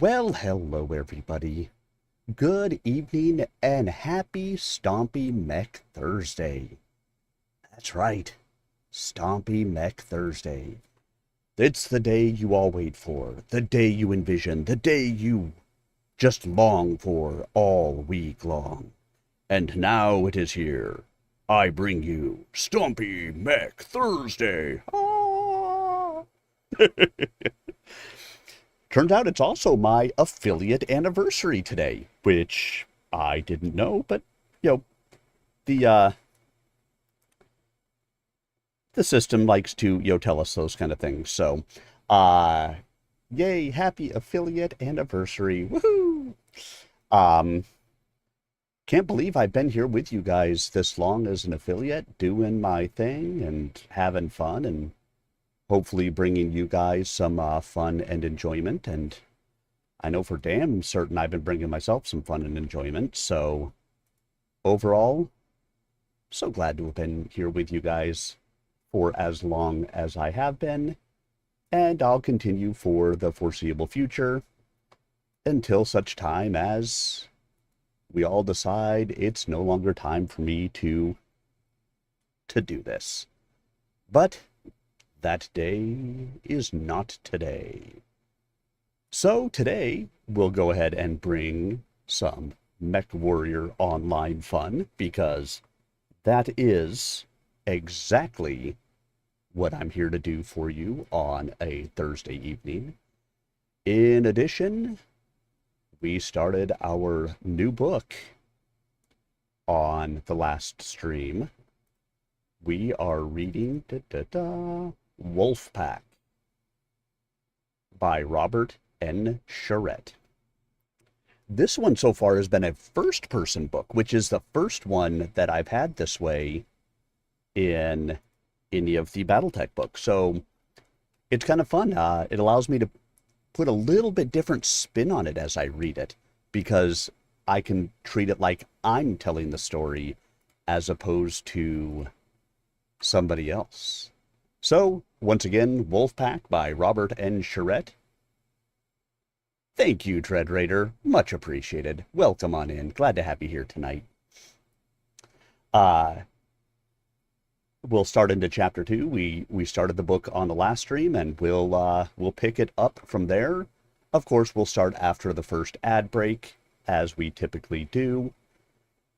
Well, hello everybody. Good evening and happy Stompy Mech Thursday. That's right, Stompy Mech Thursday. It's the day you all wait for, the day you envision, the day you just long for all week long. And now it is here. I bring you Stompy Mech Thursday. Ah! Turns out it's also my affiliate anniversary today, which I didn't know, but you know, the the system likes to tell us those kind of things. So, uh yay, happy affiliate anniversary. Woohoo! Um can't believe I've been here with you guys this long as an affiliate, doing my thing and having fun and hopefully bringing you guys some fun and enjoyment. And I know for damn certain I've been bringing myself some fun and enjoyment. So overall, so glad to have been here with you guys for as long as I have been. And I'll continue for the foreseeable future until such time as we all decide it's no longer time for me to do this. But that day is not today. So today, we'll go ahead and bring some Mech Warrior Online fun, because that is exactly what I'm here to do for you on a Thursday evening. In addition, we started our new book on the last stream. We are reading Wolfpack by Robert N. Charette. This one so far has been a first-person book, which is the first one that I've had this way in any of the Battletech books. So it's kind of fun. It allows me to put a little bit different spin on it as I read it, because I can treat it like I'm telling the story as opposed to somebody else. So, once again, Wolfpack by Robert N. Charette. Thank you, Dread Raider. Much appreciated. Welcome on in. Glad to have you here tonight. We'll start into chapter 2. We started the book on the last stream, and we'll pick it up from there. Of course, we'll start after the first ad break, as we typically do.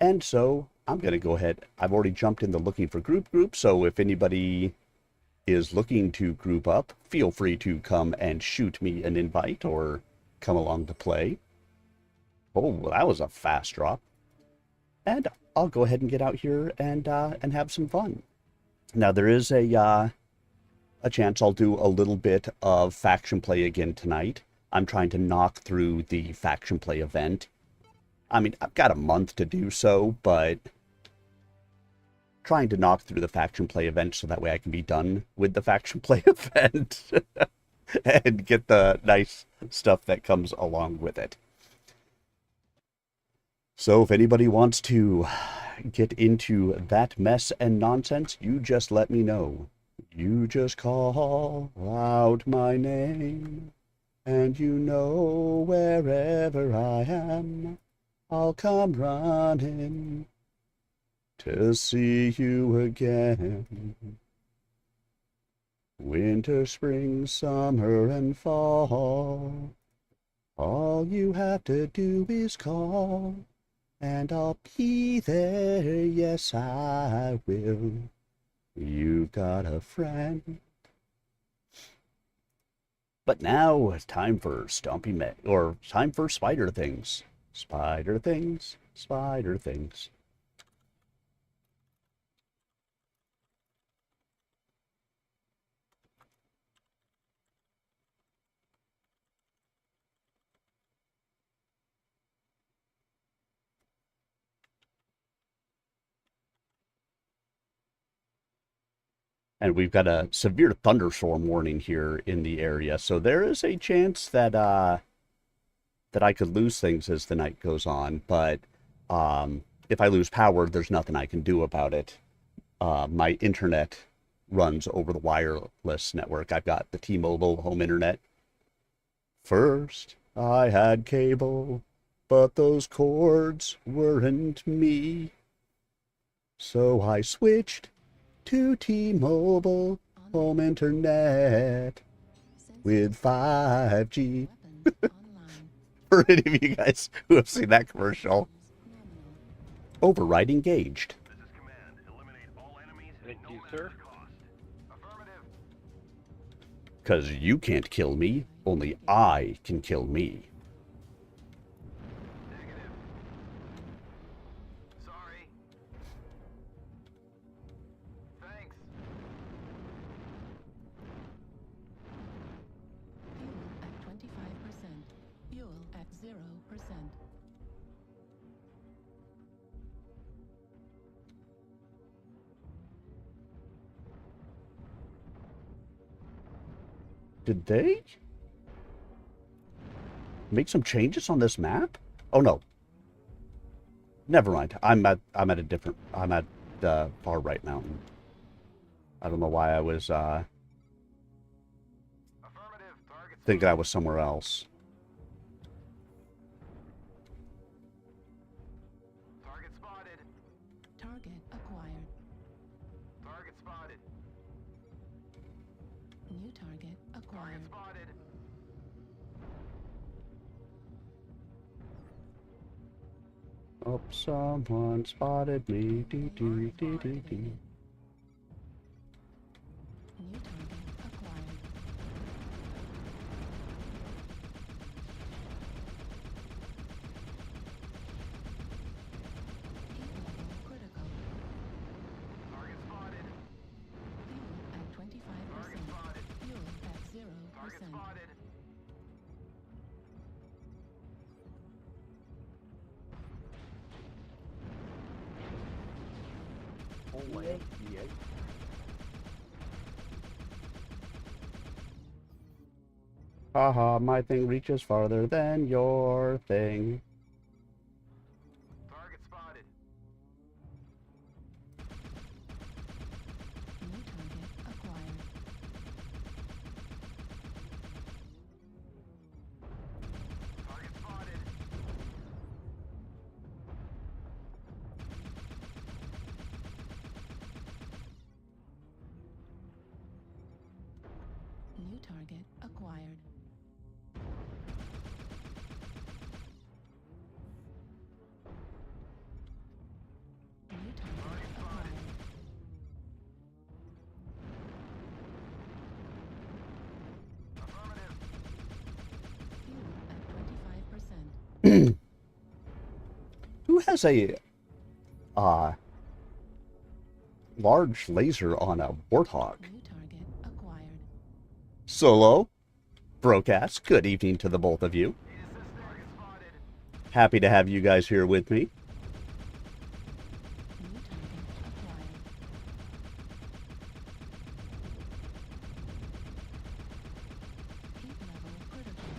And so, I'm going to go ahead. I've already jumped in the looking for group, so if anybody is looking to group up, feel free to come and shoot me an invite or come along to play. Oh, that was a fast drop. And I'll go ahead and get out here and have some fun. Now, there is a chance I'll do a little bit of faction play again tonight. I'm trying to knock through the faction play event. I mean, I've got a month to do so, but trying to knock through the faction play event so that way I can be done with the faction play event and get the nice stuff that comes along with it. So if anybody wants to get into that mess and nonsense, you just let me know. You just call out my name, and you know wherever I am, I'll come running to see you again. Winter, spring, summer, and fall, all you have to do is call, and I'll be there, yes I will. You've got a friend. But now it's time for Stompy Mech, or time for Spider Things. Spider Things, Spider Things. And we've got a severe thunderstorm warning here in the area, so there is a chance that that I could lose things as the night goes on. But if I lose power, there's nothing I can do about it. My internet runs over the wireless network. I've got the T-Mobile home internet first, I had cable, but those cords weren't me. So I switched to T-Mobile home internet with 5G. For any of you guys who have seen that commercial. Override engaged. Thank you, sir. Because you can't kill me, only I can kill me. Negative. Sorry. Thanks. Fuel at 25%. Fuel at 0%. Did they make some changes on this map? Oh no. Never mind. I'm at a different. I'm at the far right mountain. I don't know why I was Affirmative. Target thinking I was somewhere else. Target spotted. Target acquired. Target spotted. New target acquired. Target spotted. Oh, someone spotted me. Dee, dee, dee, dee, dee. New target acquired. Heat level critical. Target spotted. Fuel at 25%. Target spotted. Fuel at 0%. Target spotted. Oh, yeah. Haha, my thing reaches farther than your thing. Target spotted. New target acquired. Target spotted. New target acquired. New target acquired. Affirmative. Fuel at 25%. Who has a large laser on a warthog? New target acquired. Solo, Broadcast, good evening to the both of you. Need assistance. Target spotted. Happy to have you guys here with me. New target acquired. Heat level critical.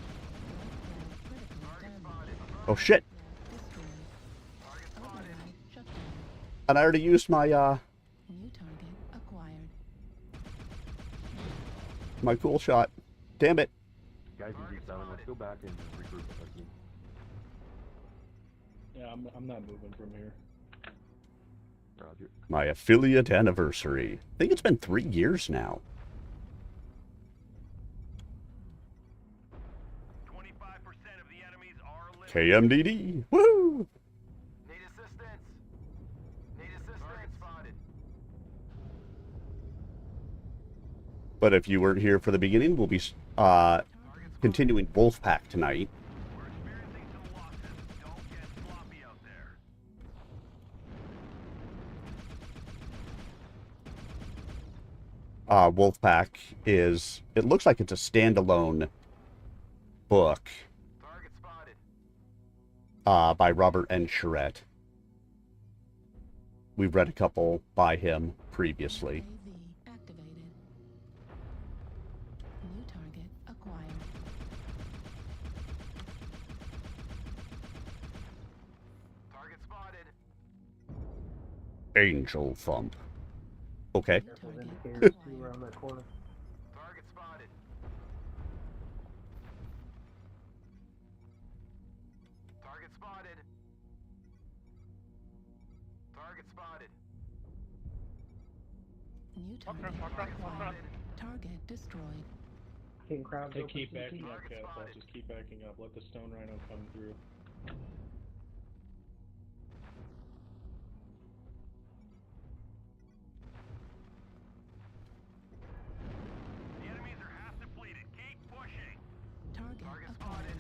Critical Target damage. spotted. Oh shit, Destroyed. Target spotted. Override shut down. and I already used my New target acquired. my cool shot. Damn it. Guys, you keep telling us, go back and regroup with our team. Yeah, I'm not moving from here. Roger. My affiliate anniversary. I think it's been 3 years now. 25% of the enemies are eliminated. KMDD. Woo! Need assistance. Need assistance. Target spotted. But if you weren't here for the beginning, we'll be continuing Wolfpack tonight. We're experiencing some losses. Don't get sloppy out there. Wolfpack is, it looks like it's a standalone book Target spotted. by Robert N. Charette. We've read a couple by him previously. AV activated. New target acquired. Target spotted. Angel Thump. Okay. New Careful, target indicators too acquired. around that corner. Target spotted. spotted. New target acquired. Target destroyed. King Crown. They go keep for backing CT. up, Castle. Just keep backing up. Let the Stone Rhino come through. The enemies are half depleted. Keep pushing. Target acquired.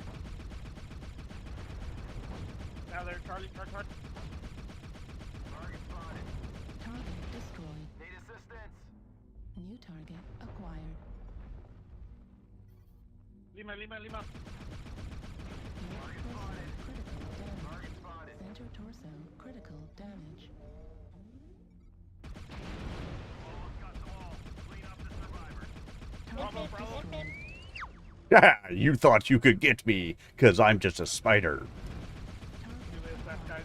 Now there, Charlie. Target spotted. Target destroyed. Need assistance. New target acquired. Lima. Left torso critical damage. Target spotted. Center torso critical damage. Almost got them all. Clean up the survivors. Target Bravo. destroyed. You thought you could get me, 'cause I'm just a spider. Target That guy.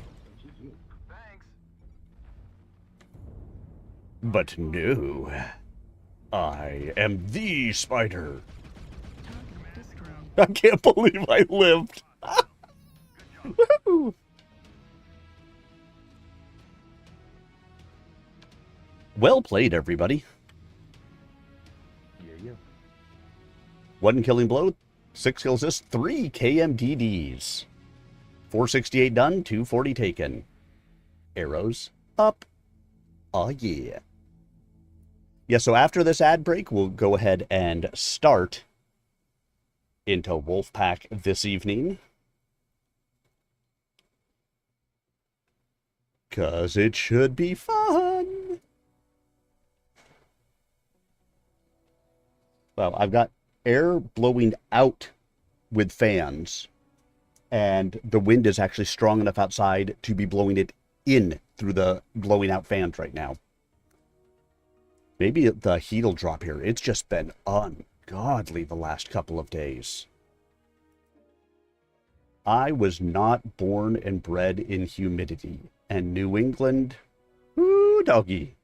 Thanks. But no. I am the spider. target destroyed. I can't believe I lived. Woohoo! Well played, everybody. Yeah. 1 killing blow, 6 kill assists, 3 KMDDs. 468 done, 240 taken. Arrows up. Oh yeah. Yeah, so after this ad break, we'll go ahead and start into Wolfpack this evening. 'Cause it should be fun. Well, I've got air blowing out with fans, and the wind is actually strong enough outside to be blowing it in through the blowing out fans right now. Maybe the heat'll drop here. It's just been ungodly the last couple of days. I was not born and bred in humidity, and New England, woo doggy,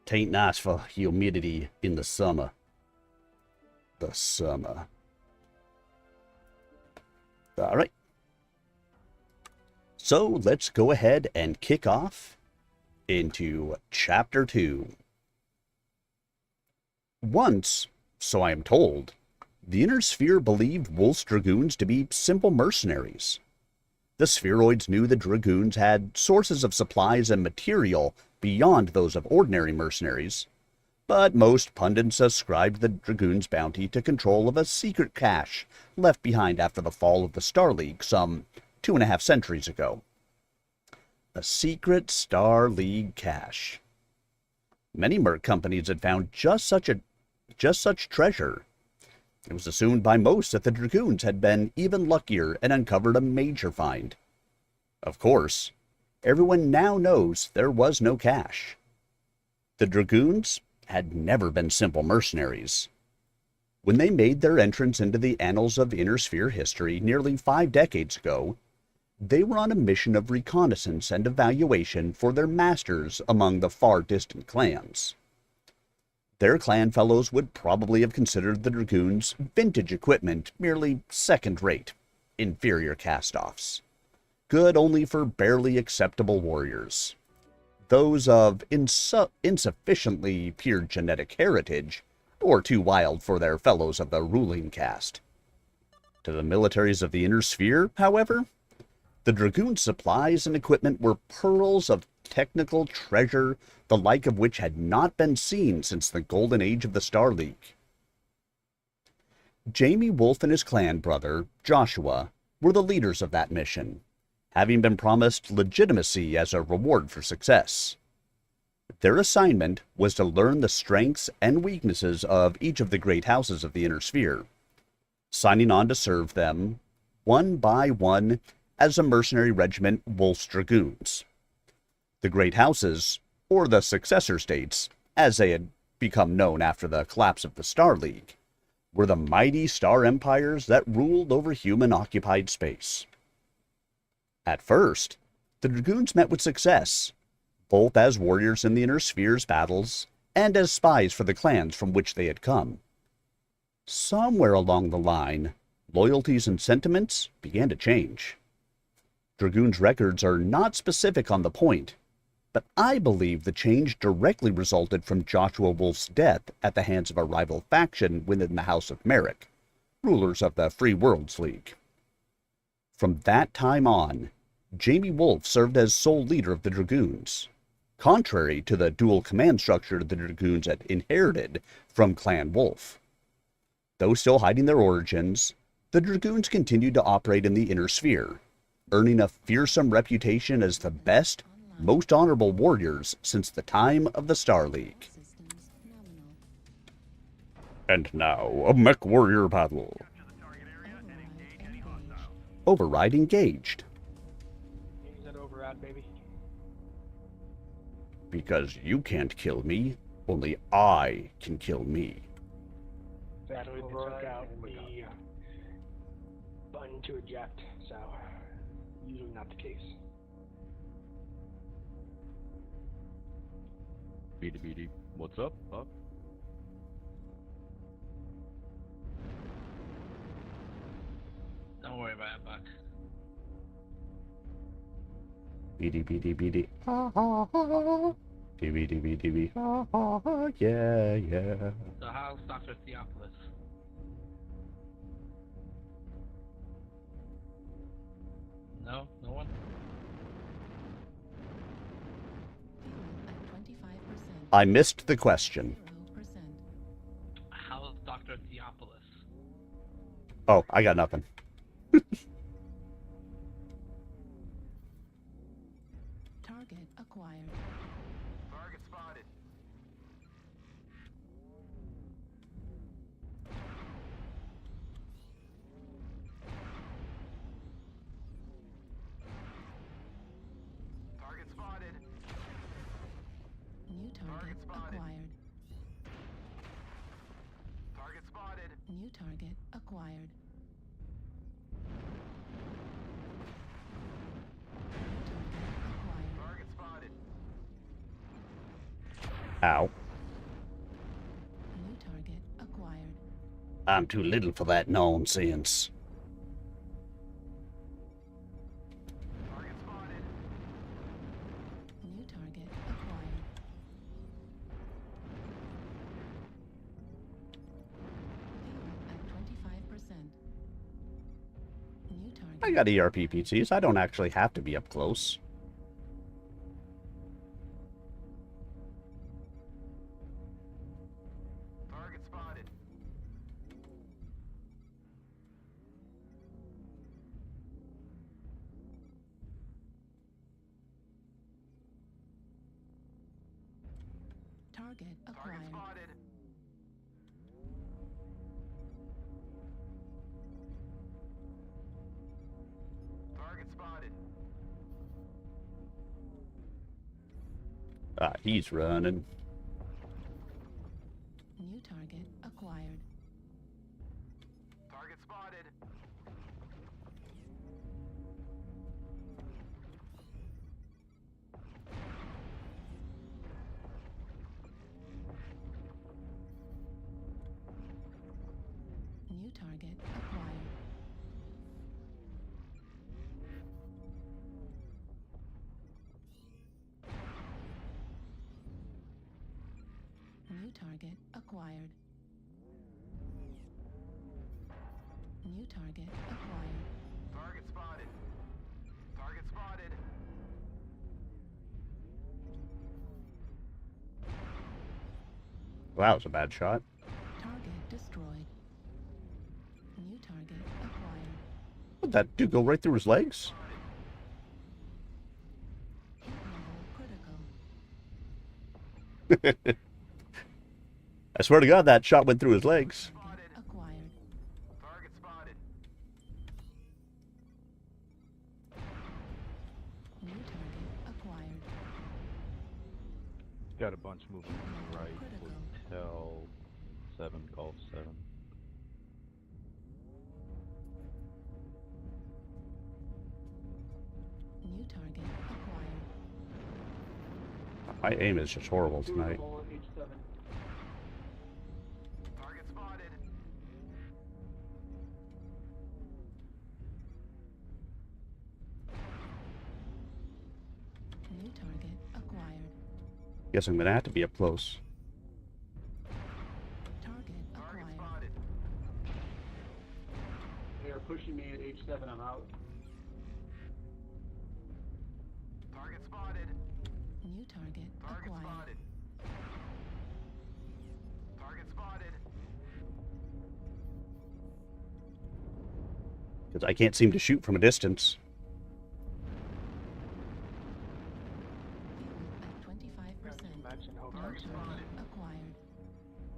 tain't nice for humidity in the summer. The summer. All right. So let's go ahead and kick off into Chapter 2. Once, so I am told, the Inner Sphere believed Wolf's Dragoons to be simple mercenaries. The spheroids knew the Dragoons had sources of supplies and material beyond those of ordinary mercenaries, but most pundits ascribed the Dragoons' bounty to control of a secret cache left behind after the fall of the Star League some 2.5 centuries ago. A secret Star League cache. Many merc companies had found just such treasure. It was assumed by most that the Dragoons had been even luckier and uncovered a major find. Of course, everyone now knows there was no cache. The Dragoons had never been simple mercenaries. When they made their entrance into the annals of Inner Sphere history nearly 5 decades ago, they were on a mission of reconnaissance and evaluation for their masters among the far distant clans. Their clan fellows would probably have considered the Dragoons' vintage equipment merely second-rate, inferior cast-offs, good only for barely acceptable warriors. Those of insufficiently pure genetic heritage, or too wild for their fellows of the ruling caste. To the militaries of the Inner Sphere, however, the Dragoons' supplies and equipment were pearls of technical treasure, the like of which had not been seen since the golden age of the Star League. Jamie Wolf and his clan brother, Joshua, were the leaders of that mission, having been promised legitimacy as a reward for success. Their assignment was to learn the strengths and weaknesses of each of the great houses of the Inner Sphere, signing on to serve them, one by one, as a mercenary regiment Wolf's Dragoons. The great houses, or the successor states, as they had become known after the collapse of the Star League, were the mighty star empires that ruled over human-occupied space. At first, the Dragoons met with success, both as warriors in the Inner Sphere's battles and as spies for the clans from which they had come. Somewhere along the line, loyalties and sentiments began to change. Dragoons' records are not specific on the point, but I believe the change directly resulted from Joshua Wolf's death at the hands of a rival faction within the House of Merrick, rulers of the Free Worlds League. From that time on, Jamie Wolf served as sole leader of the Dragoons, contrary to the dual command structure the Dragoons had inherited from Clan Wolf. Though still hiding their origins, the Dragoons continued to operate in the Inner Sphere, earning a fearsome reputation as the best, most honorable warriors since the time of the Star League. Systems nominal. And now, a mech warrior battle. Override engaged. Override engaged. Use that override, baby. Because you can't kill me, only I can kill me. Sadly, they took out the button to eject, so usually not the case. BD BD. What's up? Up? Don't worry about it, Buck. BD BD BD. Ha ha ha. DB DB DB. Ha ha ha. Yeah yeah. So how's Dr. Theophilus? No? No one? Fuel at 25%. I missed the question. 0%. How's Dr. Theophilus? Oh, I got nothing. Target acquired. Target spotted. Target spotted. New target acquired. Target spotted. New target acquired. Target spotted. Ow. New target acquired. I'm too little for that nonsense. Target spotted. New target acquired. Fuel at 25%. New target. I got ERPPTs. I don't actually have to be up close. Target spotted. Target Target acquired. spotted. Target spotted. Ah, he's running. New target acquired. Target spotted. New target acquired. New target acquired. New target acquired. Target spotted. Target spotted. Well, that was a bad shot. Target destroyed. New target acquired. Would that dude go right through his legs? Hit level critical. I swear to God, that shot went through his legs. Target acquired. Target spotted. New target acquired. Got a bunch moving to the right. Critical. Hotel 7, Golf 7. New target acquired. My aim is just horrible tonight. Target spotted. New target acquired. Guess I'm gonna have to be up close. Target Target acquired. spotted. They are pushing me at H7. I'm out. Target spotted. New target Target acquired. spotted. Target spotted. Because I can't seem to shoot from a distance. Fuel at 25%. Matching New hotel. target acquired.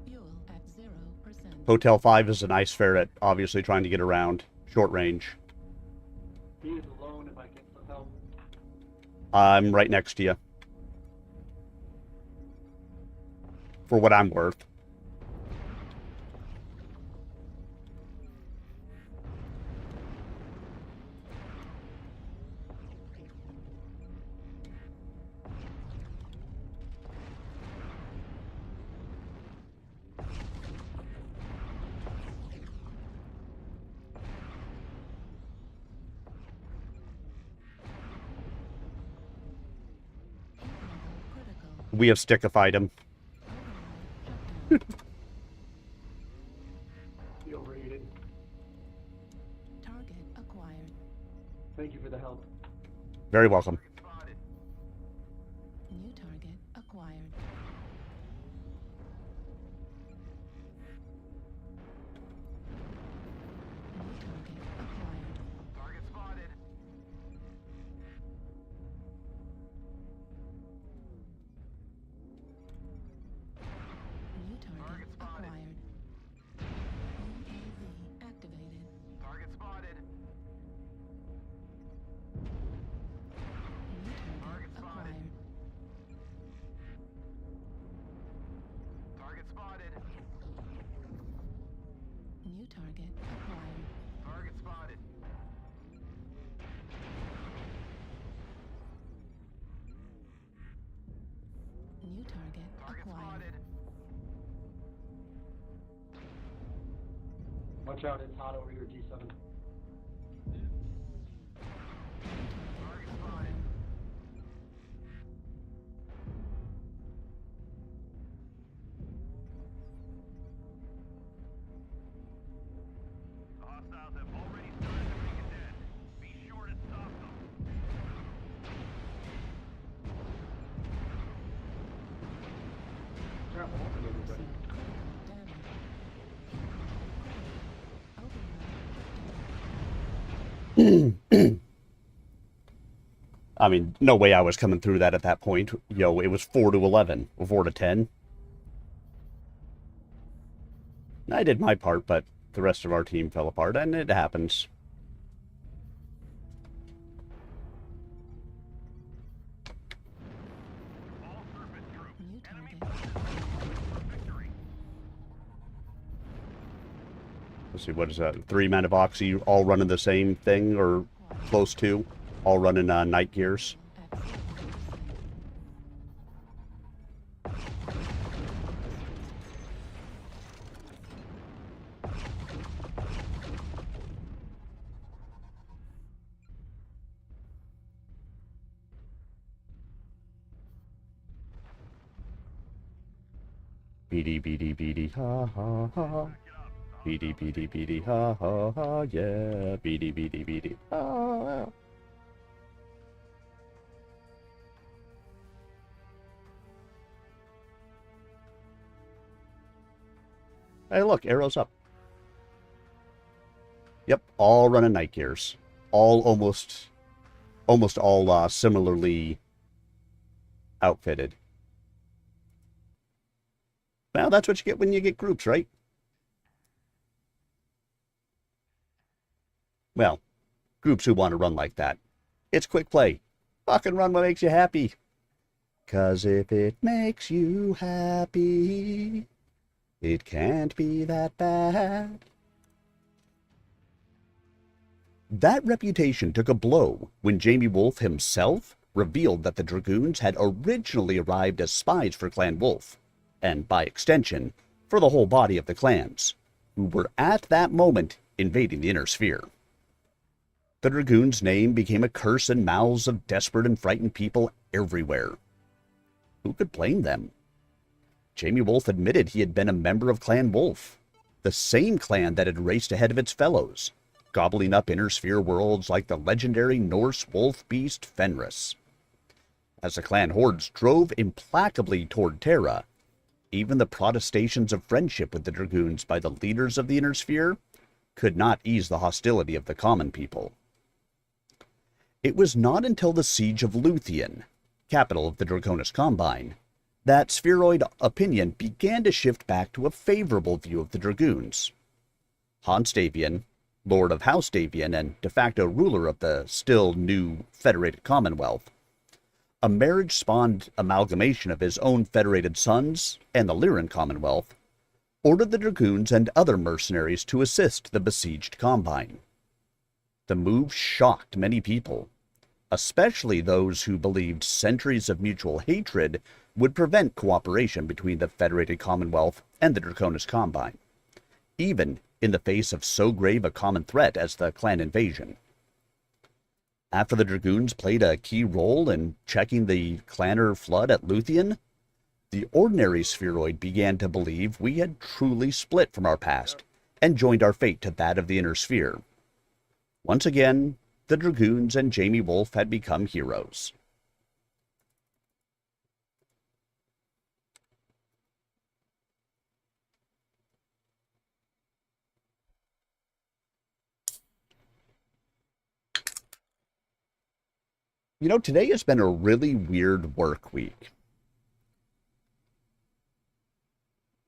Fuel at 0%. Hotel 5 is a nice ferret, obviously trying to get around. Short range. He is alone if I get some help. I'm right next to you. For what I'm worth. Critical. We have stickified him. Override shut down. He overheated. Target acquired. Thank you for the help. Very welcome. Spotted. New target acquired. New target acquired. Target spotted. New target Target spotted. acquired. UAV activated. Target spotted. New target Target spotted. acquired. Target spotted. New target acquired. Target spotted. New target Target acquired. spotted. Watch out, it's hot over here, G7. Target spotted. The hostiles have already started to make it dead. Be sure to stop them. Trap ultimate, everybody. Damage. Override shut down. I mean, no way I was coming through that at that point. Yo, it was 4 to 11, or 4 to 10. I did my part, but the rest of our team fell apart, and it happens. All surface troops. New Enemy target for victory. Let's see, what is that? 3 men of Oxy, all running the same thing, or close to, all running night gears. at 0%. Beady, beady, beady, ha, ha, ha. Beady, beady, beady, ha, ha, ha, yeah. Beady, beady, beady, ha. Hey, look, arrows up. Yep, all running night gears. All almost all similarly outfitted. Well, that's what you get when you get groups, right? Well, groups who want to run like that. It's quick play. Fucking run what makes you happy. 'Cause if it makes you happy, it can't be that bad. That reputation took a blow when Jamie Wolf himself revealed that the Dragoons had originally arrived as spies for Clan Wolf, and by extension, for the whole body of the clans, who were at that moment invading the Inner Sphere. The Dragoons' name became a curse in mouths of desperate and frightened people everywhere. Who could blame them? Jamie Wolf admitted he had been a member of Clan Wolf, the same clan that had raced ahead of its fellows, gobbling up inner sphere worlds like the legendary Norse wolf beast Fenris. As the clan hordes drove implacably toward Terra, even the protestations of friendship with the Dragoons by the leaders of the inner sphere could not ease the hostility of the common people. It was not until the siege of Luthien, capital of the Draconis Combine, that spheroid opinion began to shift back to a favorable view of the Dragoons. Hans Davian, Lord of House Davian and de facto ruler of the still new Federated Commonwealth, a marriage-spawned amalgamation of his own federated sons and the Lyran Commonwealth, ordered the Dragoons and other mercenaries to assist the besieged Combine. The move shocked many people, especially those who believed centuries of mutual hatred would prevent cooperation between the Federated Commonwealth and the Draconis Combine, even in the face of so grave a common threat as the clan invasion. After the Dragoons played a key role in checking the clanner flood at Luthien, the ordinary spheroid began to believe we had truly split from our past and joined our fate to that of the inner sphere. Once again, the Dragoons and Jamie Wolf had become heroes. You know, today has been a really weird work week.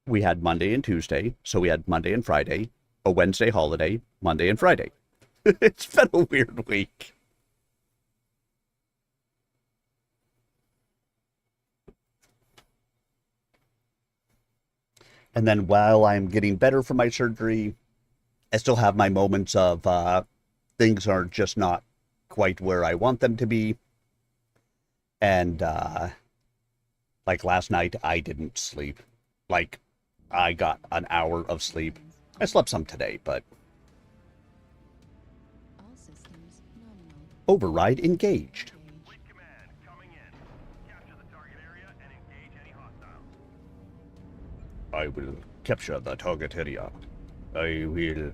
We had Monday and Tuesday, so we had Monday and Friday, a Wednesday holiday, Monday and Friday. It's been a weird week. And then while I'm getting better from my surgery, I still have my moments of things are just not quite where I want them to be. And like last night, I didn't sleep. Like, I got an hour of sleep. I slept some today, but... All systems nominal. Override engaged. Fleet command, coming in. Capture the target area and engage any hostiles. I will capture the target area. I will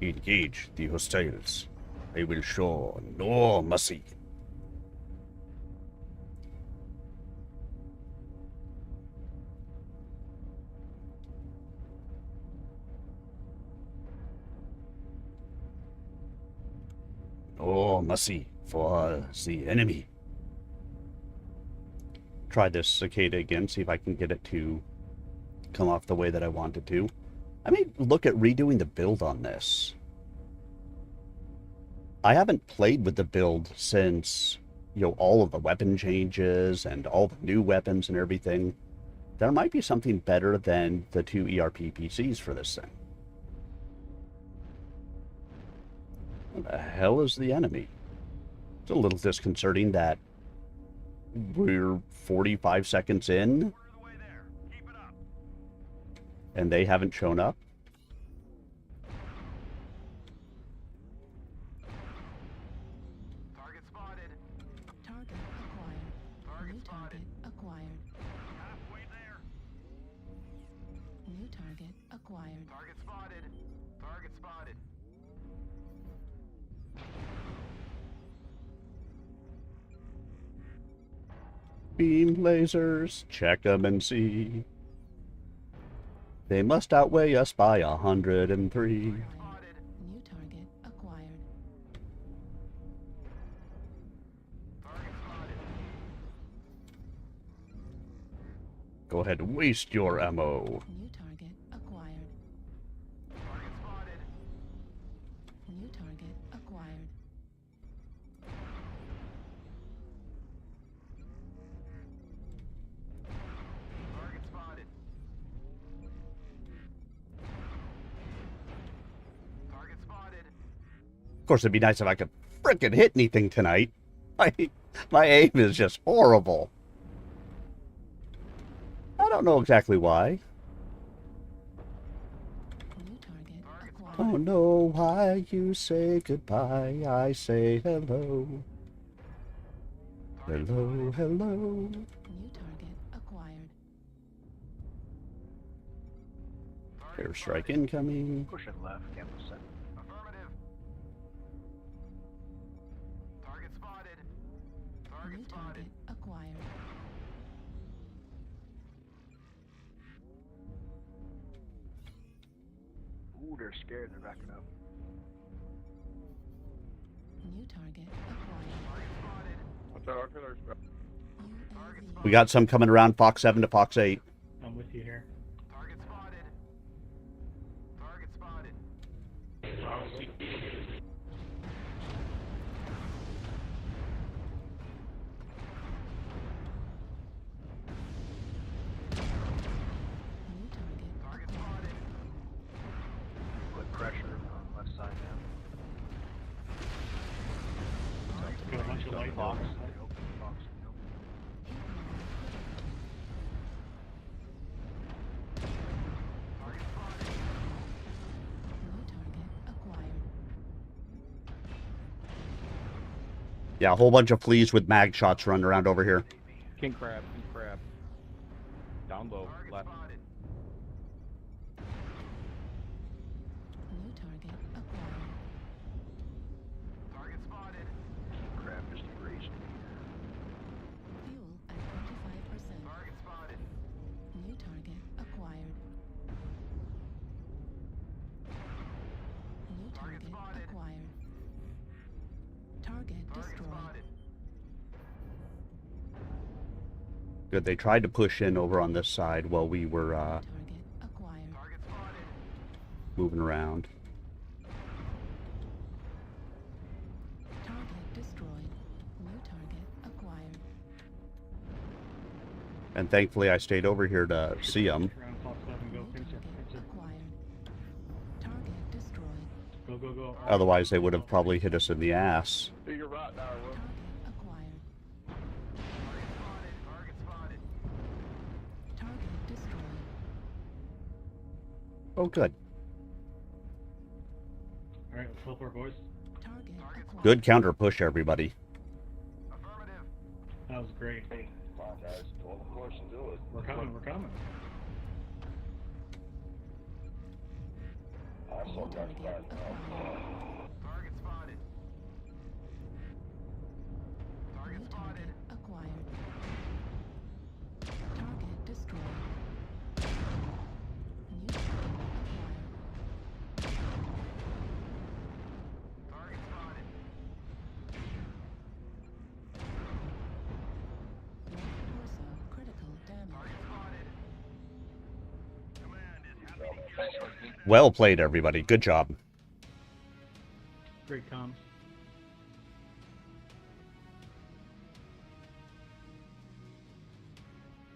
engage the hostiles. I will show no mercy. No mercy for the enemy. Try this cicada again, see if I can get it to come off the way that I want it to. I may look at redoing the build on this. I haven't played with the build since, you know, all of the weapon changes and all the new weapons and everything. There might be something better than the two ERP PCs for this thing. What the hell is the enemy? It's a little disconcerting that we're 45 seconds in Quarter of the way there. Keep it up. and they haven't shown up. Target spotted. Target acquired. Target New spotted. target acquired. Halfway there. New target acquired. Target spotted. Target spotted. Beam lasers, check 'em and see. They must outweigh us by 103. Spotted. New target acquired. Target spotted. Go ahead and waste your ammo. New target acquired. Target spotted. New target acquired. Target spotted. Target spotted. Of course, it'd be nice if I could frickin' hit anything tonight. My aim is just horrible. I don't know exactly why. New target acquired. Don't know why you say goodbye. I say hello. Hello, hello. New target acquired. Airstrike incoming. Push it left, cancel set. Affirmative. Target spotted. Target New spotted. target acquired. Ooh, they're scared. They're backing up. New target acquired. Target spotted. What's our artillery? UAV. We got some coming around Fox 7 to Fox 8. I'm with you here. Target spotted. Target spotted. New target Target acquired. spotted. Put pressure on left side now. Got a bunch of light Fox. box. Stay open, Fox. Stay open. Target spotted. New target acquired. Yeah, a whole bunch of fleas with mag shots running around over here. King crab, king crab. Down low, Target left. spotted. New target acquired. Target spotted. Crab just erased me. Fuel at 25%. Target spotted. New target acquired. New Target target spotted. acquired. Target Target destroyed. spotted. Good, they tried to push in over on this side while we were Target acquired. Target spotted. moving around. Target destroyed. New target acquired. And thankfully I stayed over here to see them. Around Fox 7, go, New pincer, target pincer. acquired. Target destroyed. Go, go, go. Otherwise they would have probably hit us in the ass. You're right, Target acquired. Target spotted. Target spotted. Target destroyed. Oh, good. Alright, let's help our boys. Target acquired. Good counter push, everybody. Affirmative. That was great. Come on, guys. Well, of course, do it. We're coming, we're coming. New target acquired. Target spotted. Target New spotted. target acquired. Target destroyed. New target acquired. Target spotted. Left torso critical damage. Target spotted. Command is happy to kill. Well played, everybody. Good job. Great comms.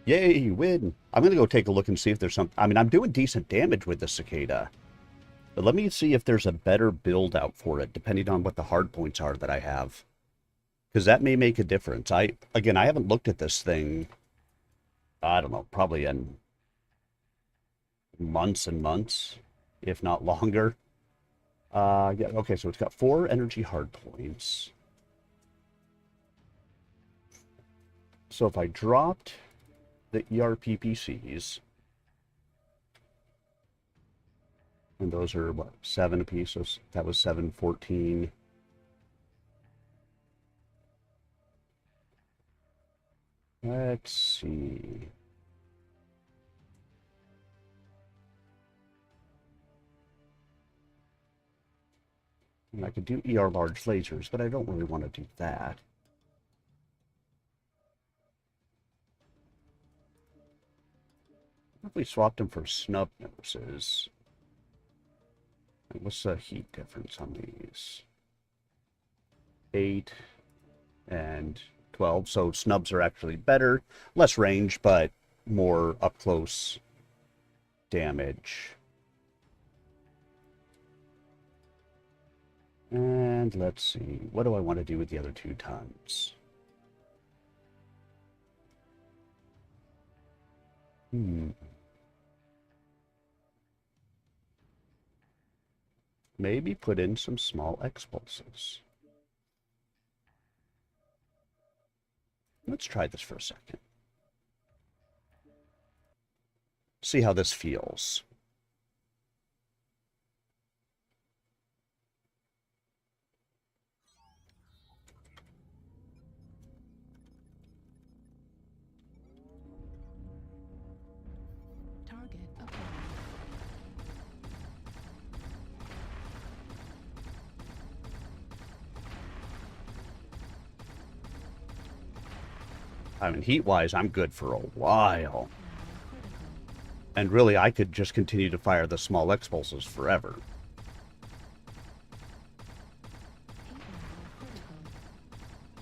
Yay, win. I'm going to go take a look and see if there's some... I mean, I'm doing decent damage with the cicada. But let me see if there's a better build out for it, depending on what the hard points are that I have. Because that may make a difference. Again, I haven't looked at this thing, I don't know, probably in months and months, if not longer. Yeah, okay, so it's got 4 energy hard points. So if I dropped the ERPPCs, and those are, what, 7 apiece, so that was 7, 14. Let's see. And I could do ER large lasers, but I don't really want to do that. If we swapped them for snub noses. And what's the heat difference on these? 8 and 12. So snubs are actually better. Less range, but more up close damage. And let's see, what do I want to do with the other 2 tons? Maybe put in some small X-pulses. Let's try this for a second. See how this feels. Target acquired. I mean, heat-wise, I'm good for a while. Now critical. And really, I could just continue to fire the small X-pulses forever. Heat level critical.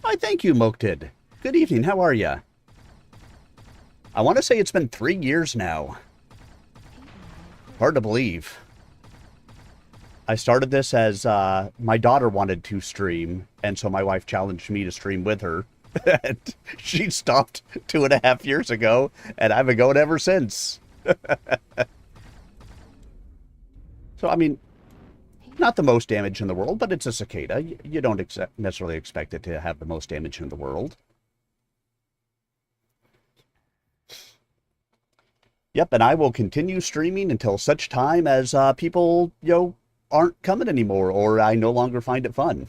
Why, thank you, Moktid. Good evening, how are ya? I want to say it's been 3 years now. Heat level critical. Hard to believe. I started this as my daughter wanted to stream, and so my wife challenged me to stream with her. And she stopped 2.5 years ago, and I've been going ever since. So, I mean, not the most damage in the world, but it's a cicada. You don't necessarily expect it to have the most damage in the world. Yep, and I will continue streaming until such time as people, aren't coming anymore, or I no longer find it fun.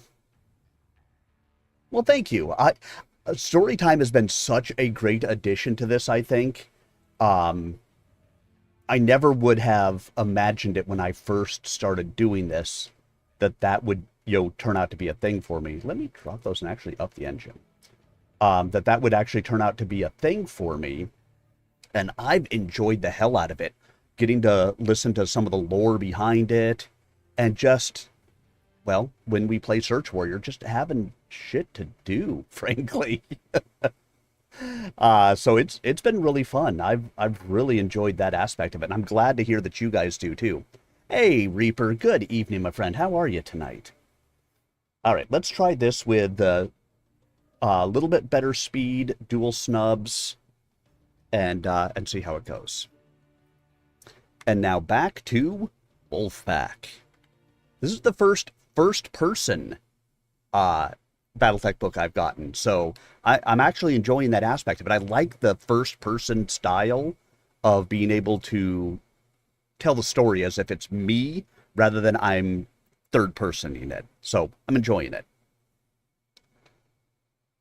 Well, thank you. Storytime has been such a great addition to this, I think. I never would have imagined it when I first started doing this, that would, turn out to be a thing for me. Let me drop those and actually up the engine. That would actually turn out to be a thing for me. And I've enjoyed the hell out of it. Getting to listen to some of the lore behind it. And just, well, when we play Search Warrior, just having shit to do, frankly. So it's been really fun. I've really enjoyed that aspect of it. And I'm glad to hear that you guys do too. Hey, Reaper, good evening, my friend. How are you tonight? All right, let's try this with a little bit better speed, dual snubs, and see how it goes. And now back to Wolfpack. This is the first person Battletech book I've gotten, so I'm actually enjoying that aspect of it. I like the first person style of being able to tell the story as if it's me rather than I'm third personing it. So I'm enjoying it.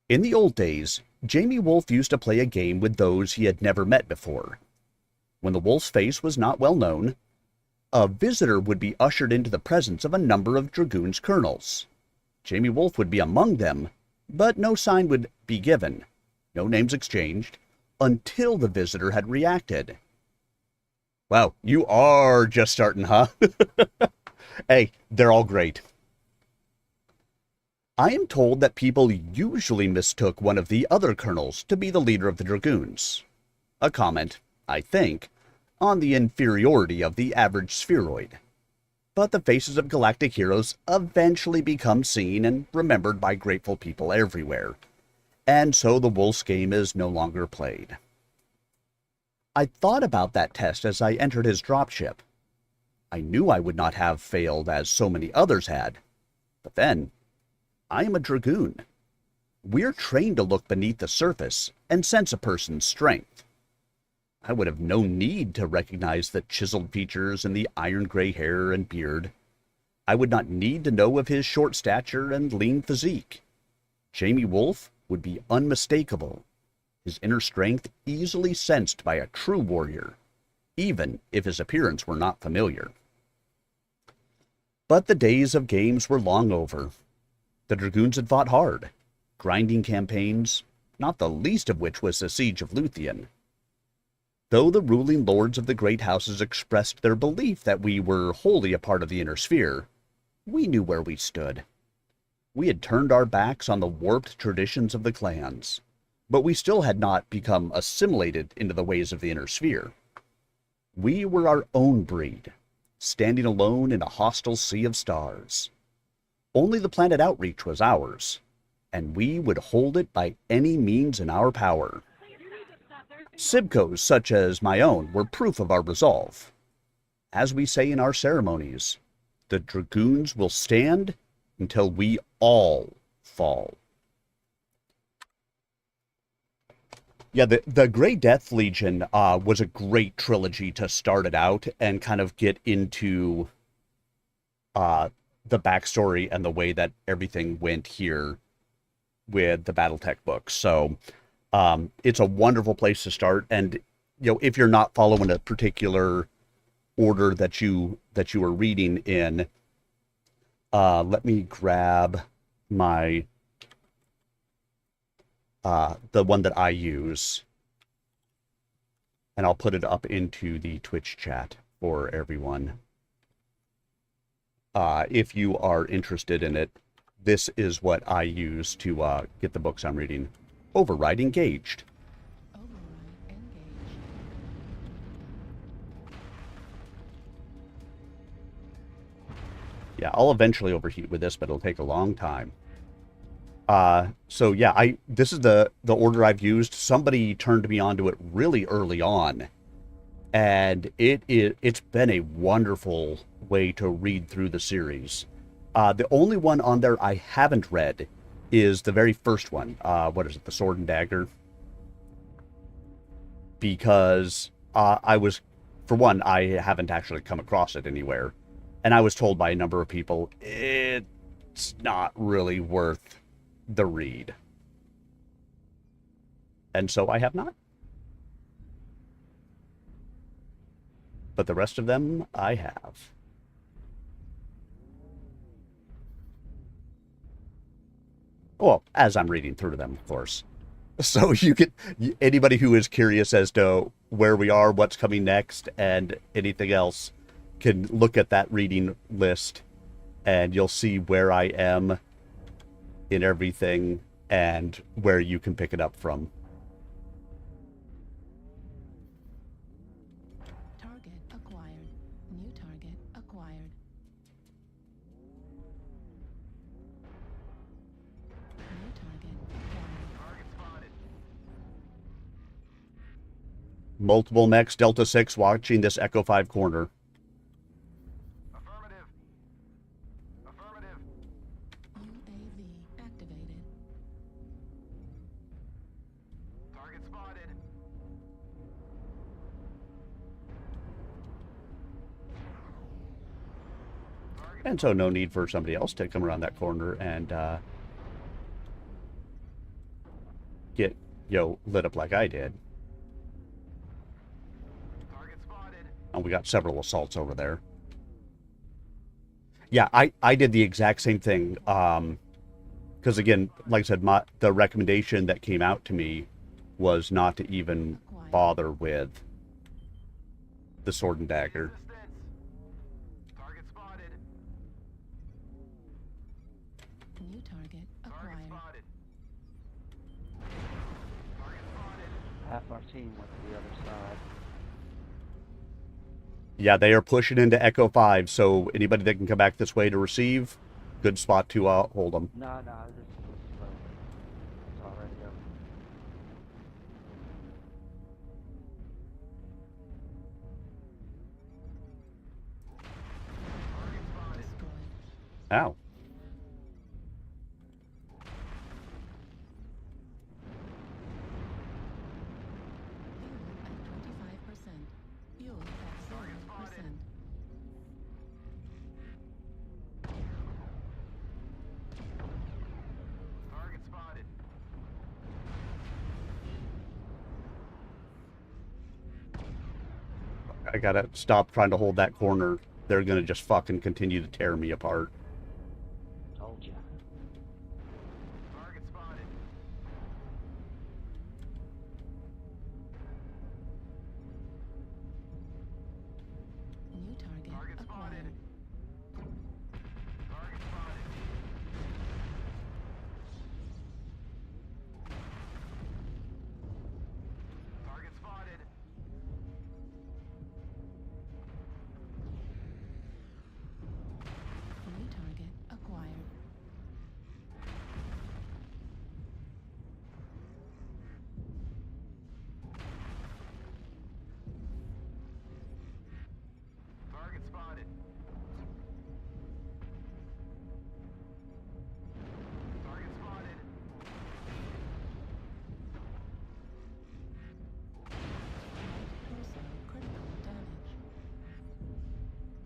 In the old days, Jamie Wolf used to play a game with those he had never met before. When the wolf's face was not well known, a visitor would be ushered into the presence of a number of dragoons' colonels. Jamie Wolf would be among them, but no sign would be given, no names exchanged, until the visitor had reacted. Wow, you are just starting, huh? Hey, they're all great. I am told that people usually mistook one of the other colonels to be the leader of the dragoons. A comment, I think, on the inferiority of the average spheroid. But the faces of galactic heroes eventually become seen and remembered by grateful people everywhere, and so the Wolf's game is no longer played. I thought about that test as I entered his dropship. I knew I would not have failed as so many others had, but then, I am a dragoon. We're trained to look beneath the surface and sense a person's strength. I would have no need to recognize the chiseled features and the iron gray hair and beard. I would not need to know of his short stature and lean physique. Jamie Wolf would be unmistakable, his inner strength easily sensed by a true warrior, even if his appearance were not familiar. But the days of games were long over. The dragoons had fought hard, grinding campaigns, not the least of which was the Siege of Luthien. Though the ruling lords of the great houses expressed their belief that we were wholly a part of the inner sphere, we knew where we stood. We had turned our backs on the warped traditions of the clans, but we still had not become assimilated into the ways of the inner sphere. We were our own breed, standing alone in a hostile sea of stars. Only the planet Outreach was ours, and we would hold it by any means in our power. Sibcos such as my own were proof of our resolve. As we say in our ceremonies, the dragoons will stand until we all fall. Yeah, the Grey Death Legion was a great trilogy to start it out and kind of get into the backstory and the way that everything went here with the BattleTech books. So it's a wonderful place to start. And if you're not following a particular order that you are reading in, let me grab my the one that I use, and I'll put it up into the Twitch chat for everyone. If you are interested in it, this is what I use to get the books I'm reading. Override engaged. Override engaged. Yeah, I'll eventually overheat with this, but it'll take a long time. So yeah, this is the order I've used. Somebody turned me onto it really early on, and it's been a wonderful way to read through the series. The only one on there I haven't read is the very first one. What is it? The Sword and Dagger. Because for one, I haven't actually come across it anywhere. And I was told by a number of people, it's not really worth the read. And so I have not. But the rest of them, I have. Well, as I'm reading through them, of course. So anybody who is curious as to where we are, what's coming next, and anything else can look at that reading list, and you'll see where I am in everything and where you can pick it up from. Target acquired. New target acquired. New target acquired. Target spotted. Multiple mechs, Delta 6, watching this Echo 5 corner. Affirmative. Affirmative. UAV activated. Target spotted. And so no need for somebody else to come around that corner and get, lit up like I did. Target spotted. And we got several assaults over there. Yeah, I did the exact same thing. Because again, like I said, the recommendation that came out to me was not to even bother with the Sword and Dagger. Distance. Target spotted. New target Target acquired. spotted. Target spotted. Half our team went to the other side. Yeah, they are pushing into Echo 5, so anybody that can come back this way to receive, good spot to hold them. No, this is slow. It's already up. Destroyed. Ow. Fuel at 25%. Fuel at 0%. Target spotted. I gotta stop trying to hold that corner. They're gonna just fucking continue to tear me apart. Told ya. Target spotted. New target Target spotted. acquired. Target spotted. Target spotted. New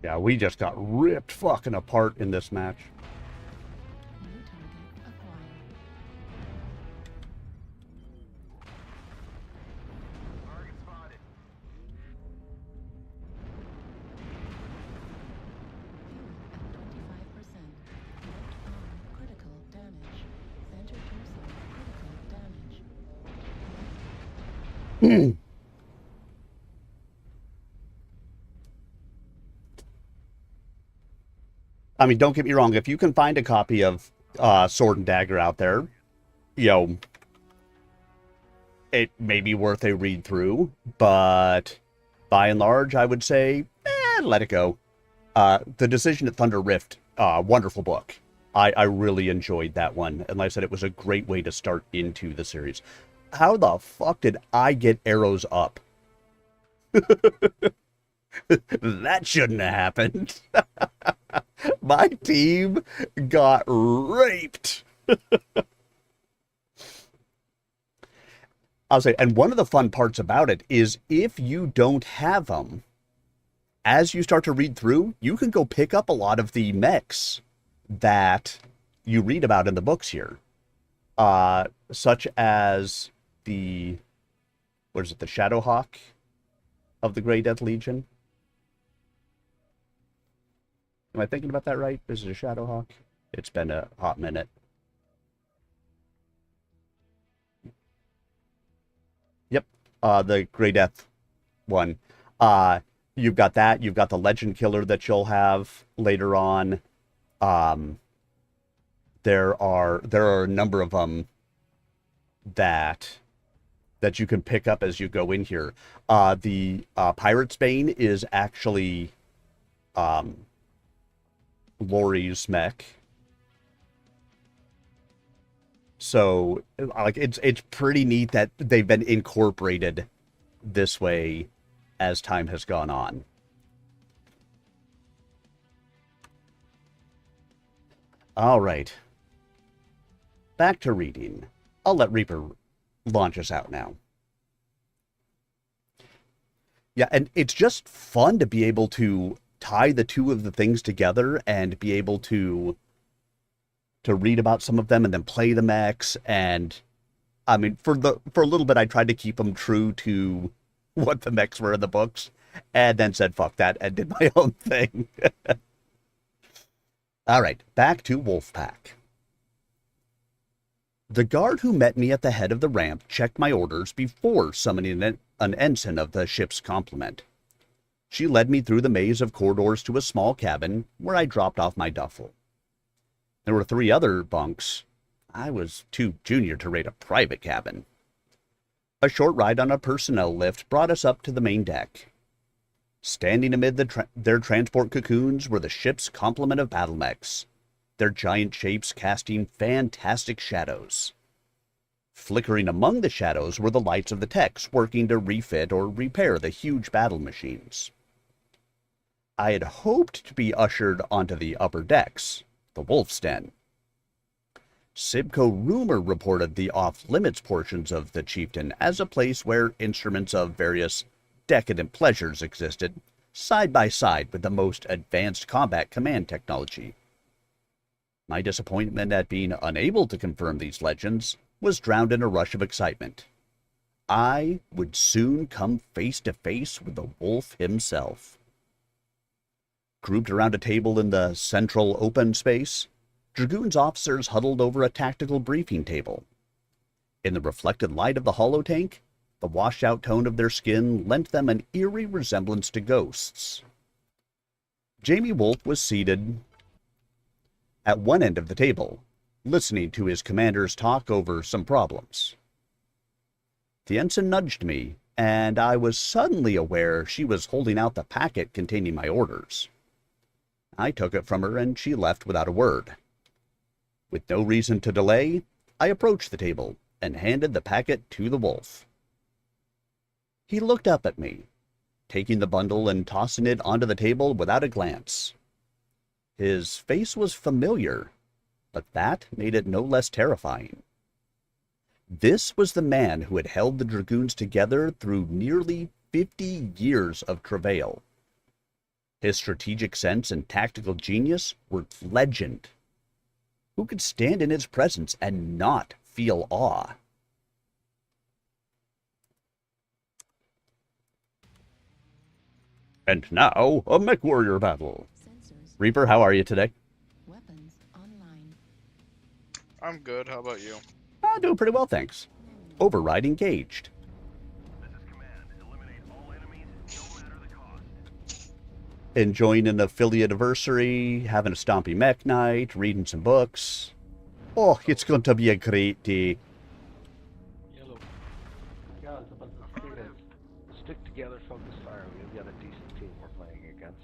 Yeah, we just got ripped fucking apart in this match. New target acquired. Target spotted. Fuel at 25%. Left arm critical damage. Center torso critical damage. I mean, don't get me wrong. If you can find a copy of Sword and Dagger out there, you know, it may be worth a read through. But by and large, I would say, let it go. The Decision at Thunder Rift, wonderful book. I really enjoyed that one. And like I said, it was a great way to start into the series. How the fuck did I get arrows up? That shouldn't have happened. My team got raped. I'll say, and one of the fun parts about it is if you don't have them, as you start to read through, you can go pick up a lot of the mechs that you read about in the books here. Such as the, what is it, the Shadowhawk of the Grey Death Legion? Am I thinking about that right? Is it a Shadowhawk? It's been a hot minute. Yep, the Grey Death one. You've got that. You've got the Legend Killer that you'll have later on. There are a number of them that you can pick up as you go in here. The Pirate's Bane is actually Laurie's mech. So like it's pretty neat that they've been incorporated this way as time has gone on. All right. Back to reading. I'll let Reaper launch us out now. Yeah, and it's just fun to be able to tie the two of the things together and be able to read about some of them and then play the mechs. And I mean, for a little bit, I tried to keep them true to what the mechs were in the books, and then said fuck that and did my own thing. All right, back to Wolfpack. The guard who met me at the head of the ramp checked my orders before summoning an ensign of the ship's complement. She led me through the maze of corridors to a small cabin where I dropped off my duffel. There were 3 other bunks. I was too junior to rate a private cabin. A short ride on a personnel lift brought us up to the main deck. Standing amid their transport cocoons were the ship's complement of battle mechs, their giant shapes casting fantastic shadows. Flickering among the shadows were the lights of the techs working to refit or repair the huge battle machines. I had hoped to be ushered onto the upper decks, the Wolf's Den. Sibco rumor reported the off-limits portions of the Chieftain as a place where instruments of various decadent pleasures existed, side by side with the most advanced combat command technology. My disappointment at being unable to confirm these legends was drowned in a rush of excitement. I would soon come face to face with the Wolf himself. Grouped around a table in the central open space, Dragoons officers huddled over a tactical briefing table. In the reflected light of the holotank, the washed-out tone of their skin lent them an eerie resemblance to ghosts. Jamie Wolf was seated at one end of the table, listening to his commanders talk over some problems. The ensign nudged me, and I was suddenly aware she was holding out the packet containing my orders. I took it from her, and she left without a word. With no reason to delay, I approached the table and handed the packet to the Wolf. He looked up at me, taking the bundle and tossing it onto the table without a glance. His face was familiar, but that made it no less terrifying. This was the man who had held the Dragoons together through nearly 50 years of travail. His strategic sense and tactical genius were legend. Who could stand in his presence and not feel awe? And now, a mech warrior battle. Sensors. Reaper, how are you today? Weapons online. I'm good. How about you? Doing pretty well, thanks. Override engaged. This is command. Eliminate all enemies, no matter the cost. Enjoying an affiliate anniversary, having a Stompy mech night, reading some books. Oh, it's going to be a great day. Yellow. Yeah, it's about stick together, focus fire. We've got a decent team we're playing against.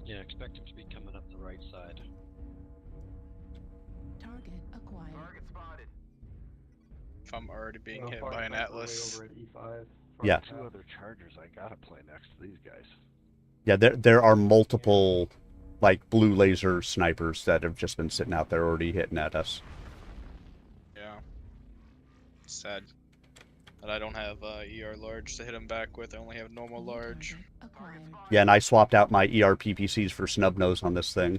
Yeah, expect him to be coming up the right side. Target acquired. Target spotted. If I'm already being hit by an Atlas. Over at E5. Yeah. 2 other Chargers I gotta play next to these guys. Yeah, there are multiple, like, blue laser snipers that have just been sitting out there already hitting at us. Yeah. Sad. But I don't have ER large to hit him back with. I only have normal New large. target acquired. Yeah, and I swapped out my ERPPCs for snub nose on this thing.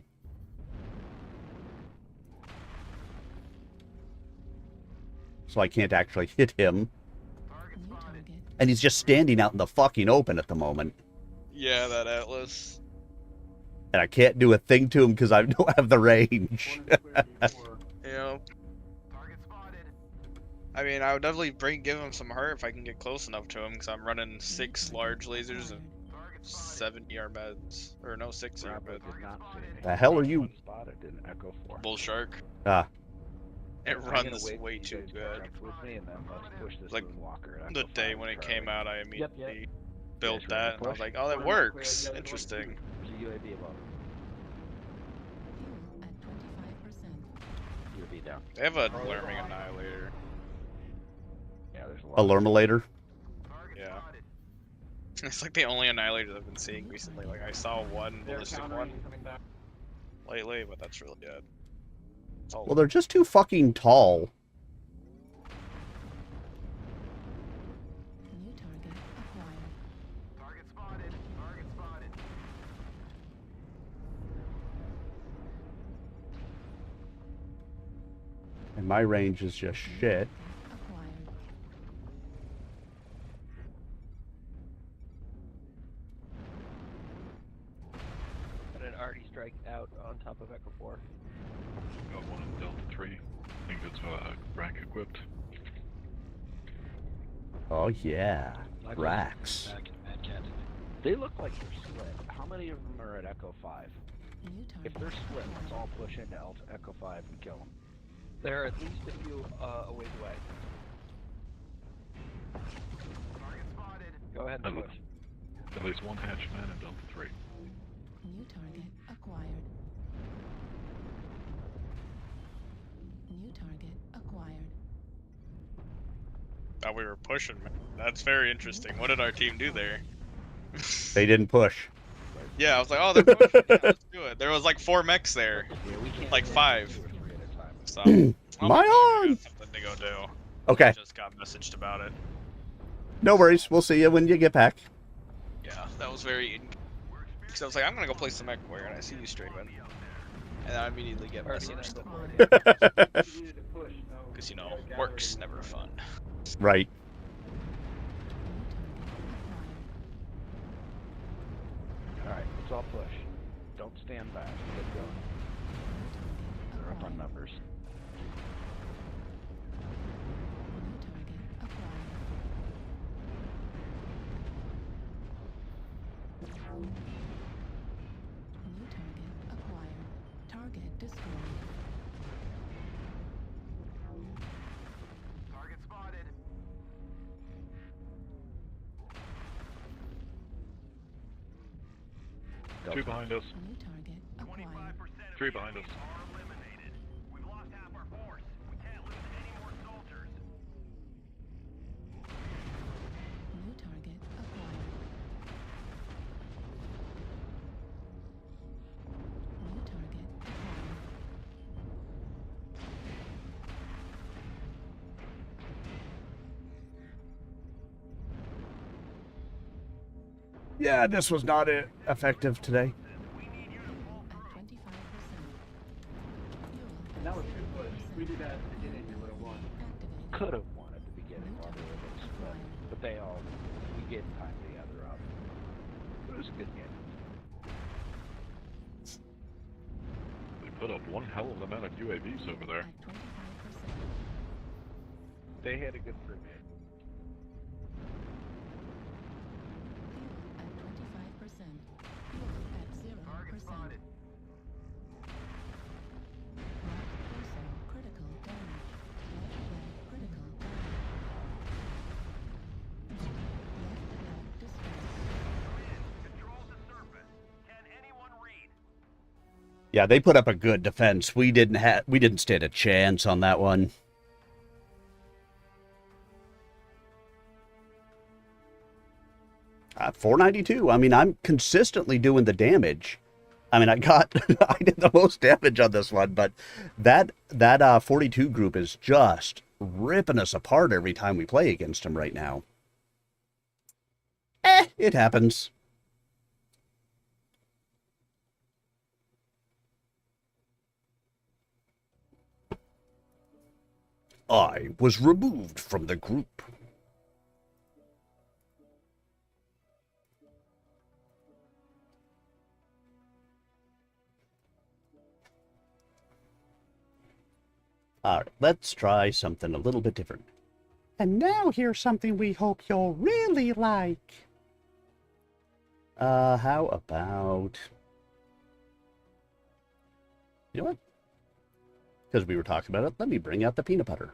So I can't actually hit him. New target. And he's just standing out in the fucking open at the moment. Yeah, that Atlas. And I can't do a thing to him because I don't have the range. You know, Target spotted. I mean, I would definitely give him some hurt if I can get close enough to him, because I'm running 6 large lasers and Target spotted. 7 ER meds. Or no, 6 ER Bravo meds. did not see me. The hell are you? One spotted in Echo 4. Bull Shark. Ah, It I'm gonna runs wait way till too you guys good. catch up with me and then let's push this Like, Moonwalker at The Echo day 5 when it Charlie. came out, I Yep, immediately yep. built Guys ready to that, and I was push? like, oh, that works. Interesting. There's a UAV above it. Fuel at 25%. UAV down. They have a Alarming Annihilator. Yeah, there's a lot. Alarmulator. Target Yeah. spotted. It's like the only Annihilators I've been seeing recently. Like, I saw one ballistic one lately, but that's really good. It's all Well, they're just too fucking tall. New target acquired. Target spotted. Target spotted. And my range is just shit. Acquired. And an arty strike out on top of Echo 4. Got one in Delta 3. I think it's rack equipped. Oh, yeah. Like Racks. Back in Mad Cat. They look like they're split. How many of them are at Echo 5? New target. If they're split, let's acquired. all push into Echo 5 and kill them. They're at least a few a ways away. Target spotted. Go ahead and push. At least one hatchman in Delta 3. New target acquired. New target acquired. thought we were pushing. Man. That's very interesting. What did our team do there? They didn't push. Yeah, I was like, oh, they're pushing. Yeah, let's do it. There was like 4 mechs there. Yeah, we can't Like do 5. 2 or 3 at a time. So, My I arm! got something to go do. Okay, Just got messaged about it. no worries. We'll see you when you get back. Yeah, that was very. Because I was like, I'm gonna go play some mech warrior, and I see you streaming, and I immediately get messaged. Because you know, work's never fun. Right. Alright, let's all push. Don't stand back. Get going. They're up on numbers. New target acquired. New target acquired. Target destroyed. Target spotted. Two behind us. New target 25% acquired. of Three behind us. enemies are eliminated. We've lost half our force. We can't lose any more soldiers. New target acquired. New target acquired. Yeah, this was not effective today. At 25%. And that was good push. We did that at the beginning, you would have won. Activated. Could have won at the beginning while they were getting split. But they all, we get time together up. It was a good game. They put up one hell of an amount of UAVs over there. At 25%. They had a good free game. Fuel at 25%. Fuel at 0%. spotted. Right torso critical damage. Left leg critical damage. Left leg distress. Control the surface. Can anyone read? Yeah, they put up a good defense. We didn't stand a chance on that one. At 492. I mean, I'm consistently doing the damage. I mean, I did the most damage on this one, but that 42 group is just ripping us apart every time we play against them right now. It happens. I was removed from the group. Alright, let's try something a little bit different. And now here's something we hope you'll really like. How about... You know what? Because we were talking about it, let me bring out the peanut butter.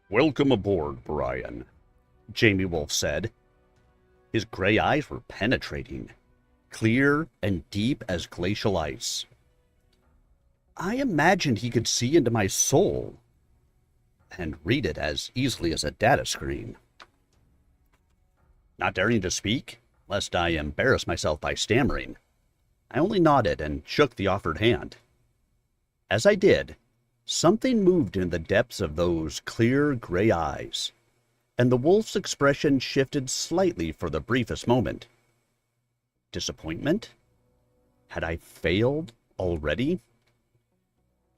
Welcome aboard, Brian, Jamie Wolf said. His gray eyes were penetrating, clear and deep as glacial ice. I imagined he could see into my soul and read it as easily as a data screen. Not daring to speak, lest I embarrass myself by stammering, I only nodded and shook the offered hand. As I did, something moved in the depths of those clear gray eyes, and the wolf's expression shifted slightly for the briefest moment. Disappointment? Had I failed already?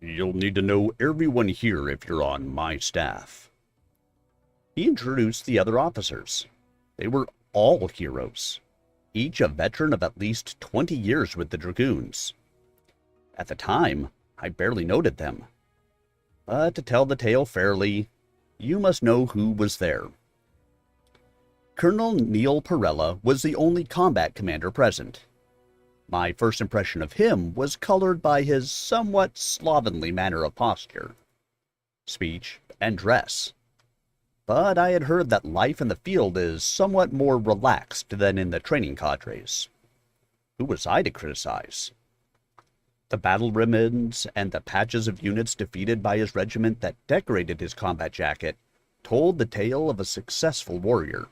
You'll need to know everyone here if you're on my staff. He introduced the other officers. They were all heroes, each a veteran of at least 20 years with the Dragoons. At the time, I barely noted them. But to tell the tale fairly, you must know who was there. Colonel Neil Perella was the only combat commander present. My first impression of him was colored by his somewhat slovenly manner of posture, speech, and dress. But I had heard that life in the field is somewhat more relaxed than in the training cadres. Who was I to criticize? The battle ribbons and the patches of units defeated by his regiment that decorated his combat jacket told the tale of a successful warrior.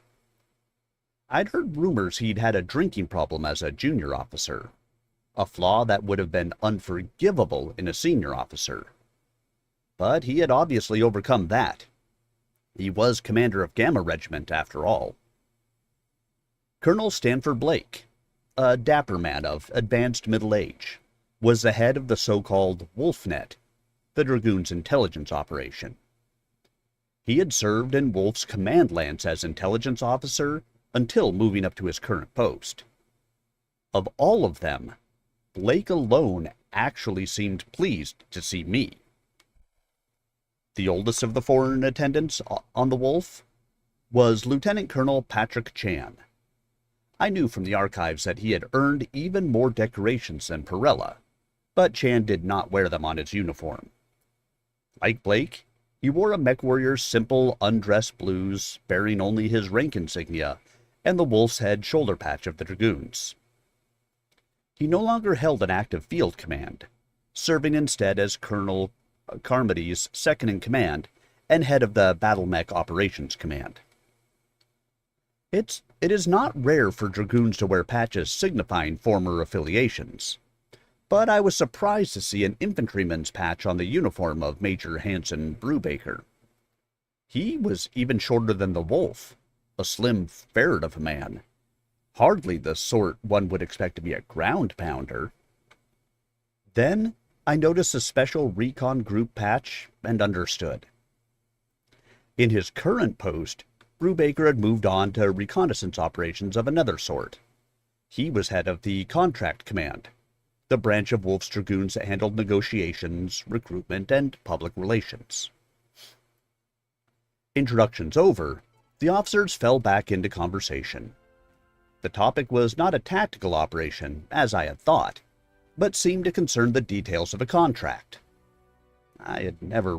I'd heard rumors he'd had a drinking problem as a junior officer, a flaw that would have been unforgivable in a senior officer. But he had obviously overcome that. He was commander of Gamma Regiment, after all. Colonel Stanford Blake, a dapper man of advanced middle age, was the head of the so-called Wolfnet, the Dragoons' intelligence operation. He had served in Wolf's command lance as intelligence officer until moving up to his current post. Of all of them, Blake alone actually seemed pleased to see me. The oldest of the foreign attendants on the Wolf was Lieutenant Colonel Patrick Chan. I knew from the archives that he had earned even more decorations than Perella, but Chan did not wear them on his uniform. Like Blake, he wore a MechWarrior's simple undressed blues, bearing only his rank insignia and the wolf's head shoulder patch of the Dragoons. He no longer held an active field command, serving instead as Colonel Carmody's second-in-command and head of the Battle Mech Operations Command. It is not rare for Dragoons to wear patches signifying former affiliations, but I was surprised to see an infantryman's patch on the uniform of Major Hanson Brubaker. He was even shorter than the wolf, a slim ferret of a man. Hardly the sort one would expect to be a ground pounder. Then I noticed a special recon group patch and understood. In his current post, Brubaker had moved on to reconnaissance operations of another sort. He was head of the Contract Command, the branch of Wolf's Dragoons that handled negotiations, recruitment, and public relations. Introductions over, the officers fell back into conversation. The topic was not a tactical operation, as I had thought, but seemed to concern the details of a contract. I had never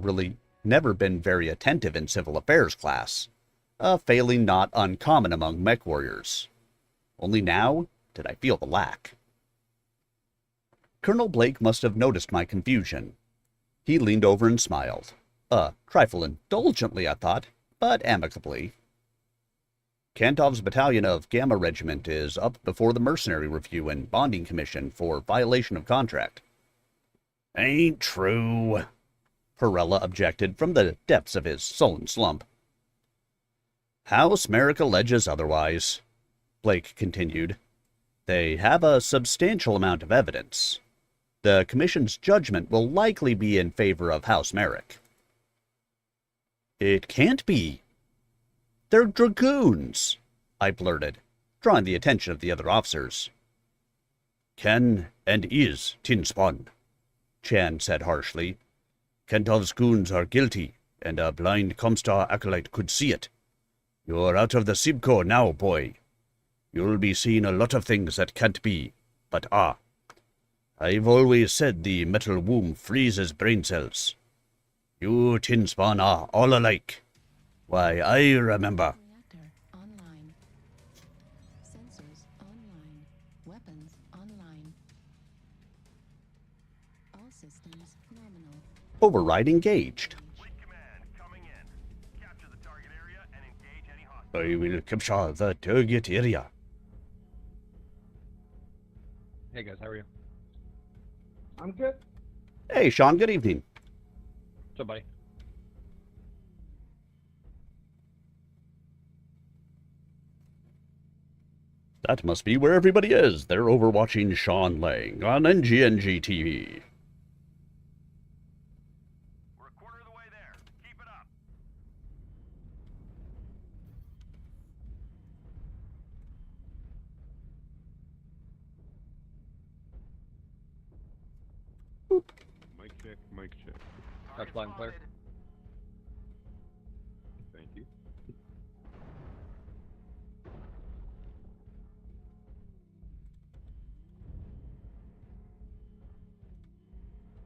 been very attentive in civil affairs class, a failing not uncommon among mech warriors. Only now did I feel the lack. Colonel Blake must have noticed my confusion. He leaned over and smiled. A trifle indulgently, I thought, but amicably. Kantov's battalion of Gamma Regiment is up before the Mercenary Review and Bonding Commission for violation of contract. Ain't true, Perella objected from the depths of his sullen slump. House Merrick alleges otherwise, Blake continued. They have a substantial amount of evidence. The Commission's judgment will likely be in favor of House Merrick. It can't be. They're dragoons, I blurted, drawing the attention of the other officers. Can and is Tinspawn, Chan said harshly. Kentov's goons are guilty, and a blind Comstar acolyte could see it. You're out of the Sibco now, boy. You'll be seeing a lot of things that can't be, but are. I've always said the metal womb freezes brain cells. You Tinspawn are all alike. Why, I remember. Reactor online. Sensors online. Weapons online. All systems nominal. Override engaged. Fleet command coming in. Capture the target area and engage any hostiles. I will capture the target area. Hey guys, how are you? I'm good. Hey, Sean, good evening. What's up, buddy? That must be where everybody is. They're overwatching Sean Lang on NGNG TV. We're a quarter of the way there. Keep it up. Mic check, mic check. That's line clear. Thank you.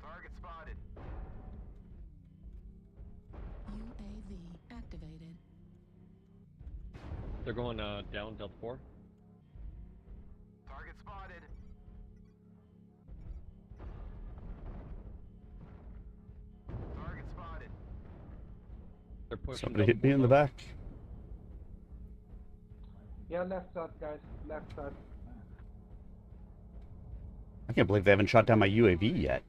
Target spotted. UAV activated. They're going down Delta 4. Target spotted. Target spotted. They're pushing. Somebody Delta hit me in 4 the low. back. Yeah, left side, guys. Left side. I can't believe they haven't shot down my UAV yet.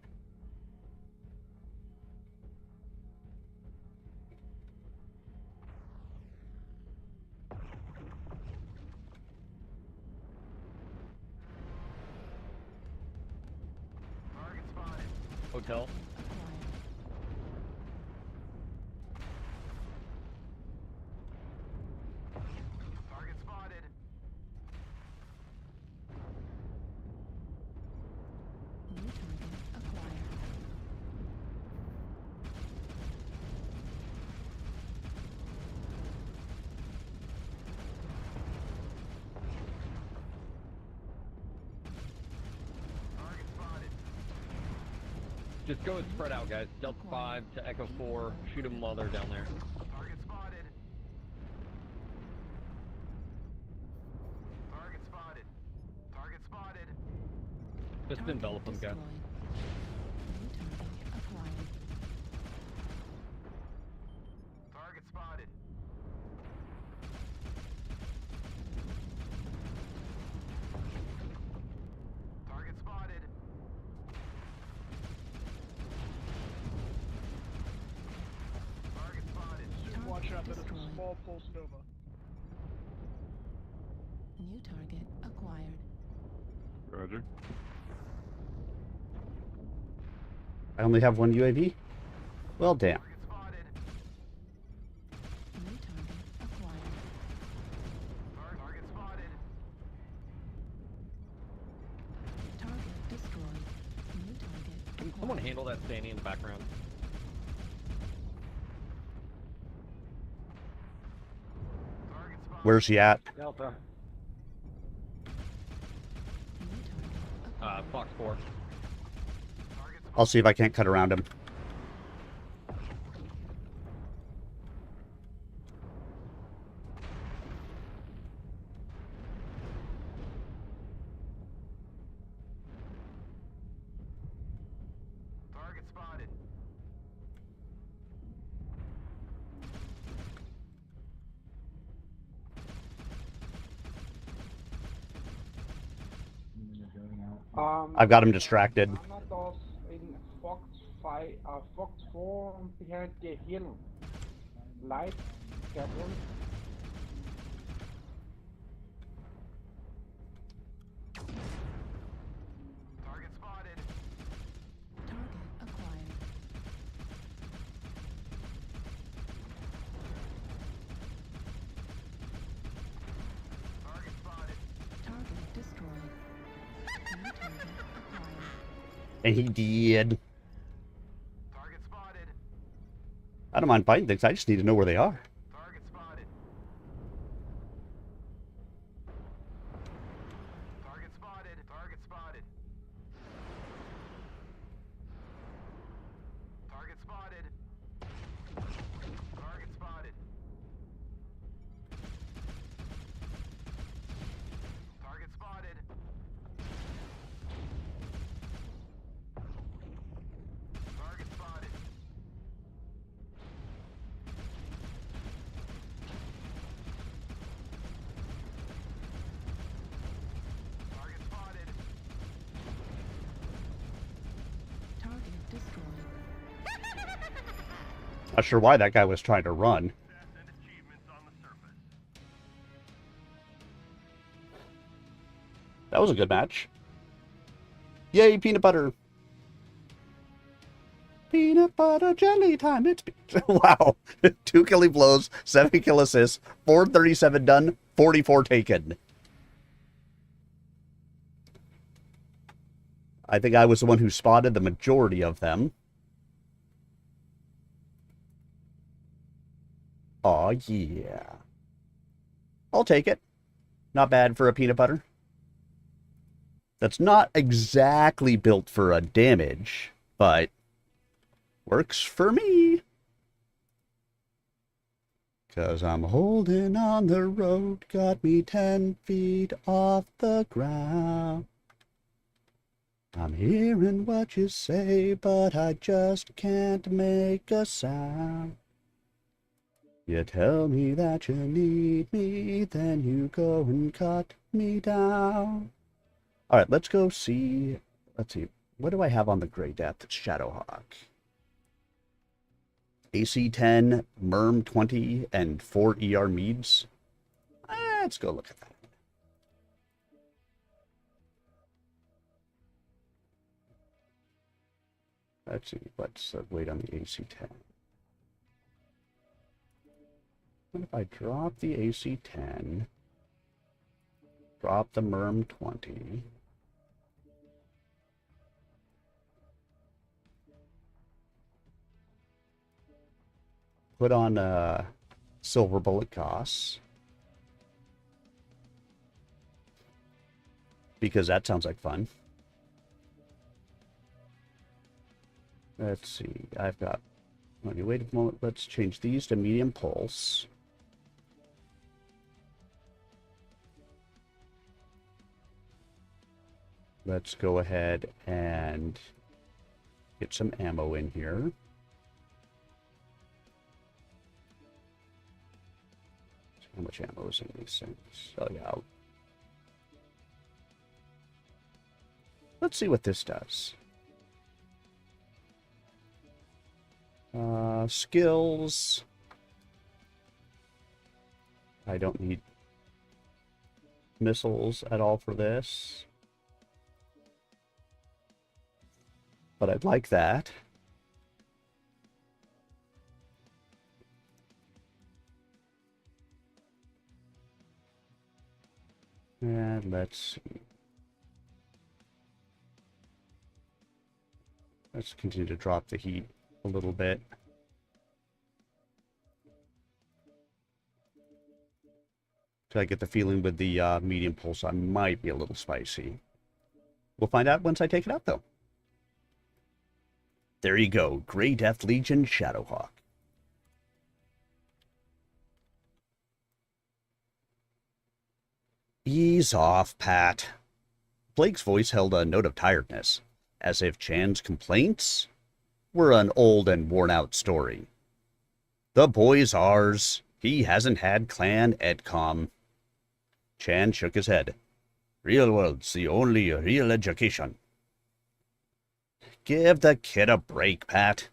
Target spotted. Hotel. Target spotted. New target acquired. Target spotted. Just go and spread out, guys. Delta 5 to Echo 4. Shoot them while they're down there. Target spotted. Target spotted. Target spotted. Just Target envelop them, guys. destroyed. New target acquired. Target spotted. Target spotted. Target destroyed. New target acquired. Roger. I only have one UAV? Well, damn. New target acquired. Target spotted. Target destroyed. New target Can acquired. someone handle that standing in the background? Target spotted. Where's he at? Delta. New target acquired. Fox 4. I'll see if I can't cut around him. Target spotted. I've got him distracted. Doors in Fox 5, Fox 4 behind the hill. Light, careful. Target spotted. Target acquired. Target spotted. Target destroyed. New target acquired. And he did. Target spotted. I don't mind fighting things. I just need to know where they are. Target spotted. Target spotted. Target spotted. Target spotted. Target spotted. Target spotted. Target spotted. Target spotted. Target destroyed. Not sure why that guy was trying to run. Success and achievements on the surface. That was a good match. Yay, peanut butter. Peanut butter jelly time. It's wow. 2 killing blows, 7 kill assists, 437 done, 44 taken. I think I was the one who spotted the majority of them. Aw, yeah. I'll take it. Not bad for a peanut butter. That's not exactly built for a damage, but works for me. 'Cause I'm holding on the road, got me 10 feet off the ground. I'm hearing what you say, but I just can't make a sound. You tell me that you need me, then you go and cut me down. All right, let's go see. Let's see. What do I have on the Grey Death? Shadowhawk. AC-10, MERM 20, and 4 ER Meads. Let's go look at that. Let's see. Let's wait on the AC-10. What if I drop the AC-10, drop the MERM 20, put on silver bullet costs, because that sounds like fun. Let's see. I've got. Let me wait a moment. Let's change these to medium pulse. Let's go ahead and get some ammo in here. How much ammo is in these things? Oh, yeah. Let's see what this does. Skills. I don't need missiles at all for this. But I'd like that. And let's continue to drop the heat a little bit. I get the feeling with the medium pulse I might be a little spicy. We'll find out once I take it out, though. There you go, Grey Death Legion Shadowhawk. Ease off, Pat. Blake's voice held a note of tiredness, as if Chan's complaints were an old and worn-out story. The boy's ours. He hasn't had clan EdCom. Chan shook his head. Real world's the only real education. Give the kid a break, Pat.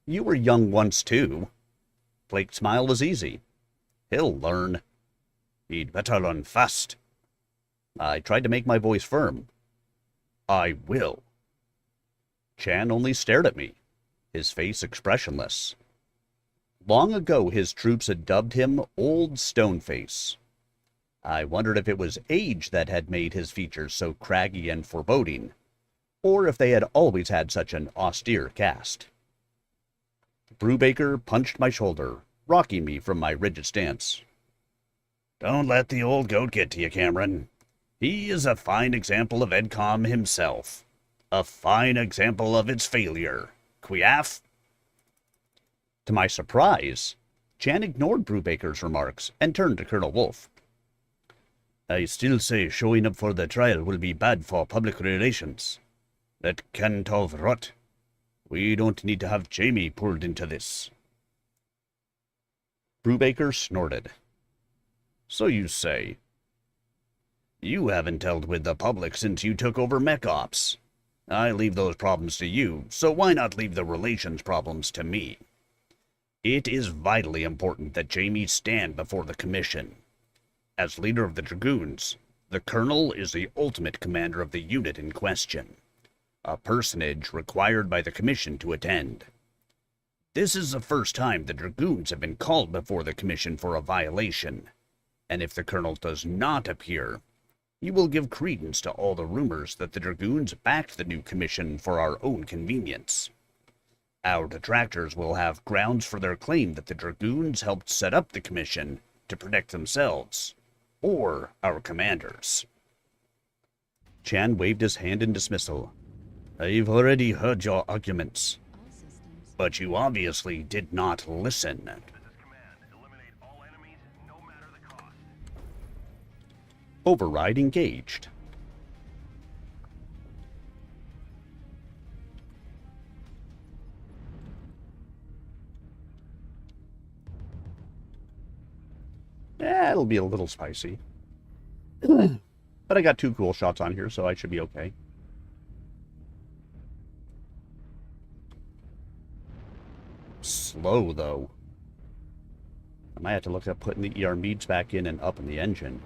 You were young once, too. Blake's smile was easy. He'll learn. He'd better learn fast. I tried to make my voice firm. I will. Chan only stared at me, his face expressionless. Long ago his troops had dubbed him Old Stoneface. I wondered if it was age that had made his features so craggy and foreboding, or if they had always had such an austere cast. Brubaker punched my shoulder, rocking me from my rigid stance. Don't let the old goat get to you, Cameron. He is a fine example of EdCom himself. A fine example of its failure. Quiaff? To my surprise, Chan ignored Brubaker's remarks and turned to Colonel Wolfe. I still say showing up for the trial will be bad for public relations. That can't of rot. We don't need to have Jamie pulled into this. Brubaker snorted. So you say. You haven't dealt with the public since you took over mech ops. I leave those problems to you, so why not leave the relations problems to me? It is vitally important that Jamie stand before the Commission. As leader of the Dragoons, the Colonel is the ultimate commander of the unit in question, a personage required by the Commission to attend. This is the first time the Dragoons have been called before the Commission for a violation, and if the Colonel does not appear, he will give credence to all the rumors that the Dragoons backed the new Commission for our own convenience. Our detractors will have grounds for their claim that the Dragoons helped set up the Commission to protect themselves, or our commanders. Chan waved his hand in dismissal. I've already heard your arguments, but you obviously did not listen. This is command. Eliminate all enemies, no matter the cost. Override engaged. It'll be a little spicy. But I got 2 cool shots on here, so I should be okay. Slow, though. I might have to look at putting the ER meads back in and up in the engine.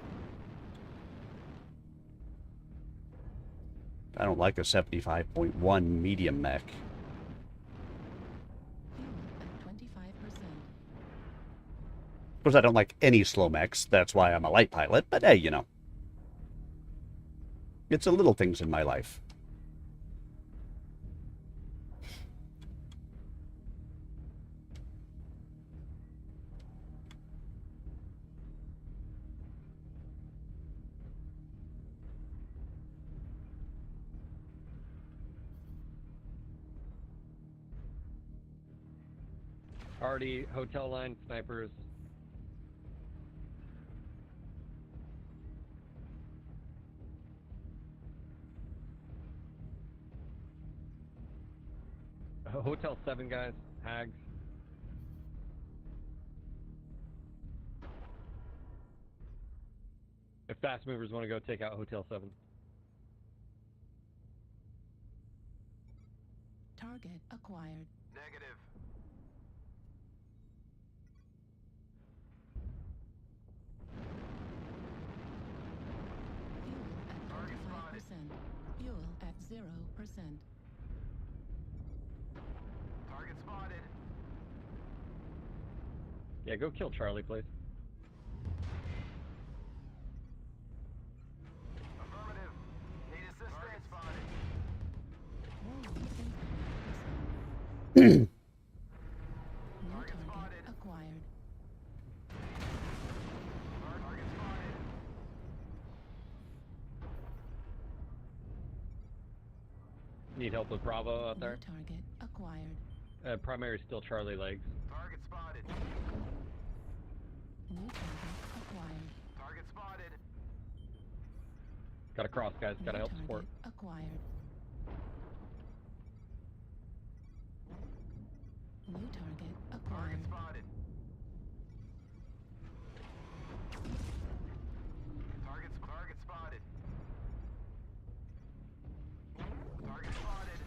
I don't like a 75.1 medium mech. Fuel at 25%. Of course, I don't like any slow mechs. That's why I'm a light pilot. But hey, you know. It's the little things in my life. Already hotel line snipers. Hotel 7 guys, hags. If fast movers want to go take out Hotel 7. Target acquired. Negative. Target spotted. Yeah, go kill Charlie, please. Affirmative. Need assistance. Target spotted. New target spotted. acquired. Target spotted. Need help with Bravo out New there? target acquired. Primary still Charlie legs. Target spotted. New target acquired. Target spotted. Gotta cross, guys. New Gotta help target support. acquired. New target acquired. Target spotted. Target spotted. Target spotted.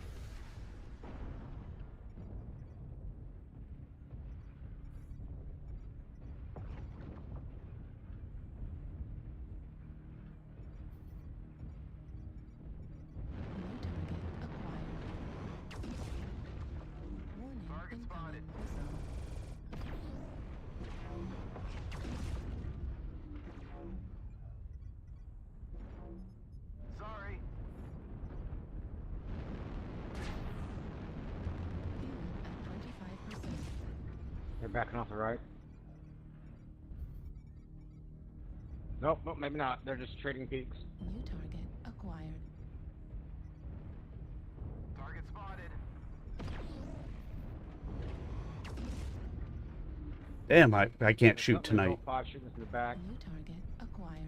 New target acquired. Warning, Target spotted. incoming missile. Sorry. Fuel at 25%. They're backing off the right. Nope, nope, maybe not. They're just trading peaks. New target acquired. Target spotted. Damn, I can't shoot tonight. 5 shooting to the back. New target acquired.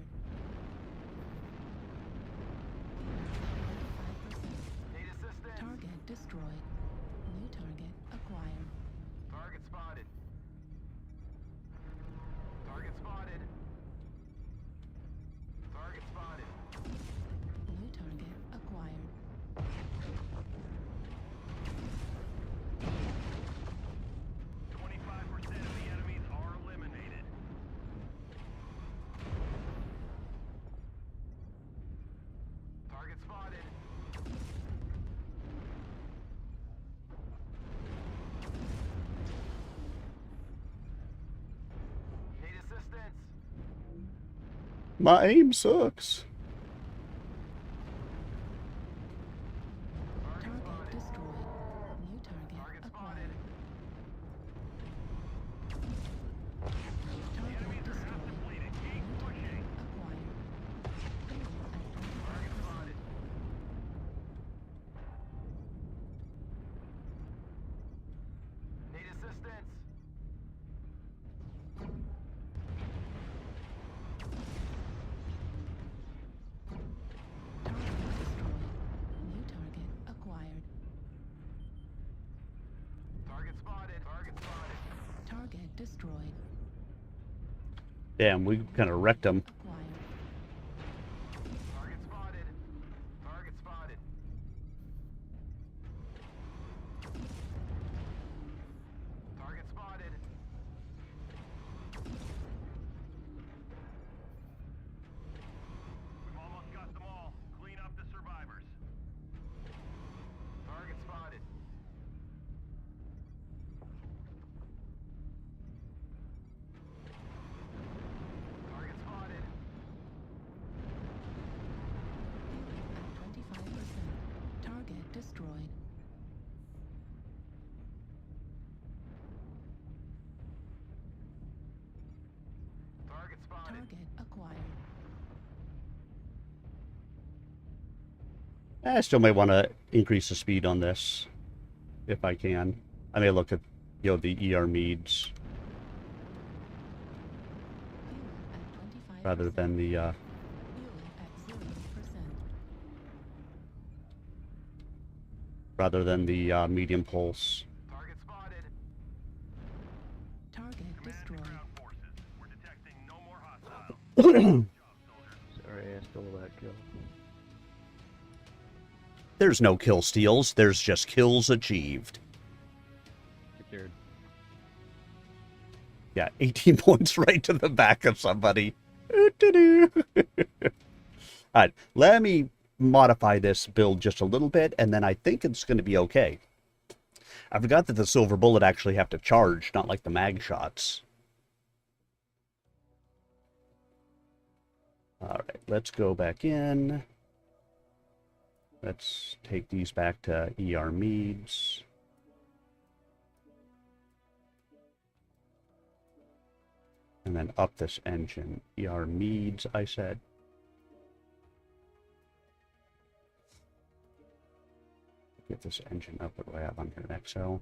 Need assistance. Target destroyed. New target acquired. Target spotted. Target spotted. Target spotted. New target acquired. 25% of the enemies are eliminated. Target spotted. Need assistance. My aim sucks. Target destroyed. New target acquired. Target destroyed. New target acquired. Fuel at 25%. Need assistance. Target destroyed. New target acquired. Target spotted. Target spotted. Target destroyed. Damn, we kind of wrecked them. Acquired. Target spotted. Target spotted. Target spotted. We've almost got them all. Clean up the survivors. Target spotted. Target spotted. Fuel at 25%. Target destroyed. Target spotted. Target acquired. I still may want to increase the speed on this, if I can. I may look at, the ER meads Fuel at 25%. rather than the, Fuel at 0%. medium pulse. Target spotted. Target Command to destroyed. ground forces. We're detecting no more hostiles. Sorry, I stole that kill. There's no kill steals, there's just kills achieved. Secured. Yeah, 18 points right to the back of somebody. Alright, let me modify this build just a little bit, and then I think it's going to be okay. I forgot that the silver bullet actually have to charge, not like the mag shots. Alright, let's go back in. Let's take these back to ER Meads. And then up this engine. ER Meads, I said. Get this engine up. What do I have on here? An XL.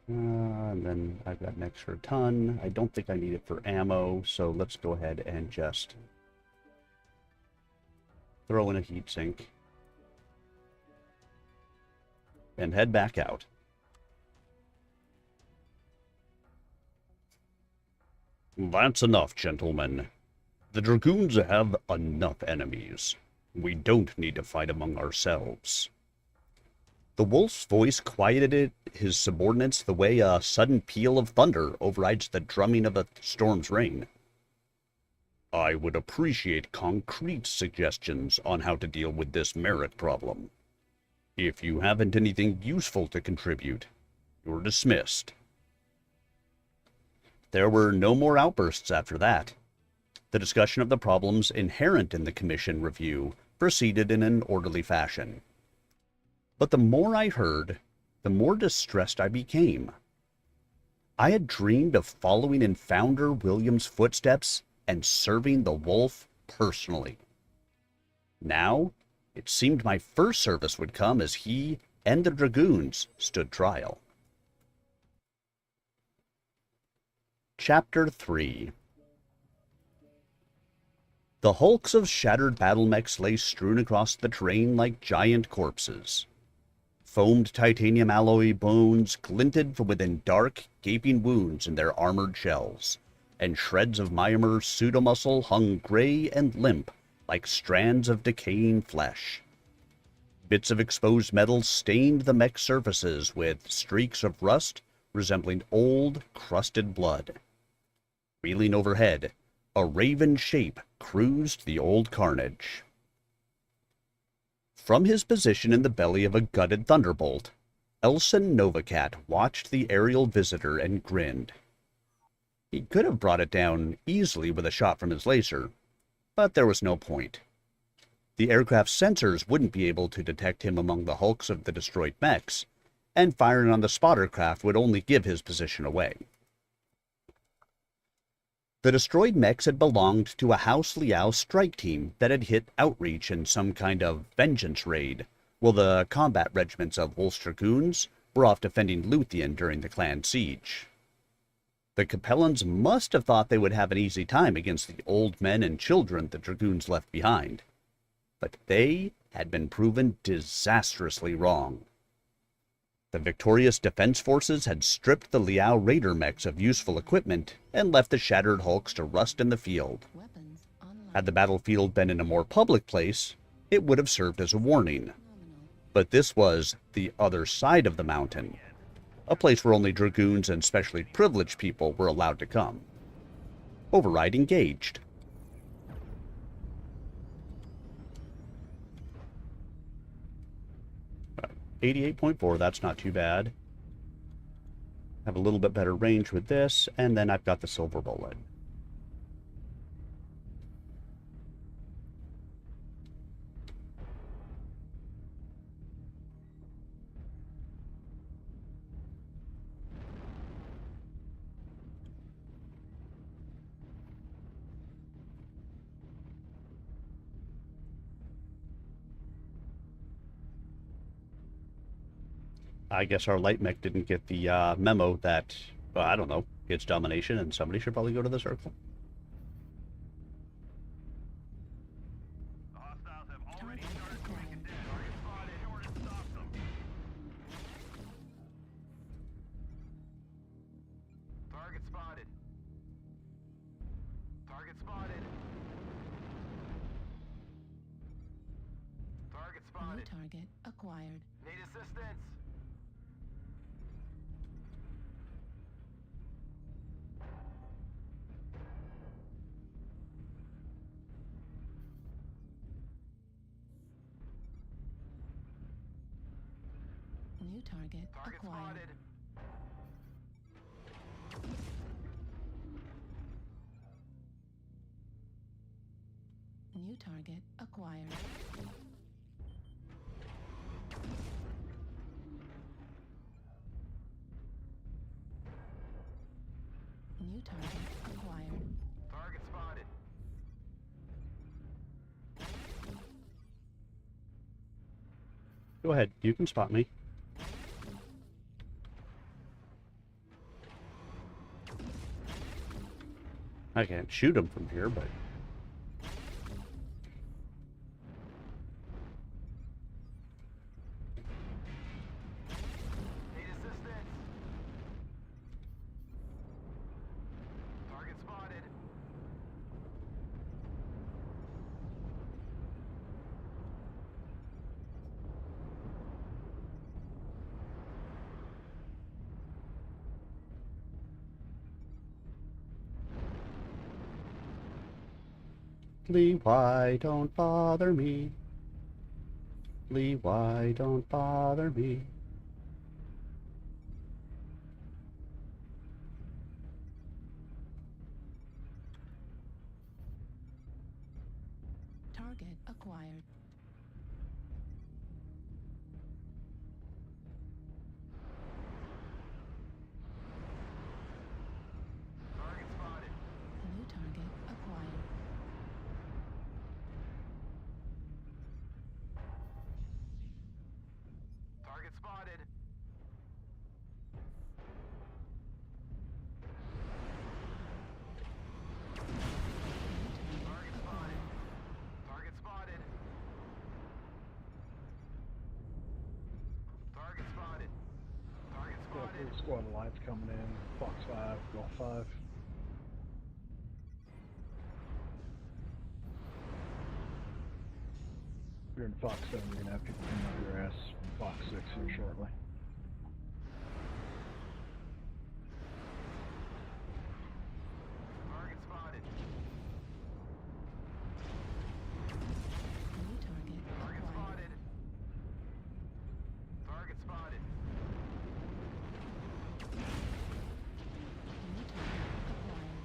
And then I've got an extra ton. I don't think I need it for ammo, so let's go ahead and just throw in a heatsink and head back out. That's enough, gentlemen. The Dragoons have enough enemies. We don't need to fight among ourselves. The wolf's voice quieted his subordinates the way a sudden peal of thunder overrides the drumming of a storm's rain. I would appreciate concrete suggestions on how to deal with this merit problem. If you haven't anything useful to contribute, you're dismissed. There were no more outbursts after that. The discussion of the problems inherent in the commission review proceeded in an orderly fashion. But the more I heard, the more distressed I became. I had dreamed of following in Founder William's footsteps and serving the wolf personally. Now, it seemed my first service would come as he and the Dragoons stood trial. Chapter 3. The hulks of shattered battle mechs lay strewn across the terrain like giant corpses. Foamed titanium alloy bones glinted from within dark, gaping wounds in their armored shells, and shreds of Myanmar pseudomuscle hung gray and limp like strands of decaying flesh. Bits of exposed metal stained the mech surfaces with streaks of rust resembling old, crusted blood. Wheeling overhead, a raven shape cruised the old carnage. From his position in the belly of a gutted thunderbolt, Elson Novacat watched the aerial visitor and grinned. He could have brought it down easily with a shot from his laser, but there was no point. The aircraft's sensors wouldn't be able to detect him among the hulks of the destroyed mechs, and firing on the spotter craft would only give his position away. The destroyed mechs had belonged to a House Liao strike team that had hit outreach in some kind of vengeance raid, while the combat regiments of Wolf's Dragoons were off defending Luthien during the clan siege. The Capellans must have thought they would have an easy time against the old men and children the Dragoons left behind, but they had been proven disastrously wrong. The victorious defense forces had stripped the Liao Raider mechs of useful equipment and left the shattered hulks to rust in the field. Had the battlefield been in a more public place, it would have served as a warning. But this was the other side of the mountain, a place where only Dragoons and specially privileged people were allowed to come. Override engaged. Right. 88.4, that's not too bad. Have a little bit better range with this, and then I've got the silver bullet. I guess our light mech didn't get the memo that, well, I don't know, it's domination and somebody should probably go to the circle. The hostiles have already started moving it down. Target spotted. In order to stop them. Target spotted. Target spotted. Target Target New spotted. target acquired. Need assistance. New target Target acquired. spotted. New target acquired. New target acquired. Target spotted. Go ahead. You can spot me. I can't shoot him from here, but... Need assistance. Target spotted. Lee, why don't bother me? Lee, why don't bother me? Target acquired. Target spotted. New target acquired. Target spotted. Target spotted. Target spotted. Target spotted. Target Got a spotted. full squad of lights coming in. Fox 5, Golf 5. If you're in Fox 7, you're gonna have people coming out of your ass from Fox 6 here shortly. Target spotted. New target Target acquired. spotted. Target spotted. New target acquired.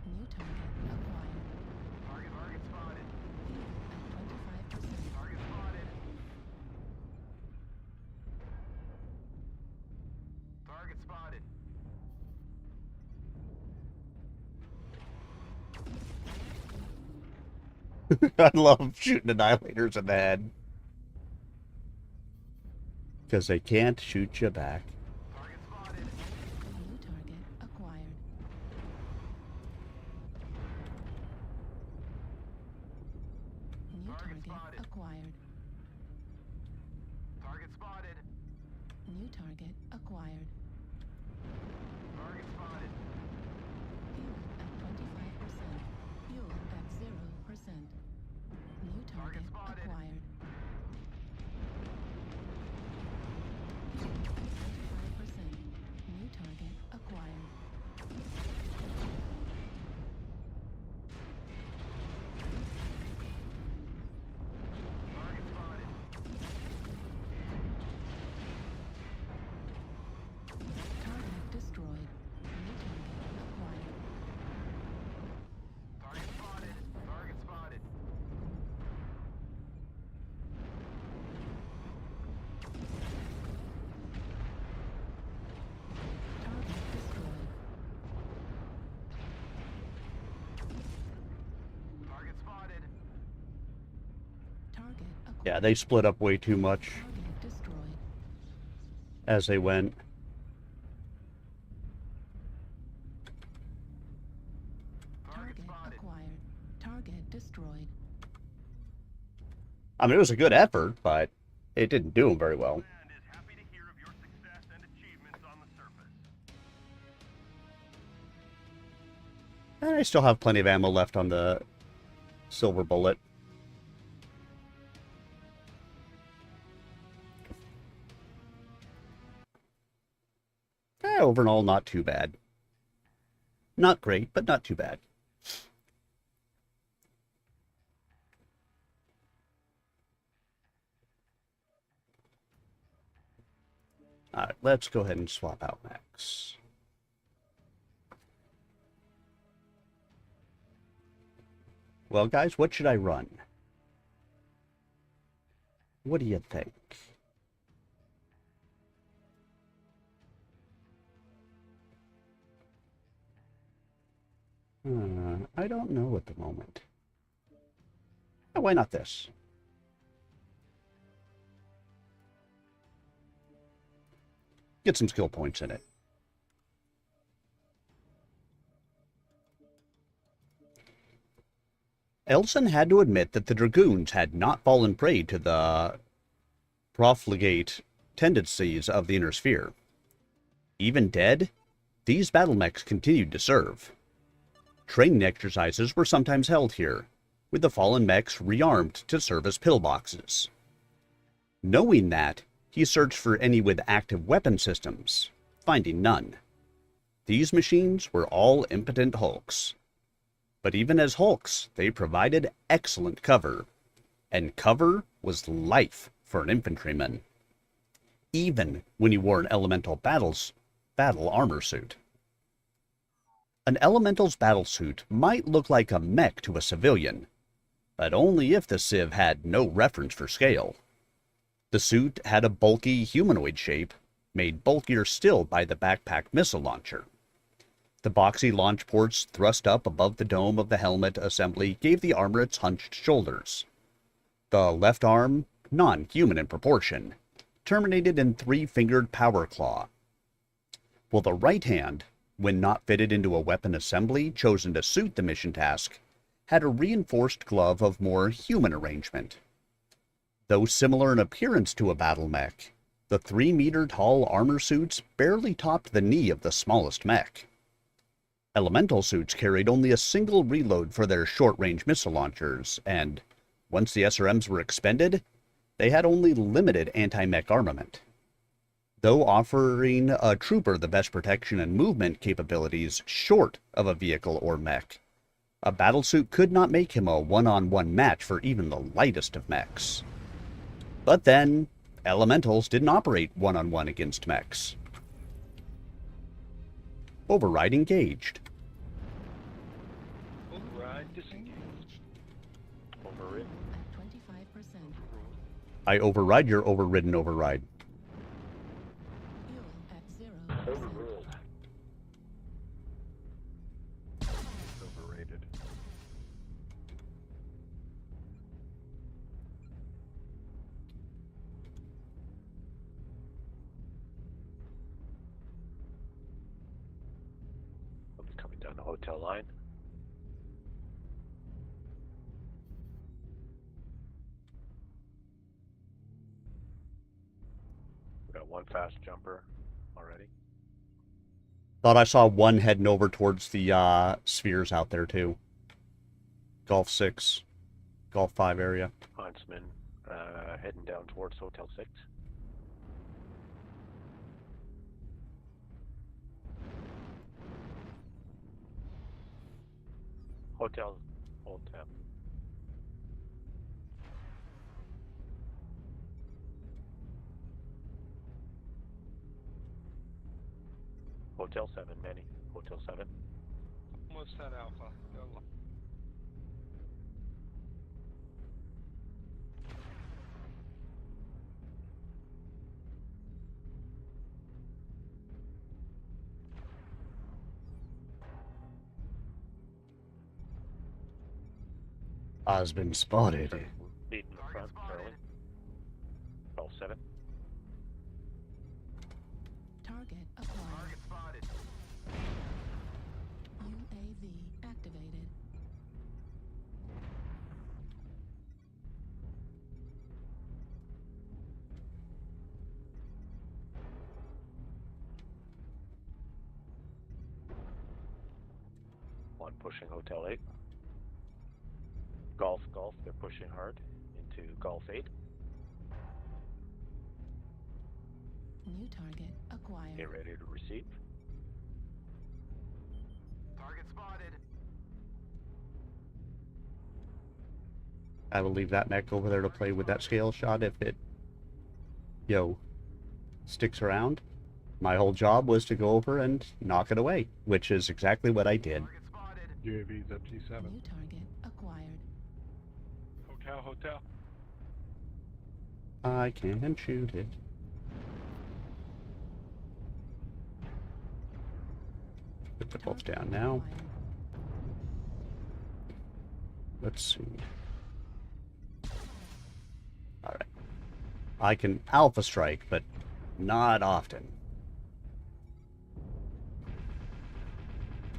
New target acquired. Target spotted. Fuel at 25%. Target spotted. Target spotted. I love shooting annihilators in the head. Because they can't shoot you back. Target spotted. New target acquired. New Target target spotted. acquired. Target spotted. New target acquired. Target spotted. Fuel at 25%. Fuel at 0%. New target spotted. acquired. Fuel at 25%. New target acquired. Target spotted. Target destroyed. New target acquired. Target spotted. Target spotted. Target destroyed. Target spotted. Target acquired. Yeah, they split up way too much Target destroyed. as they went. Target Target spotted. acquired. Target destroyed. I mean, it was a good effort, but it didn't do them very well. Command is happy to hear of your success and achievements on the surface. And I still have plenty of ammo left on the silver bullet. Overall, not too bad. Not great, but not too bad. Alright, let's go ahead and swap out mechs. Well, guys, what should I run? What do you think? I don't know at the moment. Why not this? Get some skill points in it. Elson had to admit that the Dragoons had not fallen prey to the profligate tendencies of the Inner Sphere. Even dead, these battle mechs continued to serve. Training exercises were sometimes held here, with the fallen mechs rearmed to serve as pillboxes. Knowing that, he searched for any with active weapon systems, finding none. These machines were all impotent hulks. But even as hulks, they provided excellent cover, and cover was life for an infantryman, even when he wore an elemental battle armor suit. An elemental's battlesuit might look like a mech to a civilian, but only if the civ had no reference for scale. The suit had a bulky humanoid shape, made bulkier still by the backpack missile launcher. The boxy launch ports thrust up above the dome of the helmet assembly gave the armor its hunched shoulders. The left arm, non-human in proportion, terminated in three-fingered power claw, while the right hand, when not fitted into a weapon assembly chosen to suit the mission task, had a reinforced glove of more human arrangement. Though similar in appearance to a battle mech, the 3-meter-tall armor suits barely topped the knee of the smallest mech. Elemental suits carried only a single reload for their short-range missile launchers, and, once the SRMs were expended, they had only limited anti-mech armament. Though offering a trooper the best protection and movement capabilities short of a vehicle or mech, a battlesuit could not make him a one-on-one match for even the lightest of mechs. But then, elementals didn't operate one-on-one against mechs. Override engaged. Override disengaged. Overridden. At 25%. I override your overridden override. Fuel at 0. Overruled. Overrated. I'll be coming down the hotel line. We got one fast jumper already. Thought I saw one heading over towards the spheres out there too. Golf 6, Golf 5 area. Huntsman heading down towards Hotel 6. Hotel, Hotel. Hotel 7, Manny. Hotel 7. Almost at Alpha. Go. Has been spotted. Lead in the front, Charlie. Golf 7. Target acquired. Target spotted. UAV activated. pushing Hotel 8. Golf, they're pushing hard into Golf 8. New target acquired. Get ready to receive. Target spotted. I will leave that mech over there to play with that scale shot if it, sticks around. My whole job was to go over and knock it away, which is exactly what I did. Target spotted. UAV's FT7. New target acquired. Hotel. I can shoot it. Put the bolts down now. Acquired. Let's see. Alright. I can alpha strike, but not often.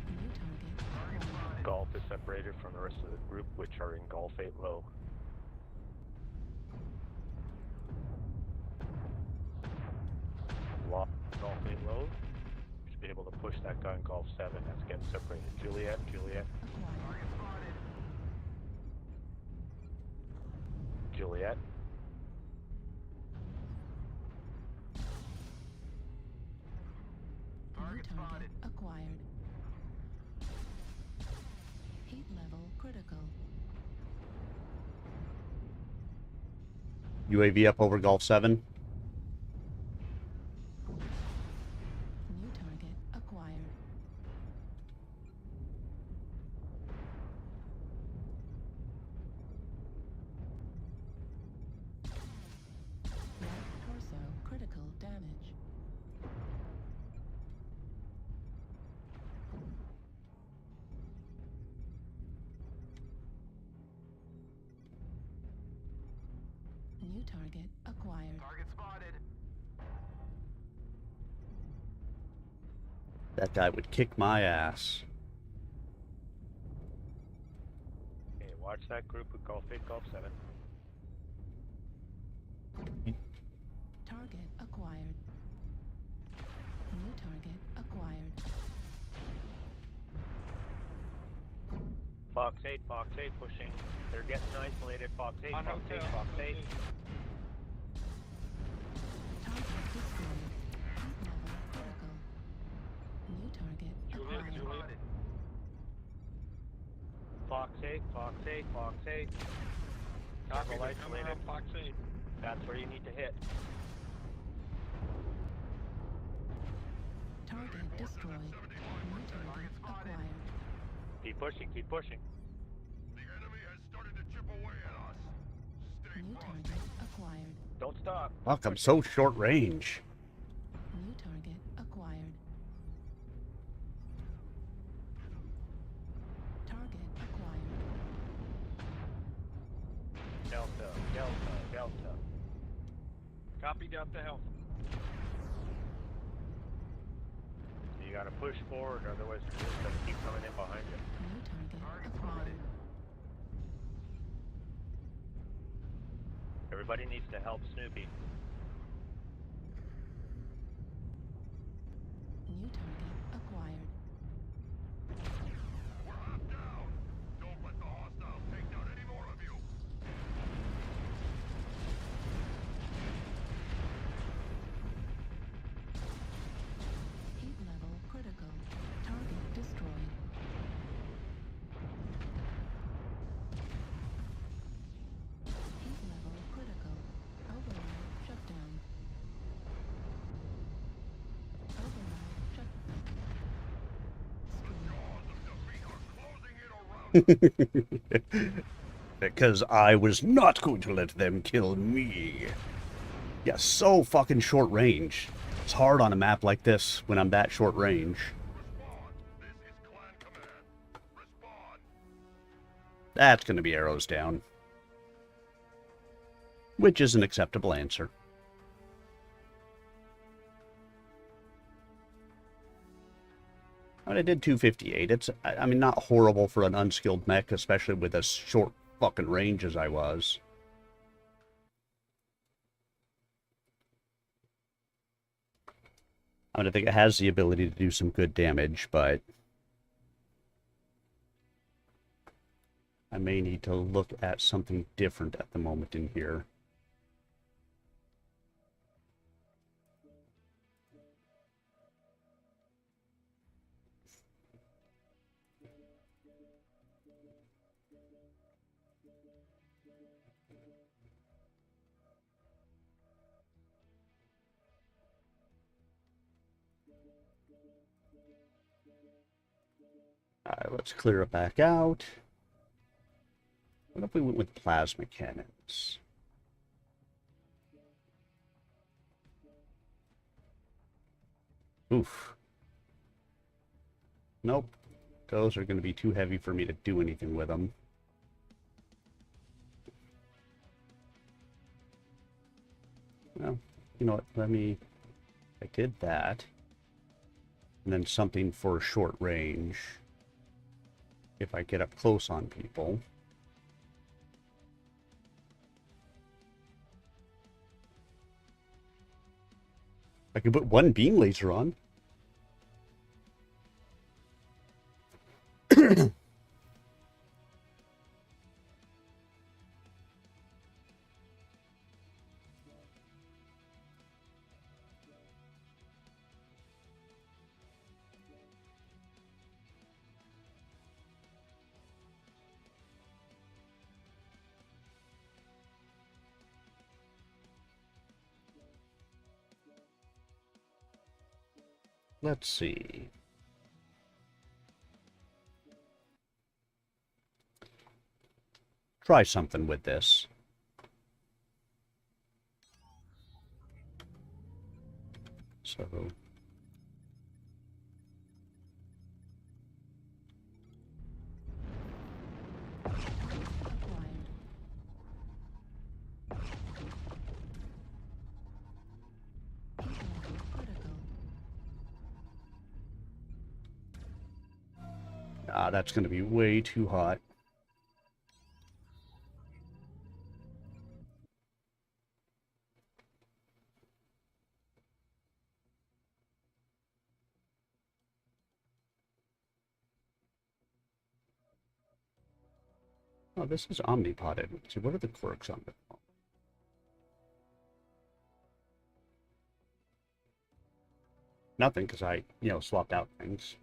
New target acquired. Golf is separated from the rest of the group, which are in Golf 8 low. Golf 8 low. Should be able to push that guy in Golf 7. That's getting separated. Juliet. Acquired. Juliet. New target acquired. Heat level critical. UAV up over Golf 7. New target acquired. Right torso critical damage. New target acquired. Target spotted. That guy would kick my ass. Okay, watch that group with Golf 8, Golf 7. Target acquired. New target acquired. Fox 8, pushing. They're getting isolated. Fox 8, Fox 8, Fox 8. Target destroyed. Heat level critical. New target acquired. Fox 8, Fox 8, Fox 8. Careful, isolated. Fox 8. That's where you need to hit. Target destroyed. New target acquired. Keep pushing, keep pushing. The enemy has started to chip away at us. Stay New focused. target acquired. Don't stop. Fuck, I'm so short range. New target acquired. Target acquired. Delta. Copy Delta Health. You gotta push forward, otherwise they're just gonna keep coming in behind you. New target acquired. Everybody needs to help Snoopy. New target acquired. We're half down. Don't let the hostiles take down any more of you. Heat level critical. Target destroyed. Heat level critical. Override shutdown. Override shutdown. Stream. Because I was not going to let them kill me. Yeah, so fucking short range. It's hard on a map like this when I'm that short range. This is Clan Command. Respond. That's going to be arrows down. Which is an acceptable answer. I mean, I did 258. It's, I mean, not horrible for an unskilled mech, especially with as short fucking range as I was. I mean, I think it has the ability to do some good damage, but I may need to look at something different at the moment in here. Alright, let's clear it back out. What if we went with plasma cannons? Oof. Nope. Those are going to be too heavy for me to do anything with them. Well, you know what? I did that. And then something for short range. If I get up close on people. I could put one beam laser on. Let's see. Try something with this. So that's going to be way too hot. Oh, this is omnipotted. Let's see, what are the quirks on it? Nothing, because I, swapped out things.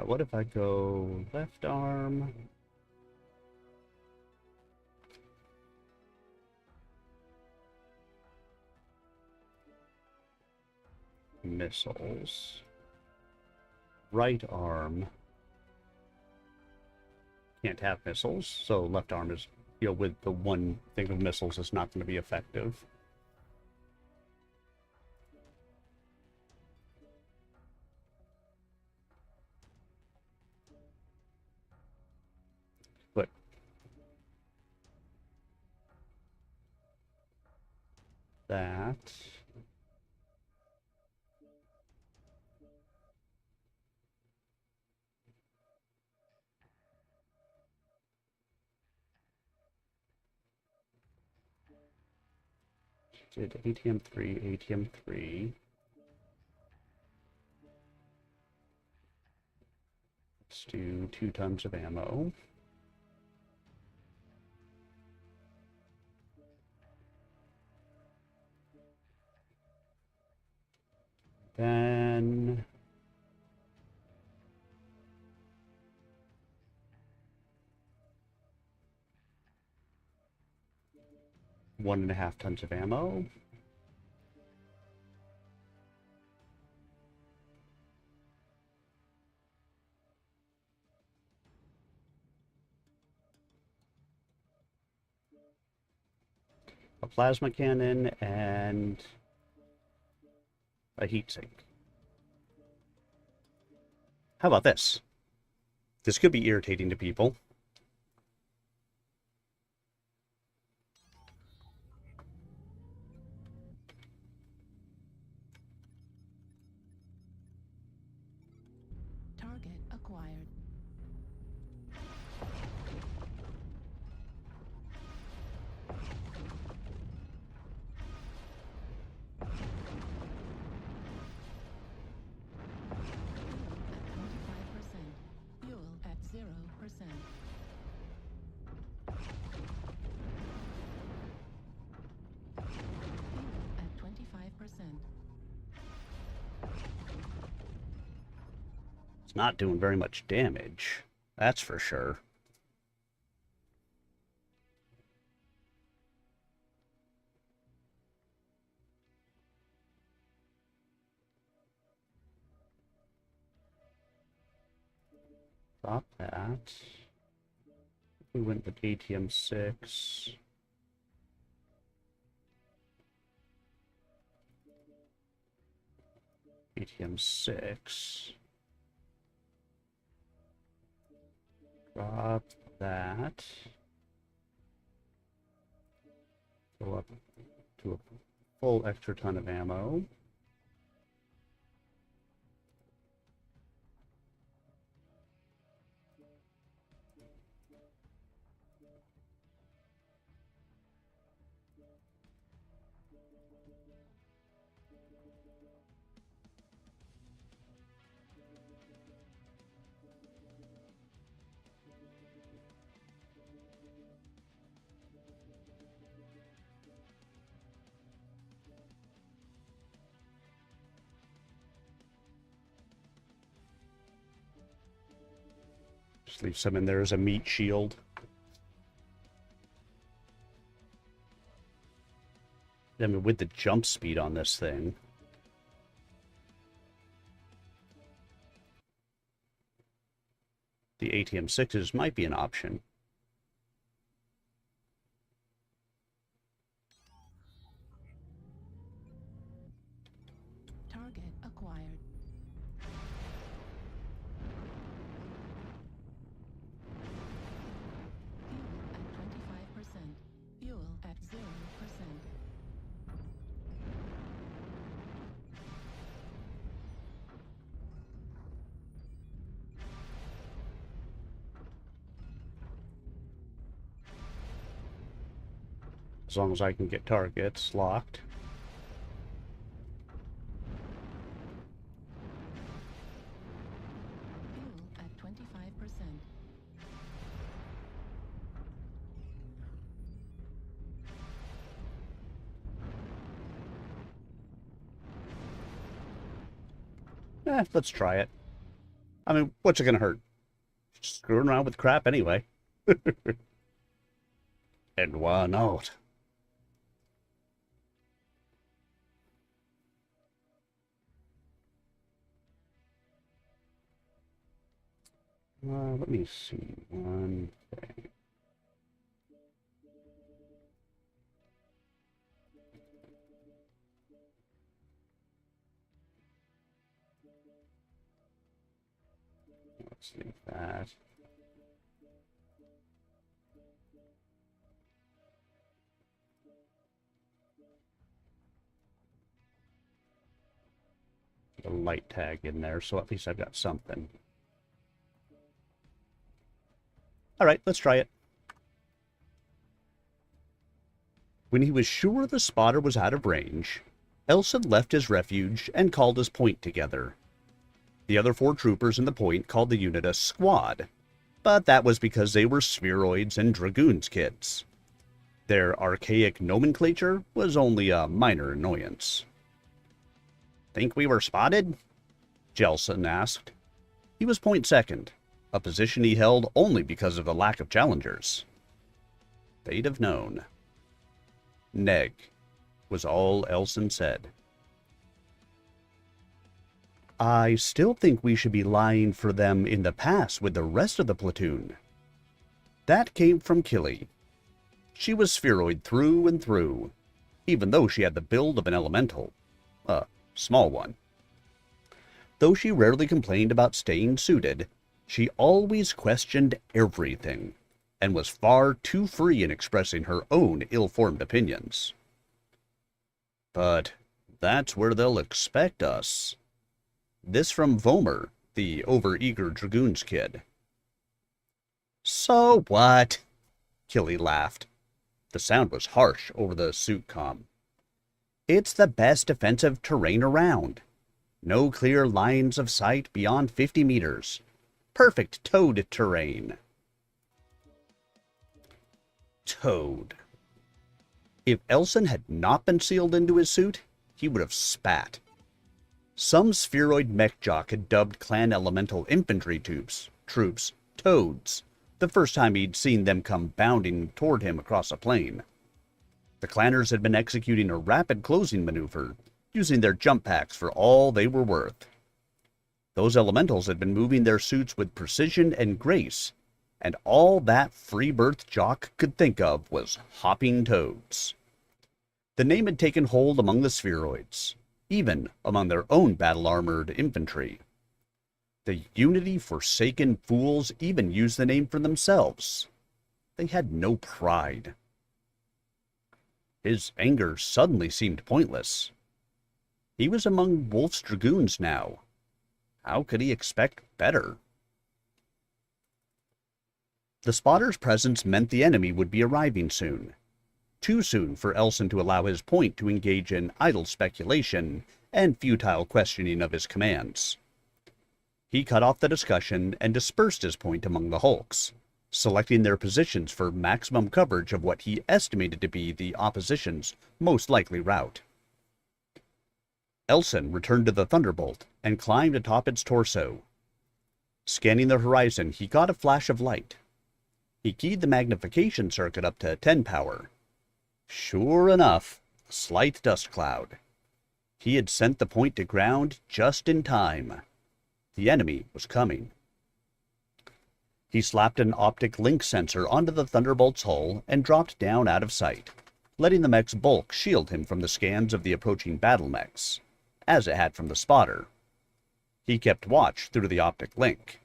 What if I go left arm? Missiles. Right arm. Can't have missiles, so left arm is, with the one thing of missiles is not going to be effective. But that. Did ATM 3, ATM 3. Let's do 2 tons of ammo. Then 1.5 tons of ammo. A plasma cannon and a heat sink. How about this? This could be irritating to people. Target acquired. At 25%. It's not doing very much damage. That's for sure. Stop that. We went with ATM 6. ATM 6. Drop that. Go up to a full extra ton of ammo. Just leave some in there as a meat shield. I mean, with the jump speed on this thing. The ATM 6s might be an option. Target acquired. Fuel at 25%. Fuel at 0%. As long as I can get targets locked. Fuel at 25%. Let's try it. I mean, what's it gonna hurt? Just screwing around with crap anyway. And why not? Let me see one thing. Let's leave that. Put a light tag in there, so at least I've got something. All right, let's try it. When he was sure the spotter was out of range, Elson left his refuge and called his point together. The other 4 troopers in the point called the unit a squad, but that was because they were spheroids and dragoons kids. Their archaic nomenclature was only a minor annoyance. Think we were spotted? Jelson asked. He was point second, a position he held only because of the lack of challengers. They'd have known. Neg, was all Elson said. I still think we should be lying for them in the pass with the rest of the platoon. That came from Killy. She was spheroid through and through, even though she had the build of an elemental. A small one. Though she rarely complained about staying suited, she always questioned everything, and was far too free in expressing her own ill-formed opinions. But that's where they'll expect us. This from Vomer, the over-eager dragoons kid. So what? Killy laughed. The sound was harsh over the suit comm. It's the best defensive terrain around. No clear lines of sight beyond 50 meters. Perfect towed terrain. Toad. If Elson had not been sealed into his suit, he would have spat. Some spheroid mech jock had dubbed clan elemental infantry troops Toads, the first time he'd seen them come bounding toward him across a plain. The clanners had been executing a rapid closing maneuver, using their jump packs for all they were worth. Those elementals had been moving their suits with precision and grace, and all that free-birth jock could think of was hopping toads. The name had taken hold among the spheroids, even among their own battle-armored infantry. The Unity-forsaken fools even used the name for themselves. They had no pride. His anger suddenly seemed pointless. He was among Wolf's dragoons now. How could he expect better? The spotter's presence meant the enemy would be arriving soon. Too soon for Elson to allow his point to engage in idle speculation and futile questioning of his commands. He cut off the discussion and dispersed his point among the hulks, selecting their positions for maximum coverage of what he estimated to be the opposition's most likely route. Elson returned to the Thunderbolt and climbed atop its torso. Scanning the horizon, he got a flash of light. He keyed the magnification circuit up to 10 power. Sure enough, a slight dust cloud. He had sent the point to ground just in time. The enemy was coming. He slapped an optic link sensor onto the Thunderbolt's hull and dropped down out of sight, letting the mech's bulk shield him from the scans of the approaching battle mechs, as it had from the spotter. He kept watch through the optic link.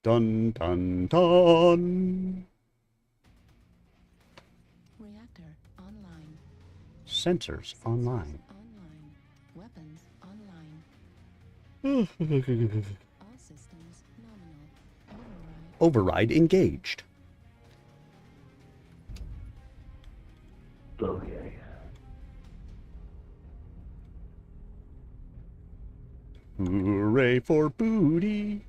Dun dun dun. Reactor online. Sensors online. Online. Weapons online. All systems nominal. Override engaged. Okay. Hooray for booty.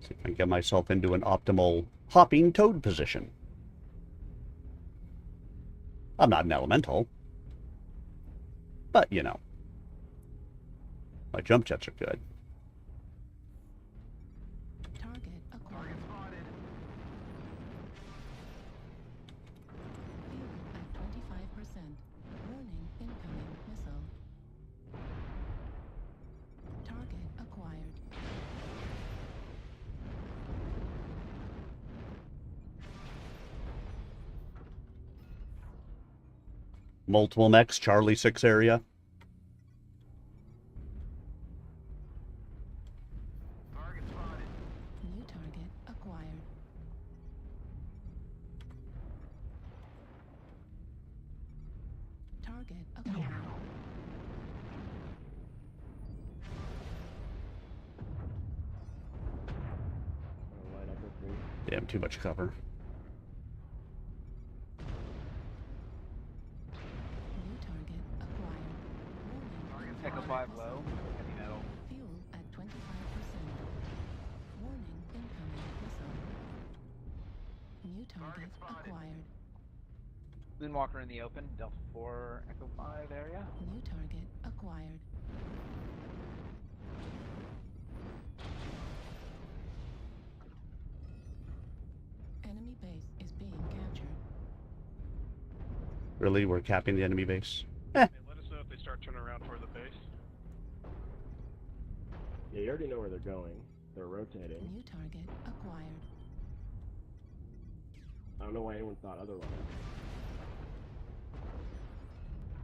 See if I can get myself into an optimal hopping toad position. I'm not an elemental. But, you know, my jump jets are good. Target acquired. Fuel at 25%. Warning, incoming missile. Target acquired. Multiple mechs, Charlie 6 area. Target spotted. New target acquired. Target acquired. Damn, too much cover. New target acquired. Warning, Echo 5 low, heavy metal. fuel at 25%. Warning, incoming missile. New target acquired. Moonwalker in the open, Delta 4, Echo 5 area. New target acquired. Enemy base is being captured. Really? We're capping the enemy base? Hey, let us know if they start turning around toward the base. Yeah, you already know where they're going. They're rotating. New target acquired. I don't know why anyone thought otherwise.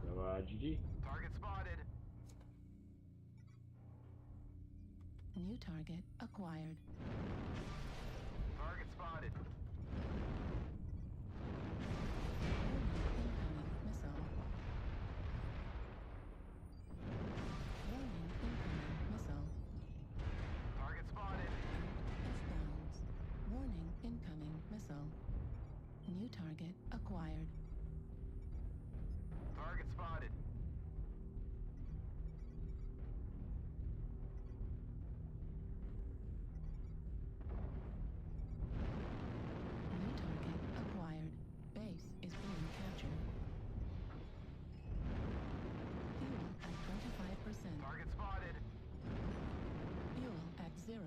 So, GG. Target spotted. New target acquired. Target spotted. Warning, incoming missile. Warning, incoming missile. Target spotted. New target acquired. Target spotted. New target acquired. Base is being captured. Fuel at 25%. Target spotted. Fuel at 0%.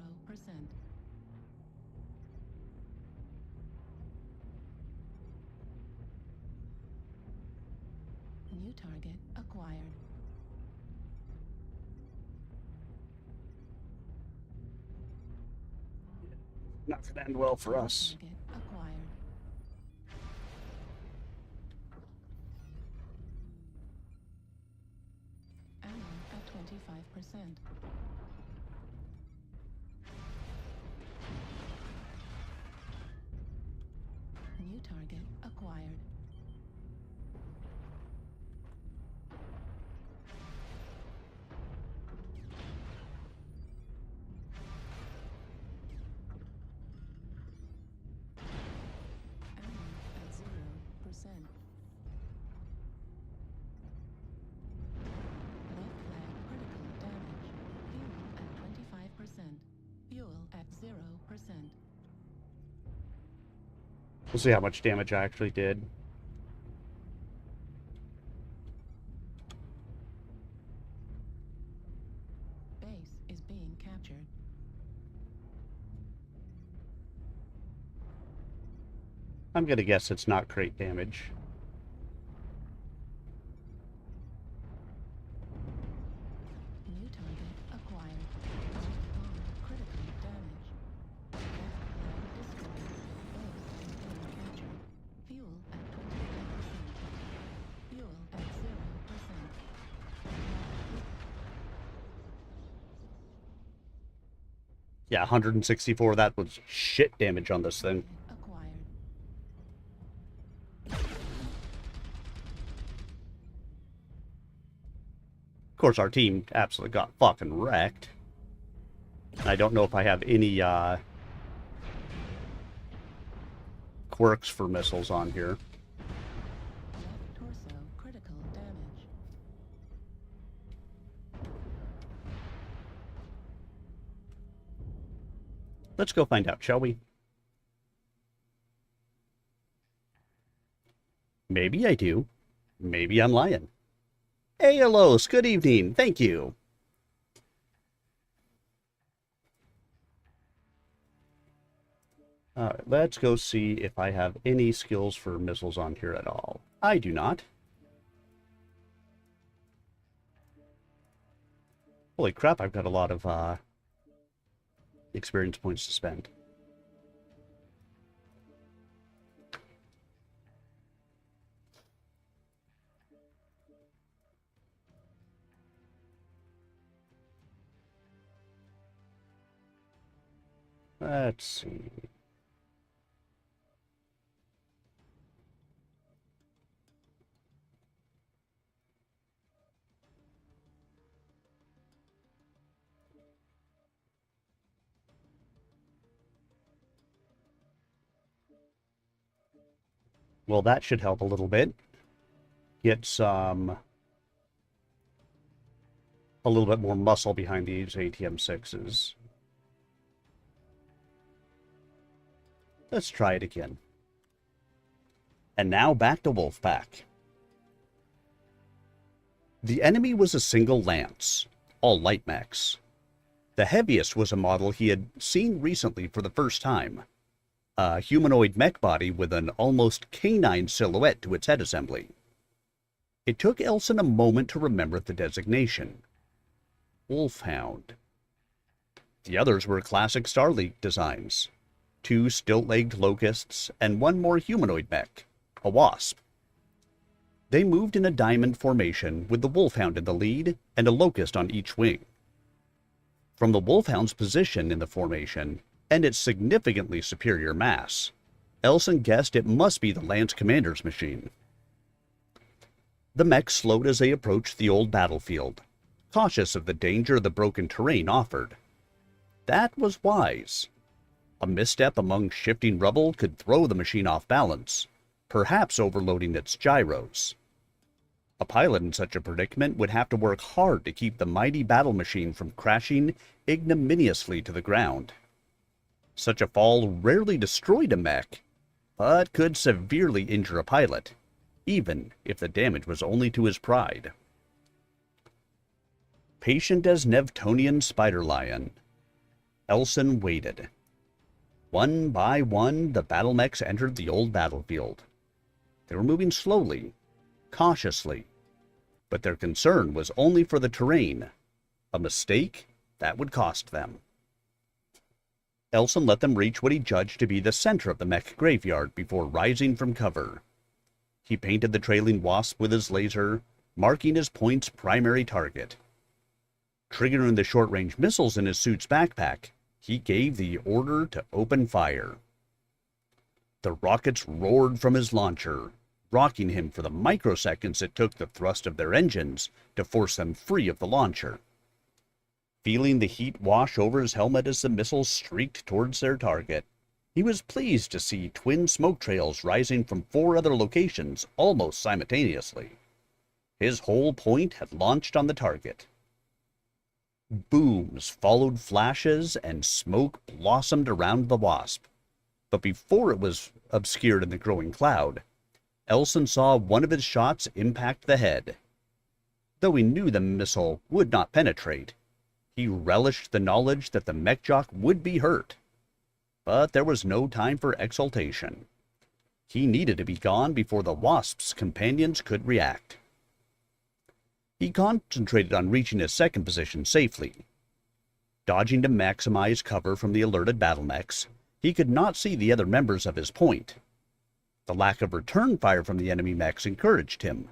New target acquired. Not gonna end well for us. Target acquired. Ammo at 25%. New target acquired. Ammo at 0%. Left flag critical damage. Fuel at 25%. Fuel at 0%. We'll see how much damage I actually did. Base is being captured. I'm gonna guess it's not great damage. New target acquired. Left arm critical damage. Left flag destroyed. Base is being captured. Fuel at 25%. Fuel at 0%. Yeah, 164. That was shit damage on this thing. Acquired. Of course, our team absolutely got fucking wrecked. I don't know if I have any quirks for missiles on here. Left torso critical damage. Let's go find out, shall we? Maybe I do. Maybe I'm lying. Hey, hellos, good evening. Thank you. Alright, let's go see if I have any skills for missiles on here at all. I do not. Holy crap, I've got a lot of experience points to spend. Let's see. Well, that should help a little bit. Get some... a little bit more muscle behind these ATM-6s. Let's try it again. And now back to Wolfpack. The enemy was a single lance, all light mechs. The heaviest was a model he had seen recently for the first time. A humanoid mech body with an almost canine silhouette to its head assembly. It took Elson a moment to remember the designation. Wolfhound. The others were classic Starleague designs. 2 stilt-legged locusts, and 1 more humanoid mech, a wasp. They moved in a diamond formation with the Wolfhound in the lead and a locust on each wing. From the Wolfhound's position in the formation, and its significantly superior mass, Elson guessed it must be the Lance Commander's machine. The mech slowed as they approached the old battlefield, cautious of the danger the broken terrain offered. That was wise. A misstep among shifting rubble could throw the machine off balance, perhaps overloading its gyros. A pilot in such a predicament would have to work hard to keep the mighty battle machine from crashing ignominiously to the ground. Such a fall rarely destroyed a mech, but could severely injure a pilot, even if the damage was only to his pride. Patient as Nevtonian spider lion, Elson waited. One by one, the battle mechs entered the old battlefield. They were moving slowly, cautiously, but their concern was only for the terrain. A mistake that would cost them. Elson let them reach what he judged to be the center of the mech graveyard before rising from cover. He painted the trailing wasp with his laser, marking his point's primary target. Triggering the short-range missiles in his suit's backpack, he gave the order to open fire. The rockets roared from his launcher, rocking him for the microseconds it took the thrust of their engines to force them free of the launcher. Feeling the heat wash over his helmet as the missiles streaked towards their target, he was pleased to see twin smoke trails rising from 4 other locations almost simultaneously. His whole point had launched on the target. Booms followed flashes and smoke blossomed around the wasp. But before it was obscured in the growing cloud, Elson saw one of his shots impact the head. Though he knew the missile would not penetrate, he relished the knowledge that the mech jock would be hurt. But there was no time for exultation. He needed to be gone before the wasp's companions could react. He concentrated on reaching his second position safely. Dodging to maximize cover from the alerted battle mechs, he could not see the other members of his point. The lack of return fire from the enemy mechs encouraged him.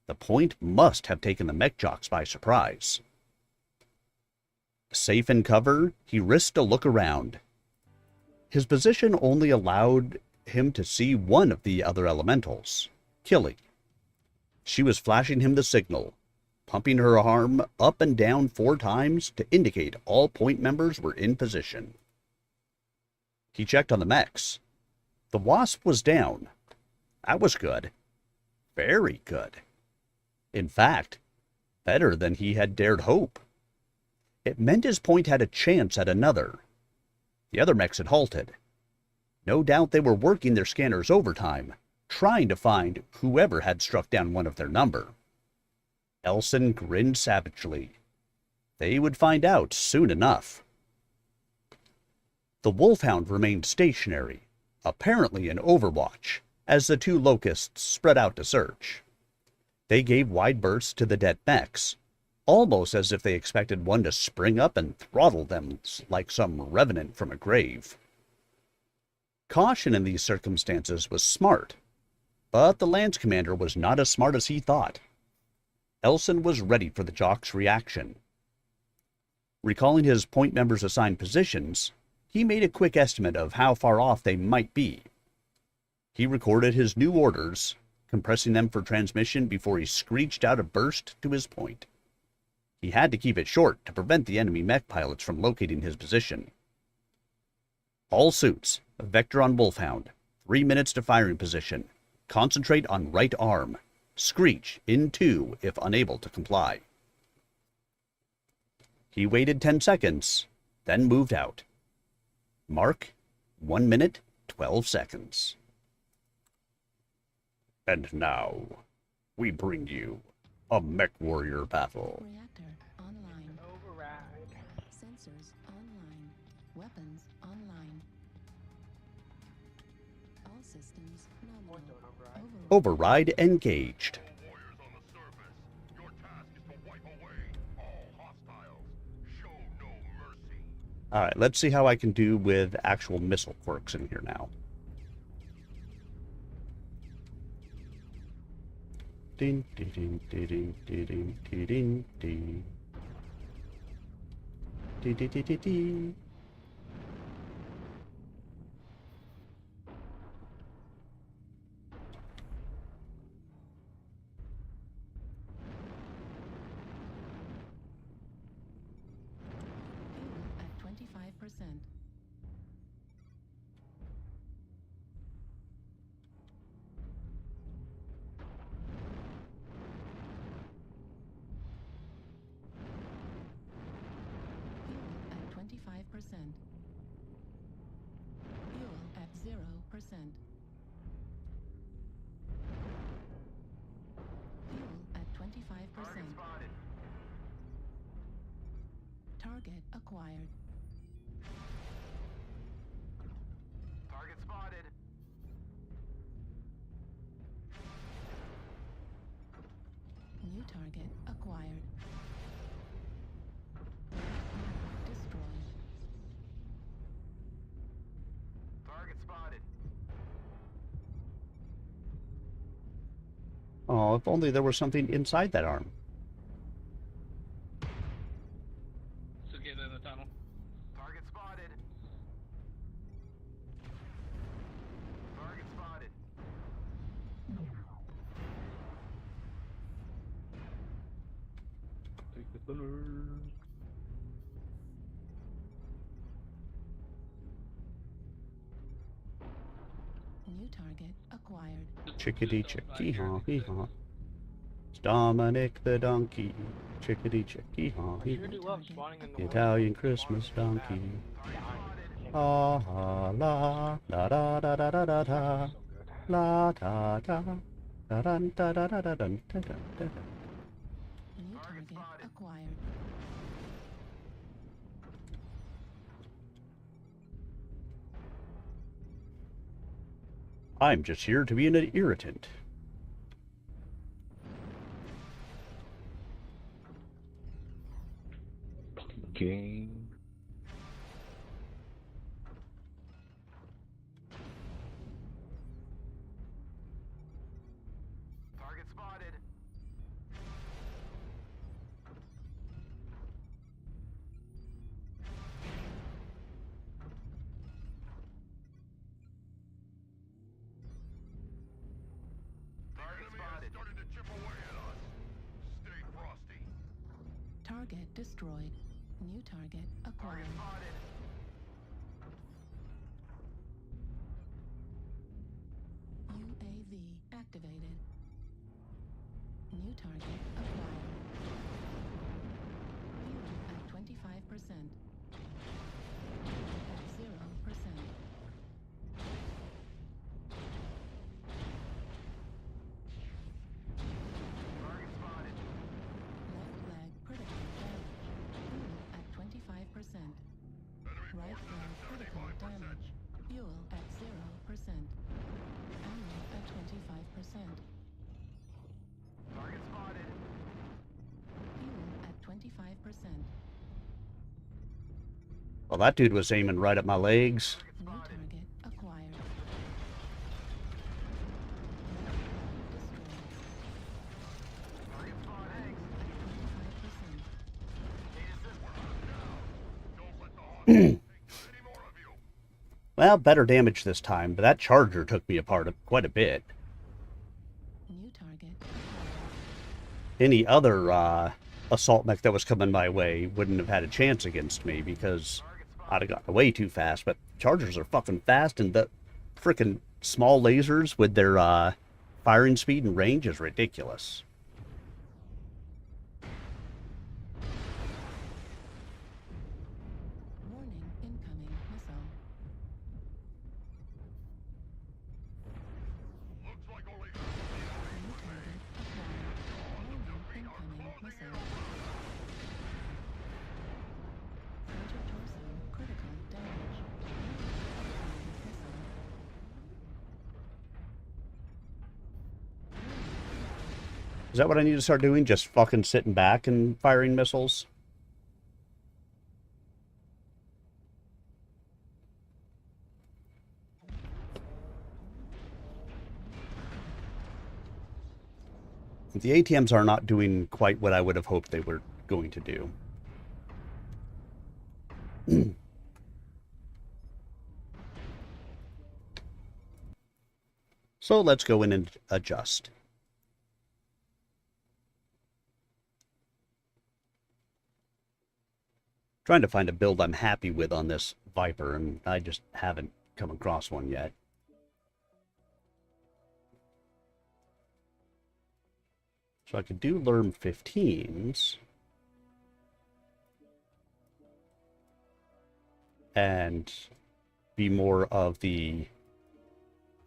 The point must have taken the mech jocks by surprise. Safe in cover, he risked a look around. His position only allowed him to see one of the other elementals, Killy. She was flashing him the signal, pumping her arm up and down 4 times to indicate all point members were in position. He checked on the mechs. The wasp was down. That was good. Very good. In fact, better than he had dared hope. It meant his point had a chance at another. The other mechs had halted. No doubt they were working their scanners overtime, trying to find whoever had struck down one of their number. Elson grinned savagely. They would find out soon enough. The wolfhound remained stationary, apparently in overwatch, as the 2 locusts spread out to search. They gave wide berths to the dead mechs, almost as if they expected one to spring up and throttle them like some revenant from a grave. Caution in these circumstances was smart, but the Lance Commander was not as smart as he thought. Elson was ready for the jock's reaction. Recalling his point members' assigned positions, he made a quick estimate of how far off they might be. He recorded his new orders, compressing them for transmission before he screeched out a burst to his point. He had to keep it short to prevent the enemy mech pilots from locating his position. All suits, vector on Wolfhound, 3 minutes to firing position. Concentrate on right arm. Screech in 2 if unable to comply. He waited 10 seconds, then moved out. Mark, 1 minute, 12 seconds. And now, we bring you a mech warrior battle. Reactor online. Override. Sensors online. Weapons online. All systems nominal. Override engaged. Warriors on the surface, your task is to wipe away all hostiles. Show no mercy. Alright, let's see how I can do with actual missile quirks in here now. Ding, ding, ding, ding, ding, ding, ding, ding. Ding, ding, ding, ding, ding. Fuel at 25%. Fuel at 0%. Fuel at 25%. Target acquired. Target spotted. New target acquired. Destroyed. Target spotted. Oh, if only there was something inside that arm. So get in the tunnel. Target spotted. Target spotted. Take the thunder. New target acquired. Chickadee chicky haw hee haw. It's Dominic the donkey. Chickadee chicky haw I hee sure do love spawning in the The morning. Italian Christmas donkey. Ah ha la da da da da da da da So good. la da da da dun da da da da dun da da da da. New target acquired. I'm just here to be an irritant. Game. Target spotted. Target spotted. Starting to chip away at us. Stay frosty. Target destroyed. New target acquired. Target spotted. UAV activated. New target acquired. Fuel at 25%. At 0%. Target spotted. Left leg critical damage. Fuel at 25%. Right leg critical damage. Fuel at 0%. Ammo at 25%. Target spotted. Fuel at 25%. Well, that dude was aiming right at my legs. New target acquired. Target spotted. At 25%. Don't let the hostile take any more of you. Well, better damage this time, but that charger took me apart quite a bit. New target. Any other assault mech that was coming my way wouldn't have had a chance against me because I'd have gotten away too fast. But chargers are fucking fast, and the frickin' small lasers with their firing speed and range is ridiculous. Warning, incoming missile. Looks like only New target acquired. Warning, incoming missile. Center torso critical damage. Missile. Is that what I need to start doing? Just fucking sitting back and firing missiles? The ATMs are not doing quite what I would have hoped they were going to do. So let's go in and adjust. Trying to find a build I'm happy with on this Viper, and I just haven't come across one yet. So I could do Lerm 15s. and be more of the,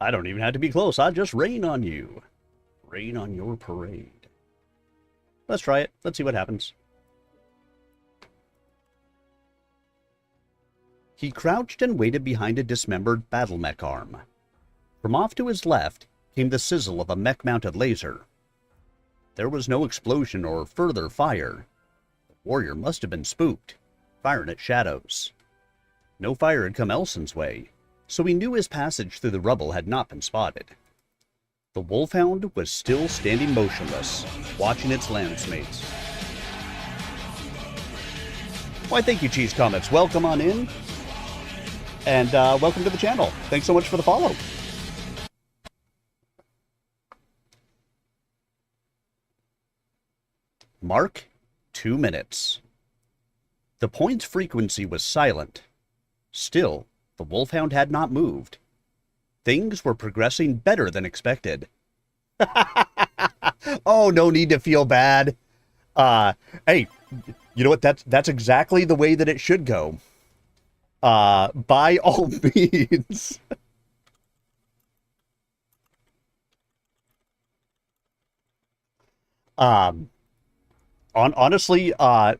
I don't even have to be close, I just rain on you. Rain on your parade. Let's try it. Let's see what happens. He crouched and waited behind a dismembered battle mech arm. From off to his left came the sizzle of a mech-mounted laser. There was no explosion or further fire. The warrior must have been spooked, firing at shadows. No fire had come Elson's way, so he knew his passage through the rubble had not been spotted. The wolfhound was still standing motionless, watching its landsmates. Why, thank you, Cheese Comets. Welcome on in. And welcome to the channel. Thanks so much for the follow. Mark, 2 minutes. The point's frequency was silent. Still, the wolfhound had not moved. Things were progressing better than expected. Oh, no need to feel bad. Hey, you know what? That's exactly the way that it should go. By all means. Honestly, I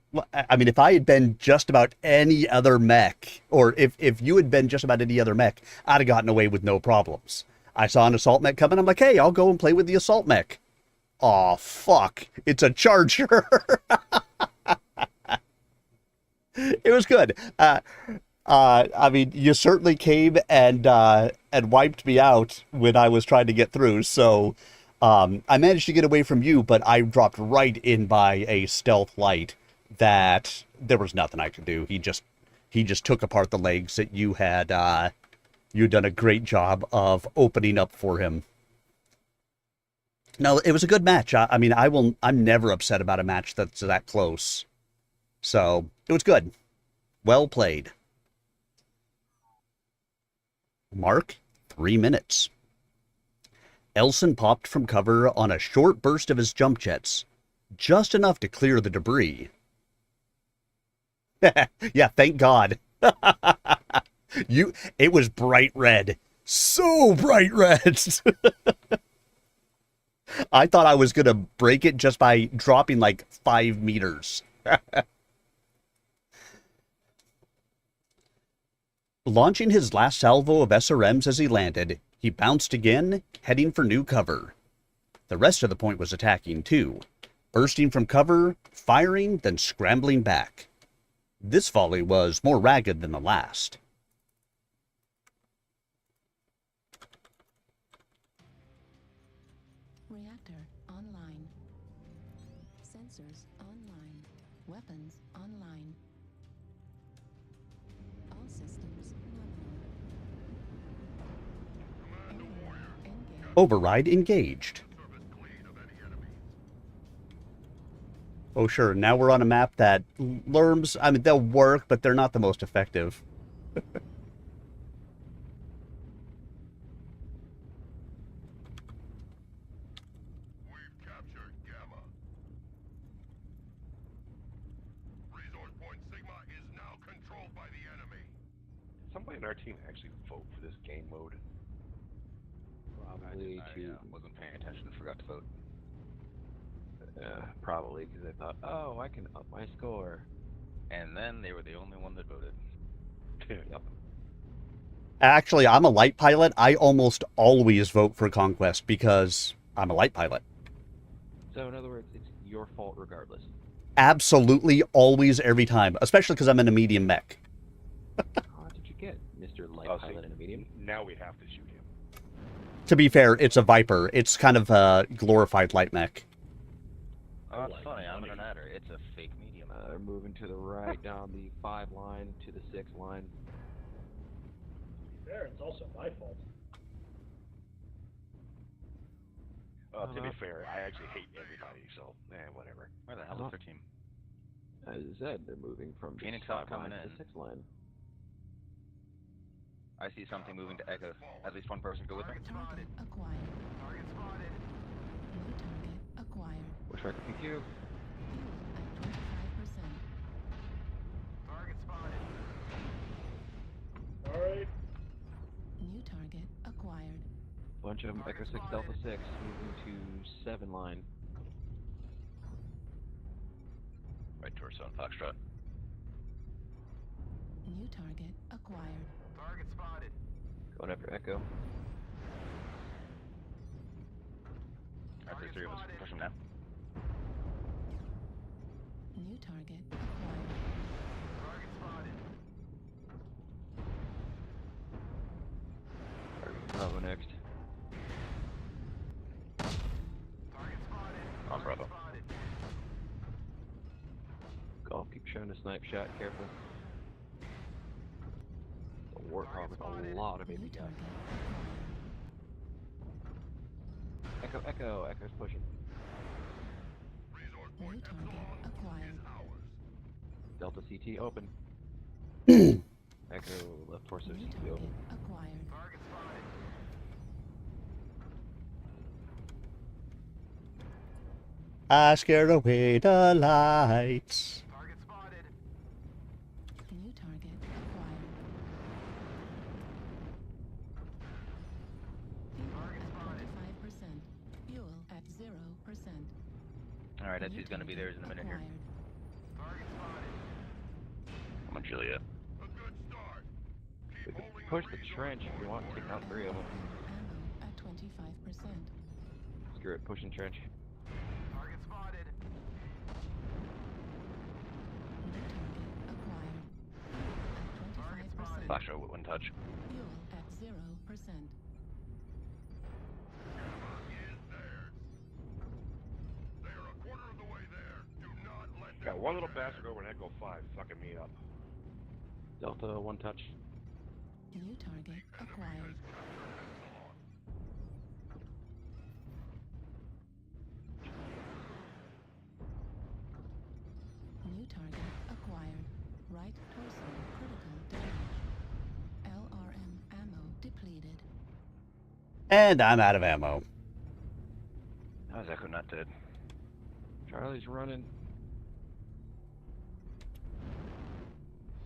mean, if I had been just about any other mech, or if you had been just about any other mech, I'd have gotten away with no problems. I saw an assault mech coming, I'm like, hey, I'll go and play with the assault mech. Aw, fuck. It's a charger. It was good. I mean, you certainly came and wiped me out when I was trying to get through, so I managed to get away from you, but I dropped right in by a stealth light that there was nothing I could do. He just took apart the legs that you had you'd done a great job of opening up for him. No, it was a good match. I mean, I'm never upset about a match that's that close. So, it was good. Well played. Mark, 3 minutes. Elson popped from cover on a short burst of his jump jets, just enough to clear the debris. Yeah, thank God. It was bright red. So bright red. I thought I was going to break it just by dropping like 5 meters. Launching his last salvo of SRMs as he landed, he bounced again, heading for new cover. The rest of the point was attacking too, bursting from cover, firing, then scrambling back. This volley was more ragged than the last. Reactor online. Sensors online. Weapons online. All systems nominal. Override engaged. Oh sure, now we're on a map that lerms, I mean, they'll work, but they're not the most effective. Somebody in our team actually vote for this game mode. Probably wasn't paying attention and forgot to vote. Probably because I thought, oh, I can up my score. And then they were the only one that voted. Yep. Actually, I'm a light pilot. I almost always vote for Conquest because I'm a light pilot. So in other words, it's your fault regardless. Absolutely, always, every time. Especially because I'm in a medium mech. How did you get Mr. Light Pilot in a medium? Now we have to shoot him. To be fair, it's a Viper. It's kind of a glorified light mech. Oh, it's funny. I'm an adder. It's a fake medium. They're moving to the right down the 5 line to the 6 line. Fair, it's also my fault. To be fair, I actually hate everybody, so whatever. Where the hell is their team? As I said, they're moving from Phoenix the 5 coming line to in. the 6 line. I see something moving to Echo. At least one person go with me. Target acquired. Target spotted. New target acquired. Which I think you. Fuel at 25%. Target spotted. bunch of them. Echo 6, Delta 6, moving to 7 line. Right towards 7 Foxtrot. New target acquired. Target spotted. Going after Echo. Alright, there's 3 of us. Push them now. New target acquired. Target spotted. Bravo next. Target spotted. On Bravo. Spotted. Golf, keep showing a snipe shot, careful. A Warthog with a lot of New baby guys. target acquired. Echo, Echo's pushing. Resource New point target Epsilon acquired. is ours. Delta CT open. Echo left torso New CT target open. acquired. Target spotted. I scared away the lights. Target spotted. New target acquired. Fuel at 25%. Fuel at 0%. Alright, that's New who's gonna be target there in a minute here. acquired. Target spotted. I'm on Juliet. A good start. We Keep can holding push the the resource trench if you want, take out 3 of them. Ammo at 25%. Screw it, pushing trench. Target spotted. New target acquired. Fuel at 25%. Foxtrot, one touch. Fuel at 0%. Gamma is theirs. They are a quarter of the way there. Do not let them. Got one little bastard over in Echo 5 fucking me up. Delta, one touch. New target acquired. New target acquired. Right torso critical damage. LRM ammo depleted. And I'm out of ammo. How's Echo not dead? Charlie's running.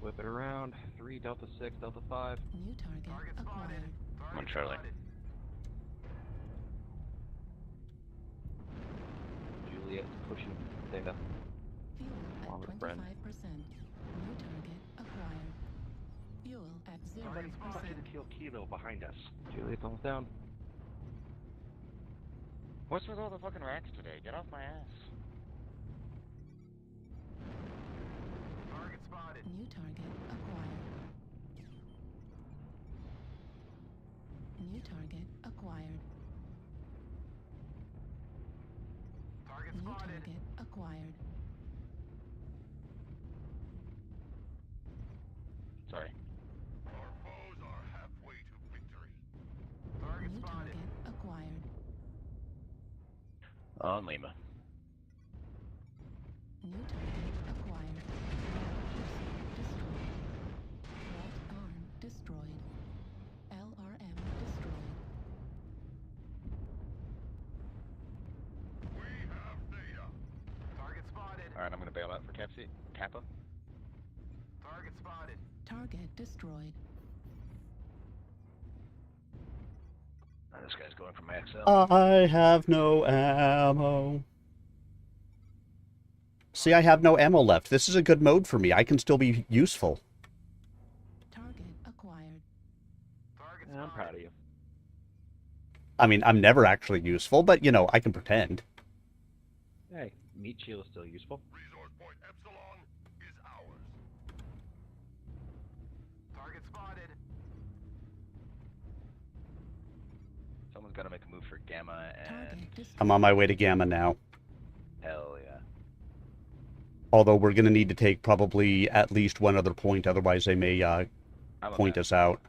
Whip it around. 3, Delta 6, Delta 5. New target acquired. I'm on Charlie. Juliet's pushing Theta. Fuel Along at with friend. 25%. New target acquired. Fuel at 0%. Somebody to kill Kilo behind us. Juliet's almost down. What's with all the fucking racks today? Get off my ass. Target spotted. New target acquired. New target acquired. Target New spotted. target acquired. Sorry. Our foes are halfway to victory. Target New spotted. target acquired. On Lima. New target acquired. Right arm destroyed. LRM destroyed. We have Theta. Target spotted. Alright, I'm gonna bail out for Kappa. Target spotted. Target destroyed. This guy's going for max L. I have no ammo. See, I have no ammo left. This is a good mode for me. I can still be useful. Target acquired. Target Yeah, I'm spotted. proud of you. I mean, I'm never actually useful, but, you know, I can pretend. Hey, meat shield is still useful. Resource point Epsilon is ours. Target spotted. Someone's gotta make a move for Gamma and... Target destroyed. I'm on my way to Gamma now. Hell yeah. Although we're going to need to take probably at least one other point, otherwise they may I'm on point that. us out.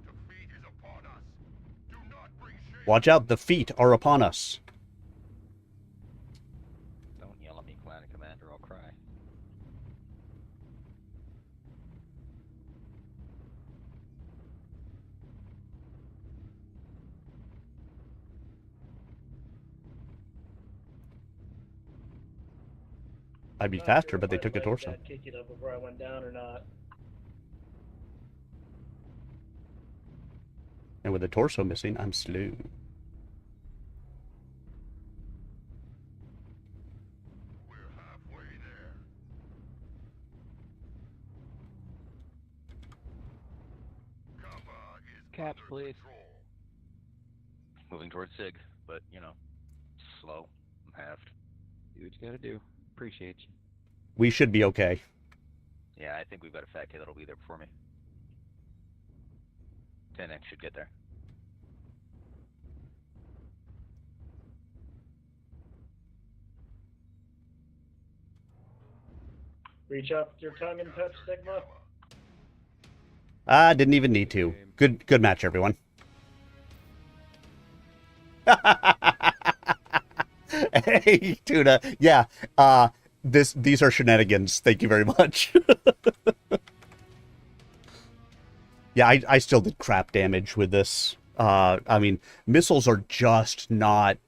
Defeat is upon us. Do not bring shame. Watch out, the feet are upon us. Don't yell at me, Clan Commander, I'll cry. I'd be faster, but they took a torso. Kick it up before I went down or not. And with the torso missing, I'm slow. Caps, please. Moving towards Sig, but, you know, slow. I'm halved. Do what you gotta do. Appreciate you. We should be okay. Yeah, I think we've got a fat kid that'll be there before me. 10X should get there. Reach up with your tongue and touch Sigma. I didn't even need to. Good match, everyone. Hey, Tuna. Yeah, these are shenanigans. Thank you very much. Yeah, I still did crap damage with this. I mean, missiles are just not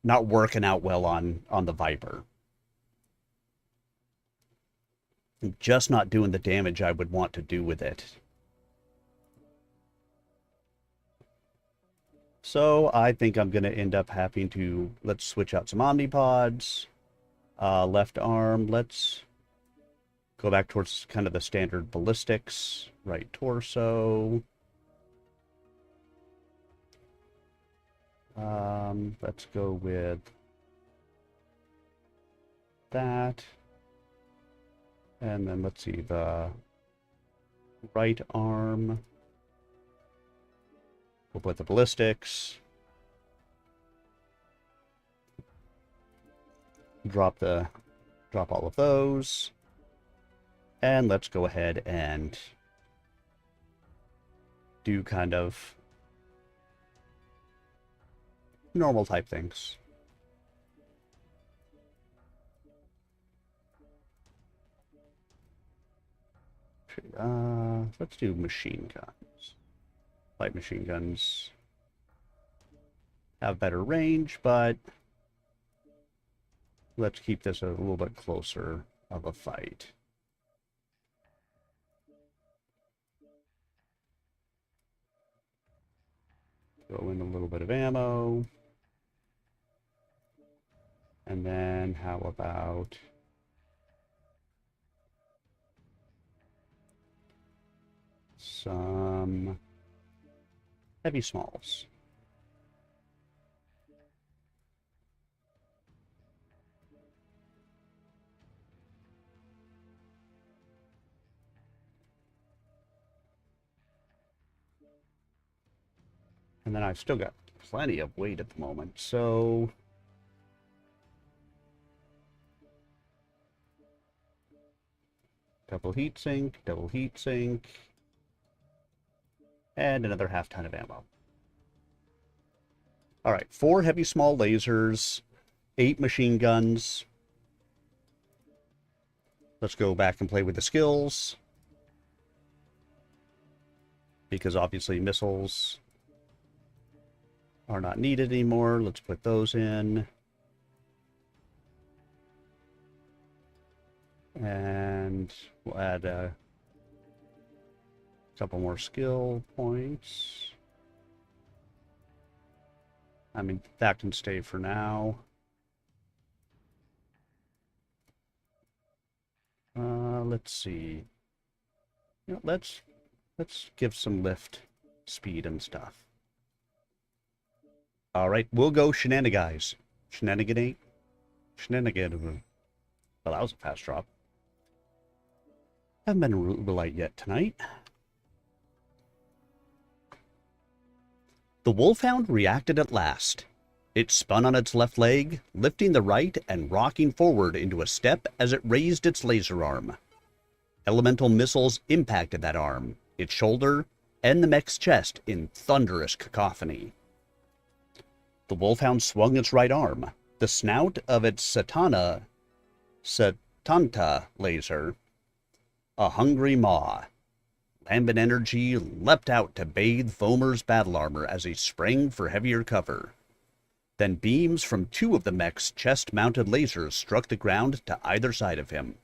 working out well on the Viper. I'm just not doing the damage I would want to do with it. So I think I'm going to end up having to, let's switch out some Omnipods. Left arm, let's go back towards kind of the standard ballistics. Right torso. Let's go with that. And then let's see, the right arm. We'll put the ballistics. Drop all of those. And let's go ahead and do kind of normal type things. Let's do machine guns. Light machine guns have better range, but let's keep this a little bit closer of a fight. Throw in a little bit of ammo. And then how about some heavy smalls? And then I've still got plenty of weight at the moment, so double heat sink, and another half ton of ammo. All right, 4 heavy small lasers, 8 machine guns. Let's go back and play with the skills, because obviously missiles are not needed anymore. Let's put those in. And we'll add a couple more skill points. I mean, that can stay for now. Let's see. You know, let's give some lift speed and stuff. All right, we'll go shenanigans. Shenanigan. Well, that was a fast drop. Haven't been a Uber Light yet tonight. The Wolfhound reacted at last. It spun on its left leg, lifting the right and rocking forward into a step as it raised its laser arm. Elemental missiles impacted that arm, its shoulder, and the mech's chest in thunderous cacophony. The Wolfhound swung its right arm. The snout of its Satanta laser, a hungry maw. Lambent energy leapt out to bathe Foamer's battle armor as he sprang for heavier cover. Then beams from 2 of the mech's chest-mounted lasers struck the ground to either side of him.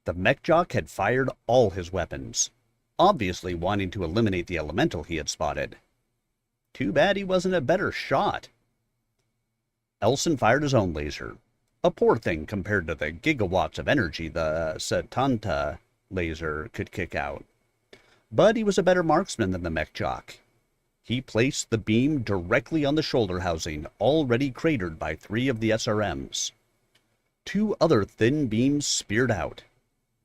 The mech jock had fired all his weapons, obviously wanting to eliminate the elemental he had spotted. Too bad he wasn't a better shot. Elson fired his own laser, a poor thing compared to the gigawatts of energy the Satanta laser could kick out. But he was a better marksman than the mech jock. He placed the beam directly on the shoulder housing, already cratered by 3 of the SRMs. 2 other thin beams speared out.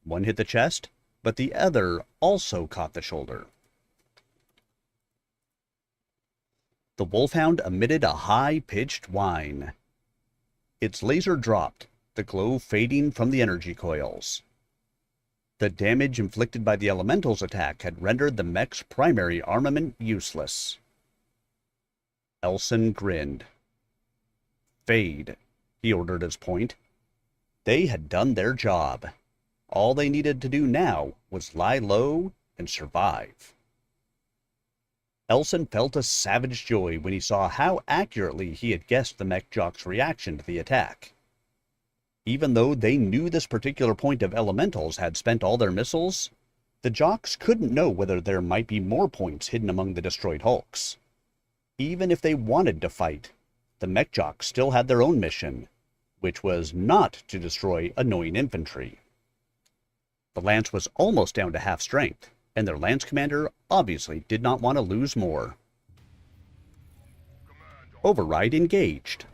One hit the chest, but the other also caught the shoulder. The wolfhound emitted a high-pitched whine. Its laser dropped, the glow fading from the energy coils. The damage inflicted by the elemental's attack had rendered the mech's primary armament useless. Elson grinned. "Fade," he ordered his point. They had done their job. All they needed to do now was lie low and survive. Elson felt a savage joy when he saw how accurately he had guessed the mech jock's reaction to the attack. Even though they knew this particular point of elementals had spent all their missiles, the jocks couldn't know whether there might be more points hidden among the destroyed hulks. Even if they wanted to fight, the mech jocks still had their own mission, which was not to destroy annoying infantry. The lance was almost down to half strength, and their lance commander obviously did not want to lose more. Override engaged.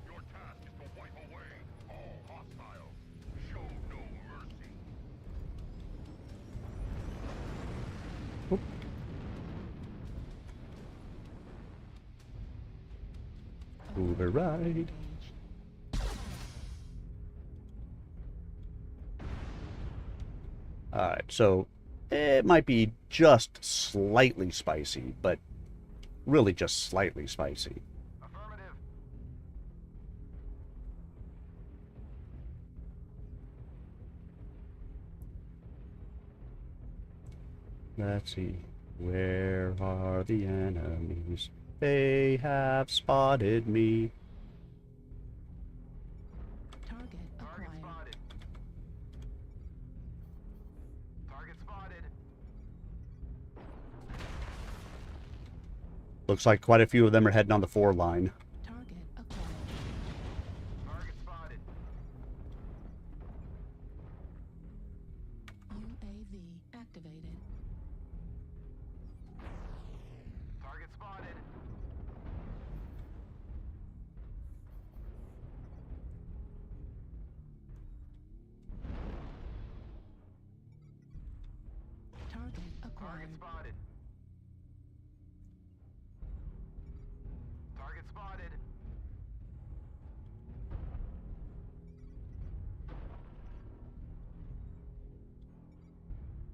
Your task is to wipe away all hostiles. Show no mercy. Override. Alright, so it might be just slightly spicy, but really just slightly spicy. Affirmative. Let's see. Where are the enemies? They have spotted me. Target acquired. Spotted. Target spotted. Looks like quite a few of them are heading on the 4 line. Target acquired. Target spotted. UAV activated. Target spotted. Target acquired. Spotted. Target spotted.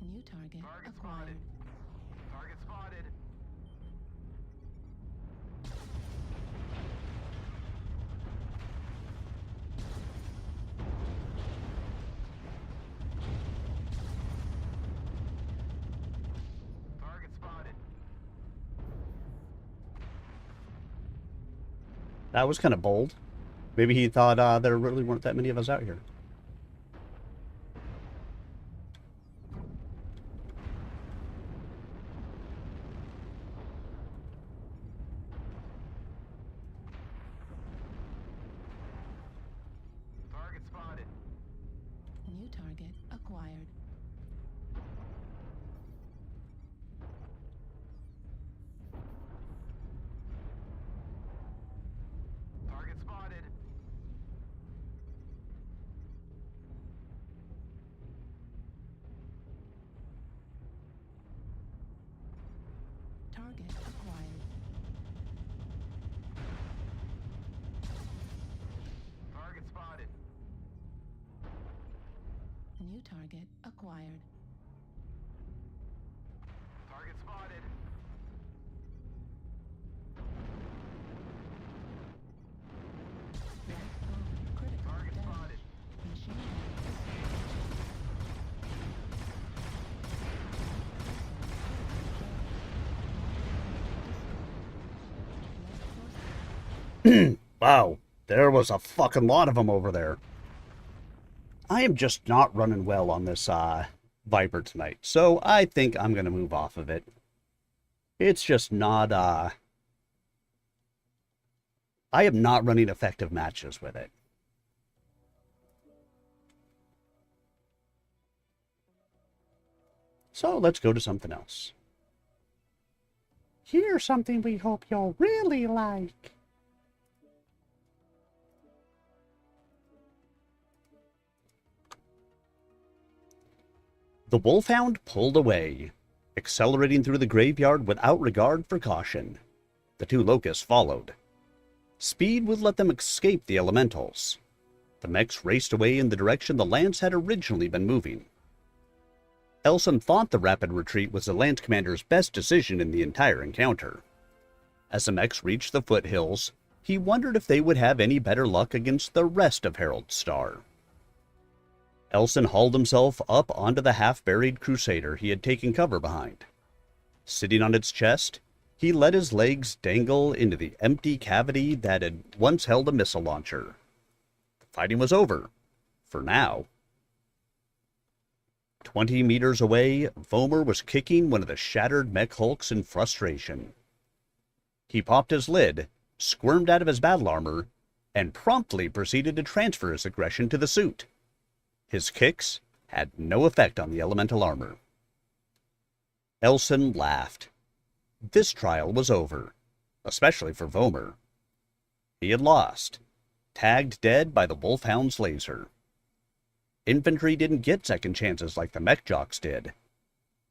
New target Target acquired. spotted. Target spotted. Target spotted. That was kind of bold. Maybe he thought there really weren't that many of us out here. Target spotted. New target acquired. Target spotted. Target acquired. Target spotted. New target acquired. Target spotted. Backbone critical Target damage. spotted. Machine Wow, there was a fucking lot of them over there. I am just not running well on this Viper tonight, so I think I'm going to move off of it. It's just not, I am not running effective matches with it. So let's go to something else. Here's something we hope you'll really like. The wolfhound pulled away, accelerating through the graveyard without regard for caution. The two locusts followed. Speed would let them escape the elementals. The mechs raced away in the direction the lance had originally been moving. Elson thought the rapid retreat was the lance commander's best decision in the entire encounter. As the mechs reached the foothills, he wondered if they would have any better luck against the rest of Harold's Star. Elson hauled himself up onto the half-buried crusader he had taken cover behind. Sitting on its chest, he let his legs dangle into the empty cavity that had once held a missile launcher. The fighting was over, for now. 20 meters away, Vomer was kicking one of the shattered mech hulks in frustration. He popped his lid, squirmed out of his battle armor, and promptly proceeded to transfer his aggression to the suit. His kicks had no effect on the elemental armor. Elson laughed. This trial was over, especially for Vomer. He had lost, tagged dead by the wolfhound's laser. Infantry didn't get second chances like the mech jocks did.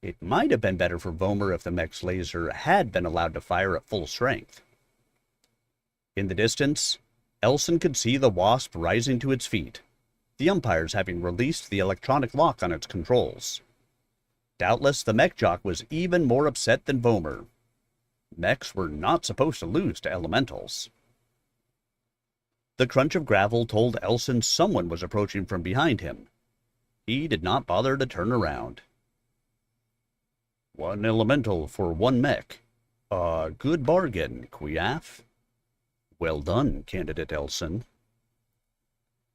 It might have been better for Vomer if the mech's laser had been allowed to fire at full strength. In the distance, Elson could see the wasp rising to its feet, the umpires having released the electronic lock on its controls. Doubtless the mech jock was even more upset than Vomer. Mechs were not supposed to lose to elementals. The crunch of gravel told Elson someone was approaching from behind him. He did not bother to turn around. One elemental for one mech. A good bargain, Quiaf. Well done, Candidate Elson.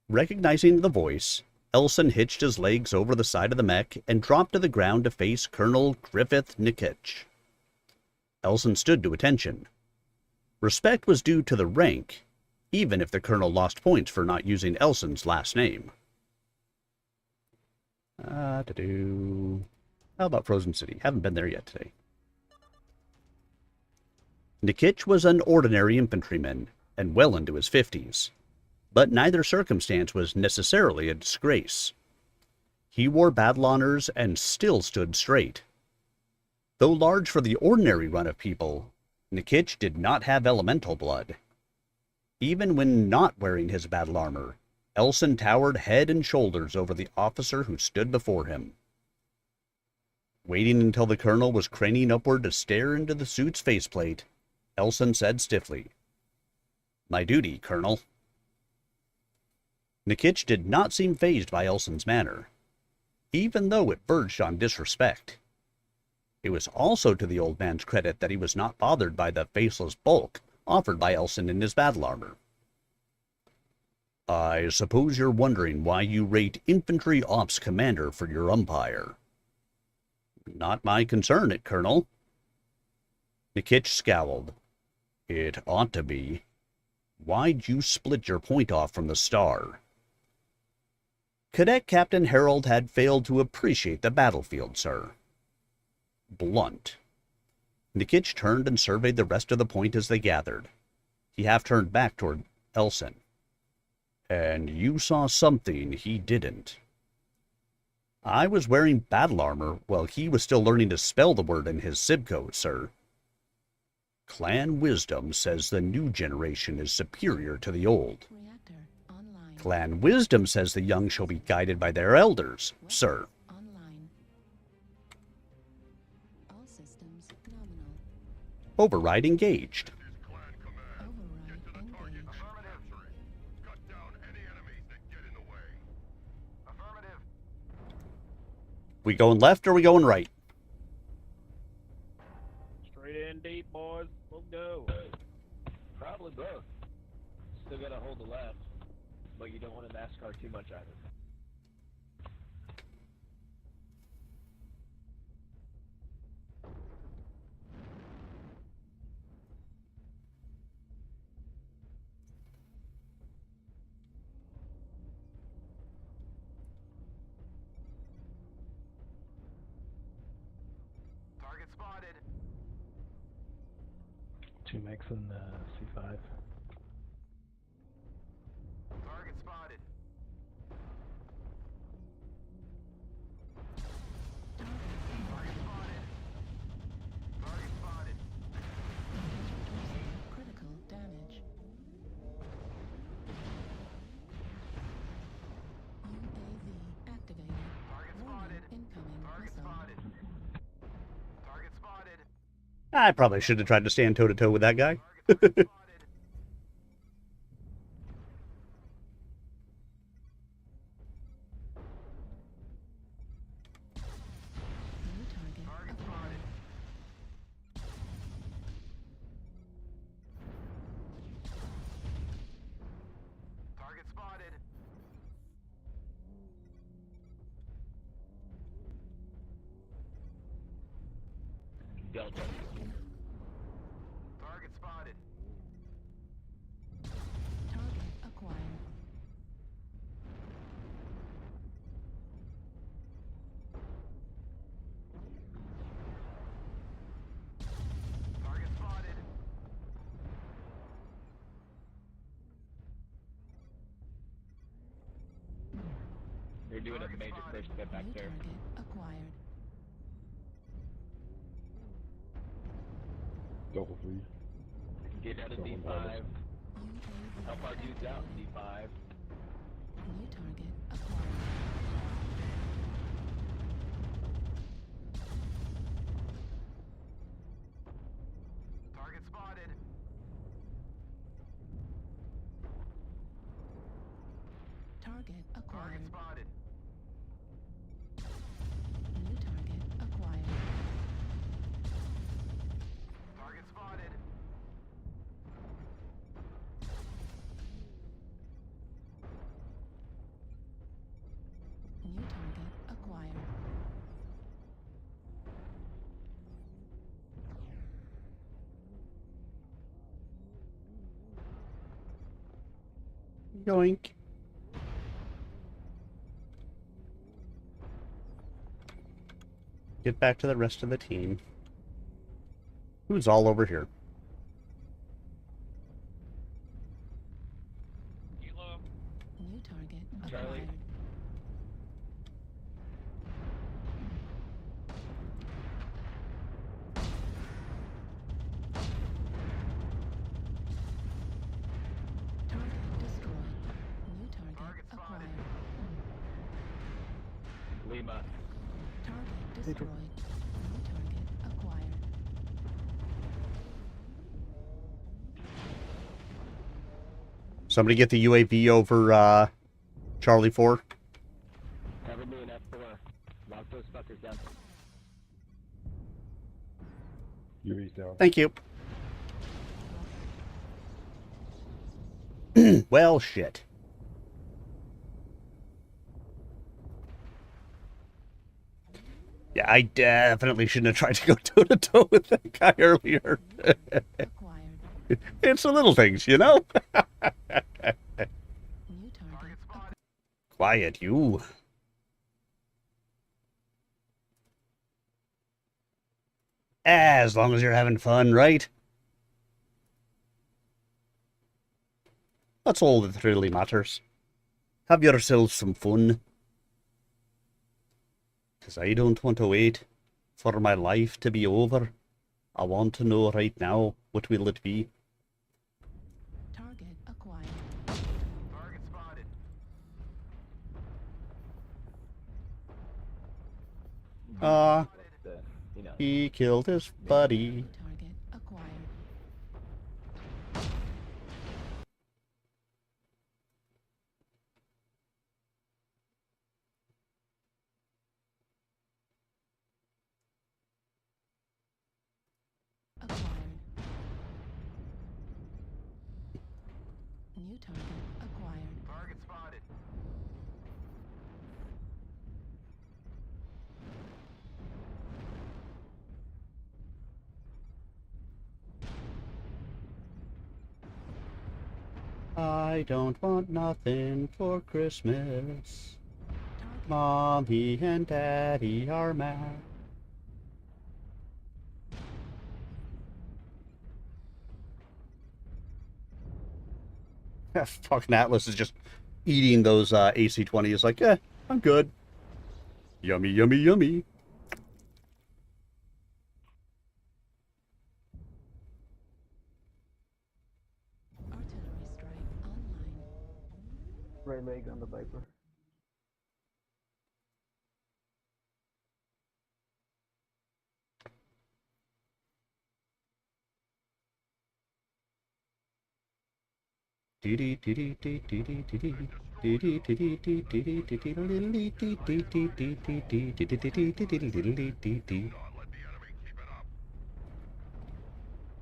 Recognizing the voice, Elson hitched his legs over the side of the mech and dropped to the ground to face Colonel Griffith Nikitch. Elson stood to attention. Respect was due to the rank, even if the colonel lost points for not using Elson's last name. How about Frozen City? Haven't been there yet today. Nikitch was an ordinary infantryman, and well into his 50s. But neither circumstance was necessarily a disgrace. He wore battle honors and still stood straight. Though large for the ordinary run of people, Nikitch did not have elemental blood. Even when not wearing his battle armor, Elson towered head and shoulders over the officer who stood before him. Waiting until the colonel was craning upward to stare into the suit's faceplate, Elson said stiffly, "My duty, Colonel." Nikitch did not seem fazed by Elson's manner, even though it verged on disrespect. It was also to the old man's credit that he was not bothered by the faceless bulk offered by Elson in his battle armor. "I suppose you're wondering why you rate Infantry Ops Commander for your umpire." "Not my concern, Colonel." Nikitch scowled. "It ought to be. Why'd you split your point off from the star?" Cadet Captain Harold had failed to appreciate the battlefield, sir. Blunt. Nikitch turned and surveyed the rest of the point as they gathered. He half-turned back toward Elson. "And you saw something he didn't." "I was wearing battle armor while he was still learning to spell the word in his Sibco, sir." "Clan wisdom says the new generation is superior to the old." "Clan wisdom says the young shall be guided by their elders, sir." Override engaged. We going left or we going right? Straight in deep, boys. We'll go. Probably both. Still gotta hold the left, but you don't want to NASCAR too much either. Target spotted. 2 mechs in C5. Target spotted. Target spotted. Target spotted. Critical damage. UAV activated. Target Warning, spotted. incoming Target missile. spotted. Target spotted. I probably should have tried to stand toe-to-toe with that guy. Target spotted. New target Target acquired. Target spotted. Delta. Target spotted. Target acquired. Target spotted. They're doing a major push to get back New there. target acquired. Double free. Get out of D5. UAV Help our dudes out in D5. New target acquired. Target spotted. Target Target acquired. spotted. New target acquired. Target spotted. New target acquired. Yoink. Get back to the rest of the team. Who's all over here? Kilo. New target Charlie. acquired. Target destroyed. New target Target spotted. acquired. Lima. Target destroyed. New target acquired. Somebody get the UAV over Charlie 4. Cover me in F4. Lock those fuckers down. UAV's down. Thank you. Well, shit. Yeah, I definitely shouldn't have tried to go toe-to-toe with that guy earlier. Acquired. It's the little things, you know? New target acquired. Quiet, you. As long as you're having fun, right? That's all that really matters. Have yourselves some fun. Because I don't want to wait for my life to be over. I want to know right now, what will it be? Target acquired. Target spotted. He killed his buddy. New target acquired. Acquired. New New target acquired. Target spotted. I don't want nothing for Christmas. Mommy and Daddy are mad. Fucking Atlas is just eating those AC-20s like, I'm good. Yummy, yummy, yummy. Artillery strike online. Right leg on the Viper.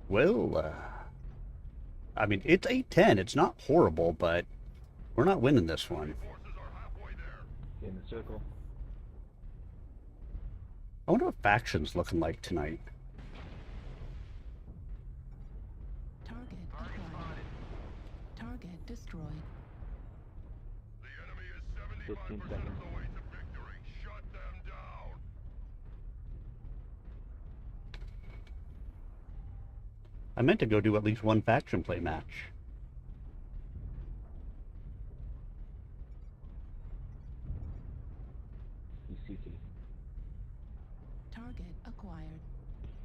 Well, I mean, it's 8-10. It's not horrible, but we're not winning this one. In the circle. I wonder what faction's looking like tonight. Target acquired. Target destroyed. 15 seconds. I meant to go do at least one faction play match. ECC. Target acquired.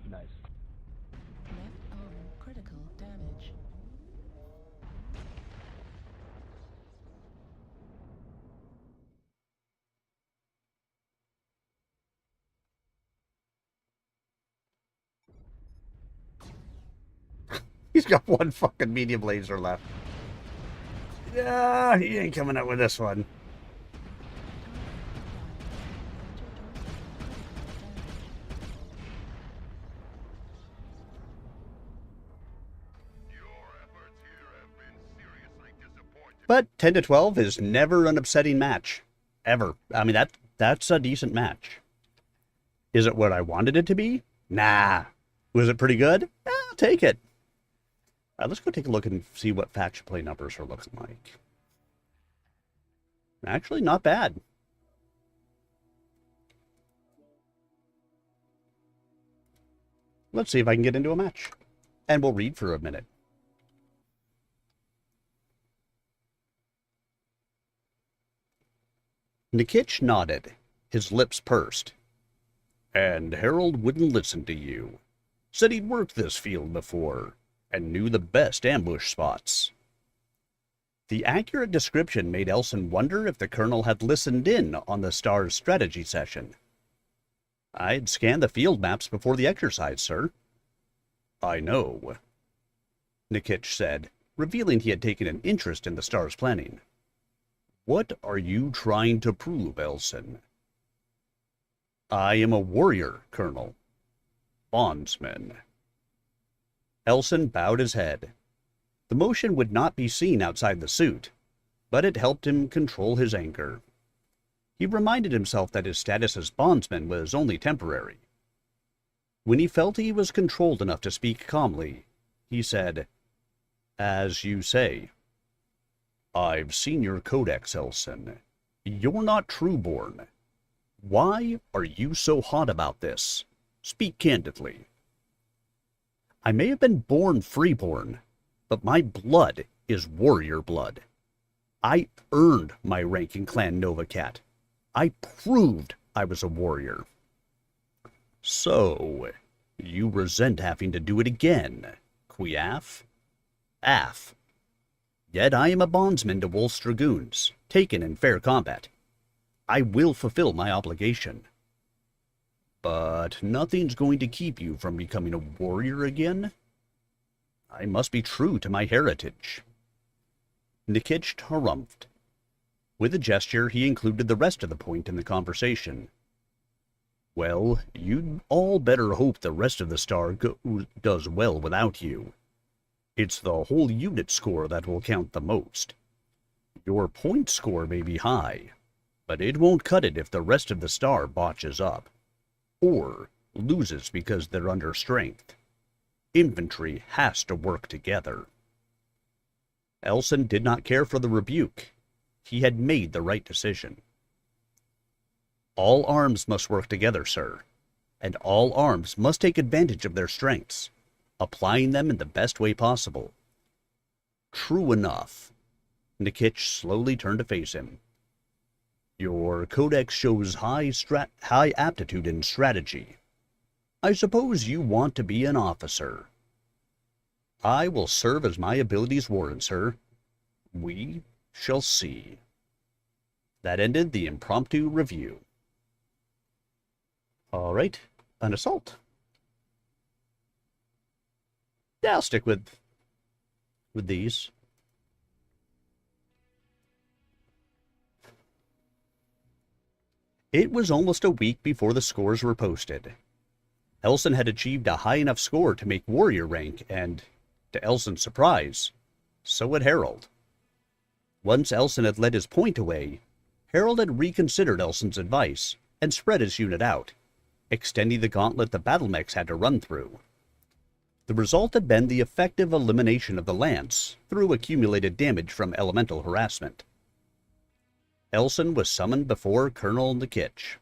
Nice. Left arm critical damage. He's got one fucking medium laser left. Yeah, he ain't coming out with this one. But 10 to 12 is never an upsetting match. Ever. I mean, that's a decent match. Is it what I wanted it to be? Nah. Was it pretty good? I'll take it. Let's go take a look and see what faction play numbers are looking like. Actually, not bad. Let's see if I can get into a match. And we'll read for a minute. Nikitch nodded, his lips pursed. And Harold wouldn't listen to you. Said he'd worked this field before, and knew the best ambush spots. The accurate description made Elson wonder if the colonel had listened in on the STAR's strategy session. I'd scanned the field maps before the exercise, sir. I know, Nikitch said, revealing he had taken an interest in the STAR's planning. What are you trying to prove, Elson? I am a warrior, Colonel. Bondsman. Elson bowed his head. The motion would not be seen outside the suit, but it helped him control his anger. He reminded himself that his status as bondsman was only temporary. When he felt he was controlled enough to speak calmly, he said, As you say. I've seen your codex, Elson. You're not trueborn. Why are you so hot about this? Speak candidly. I may have been born freeborn, but my blood is warrior blood. I earned my rank in Clan Novacat. I proved I was a warrior. So, you resent having to do it again, Quiaf? Af. Yet I am a bondsman to Wolf's Dragoons, taken in fair combat. I will fulfill my obligation. But nothing's going to keep you from becoming a warrior again. I must be true to my heritage. Nikitch harumphed. With a gesture, he included the rest of the point in the conversation. Well, you'd all better hope the rest of the STAR does well without you. It's the whole unit score that will count the most. Your point score may be high, but it won't cut it if the rest of the star botches up, or loses because they're under strength. Infantry has to work together. Elson did not care for the rebuke. He had made the right decision. All arms must work together, sir, and all arms must take advantage of their strengths, applying them in the best way possible. True enough. Nikitch slowly turned to face him. Your codex shows high aptitude in strategy. I suppose you want to be an officer. I will serve as my abilities warrant, sir. We shall see. That ended the impromptu review. All right, an assault. Yeah, I'll stick with these. It was almost a week before the scores were posted. Elson had achieved a high enough score to make warrior rank, and, to Elson's surprise, so had Harold. Once Elson had led his point away, Harold had reconsidered Elson's advice and spread his unit out, extending the gauntlet the battle mechs had to run through. The result had been the effective elimination of the lance through accumulated damage from elemental harassment. Elson was summoned before Colonel Nikitch.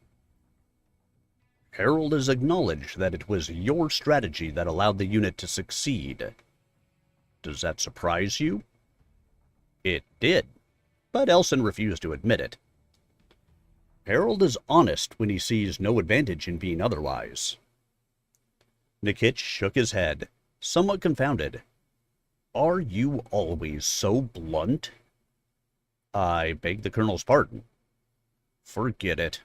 Harold has acknowledged that it was your strategy that allowed the unit to succeed. Does that surprise you? It did, but Elson refused to admit it. Harold is honest when he sees no advantage in being otherwise. Nikitch shook his head, somewhat confounded. Are you always so blunt? I beg the Colonel's pardon. Forget it.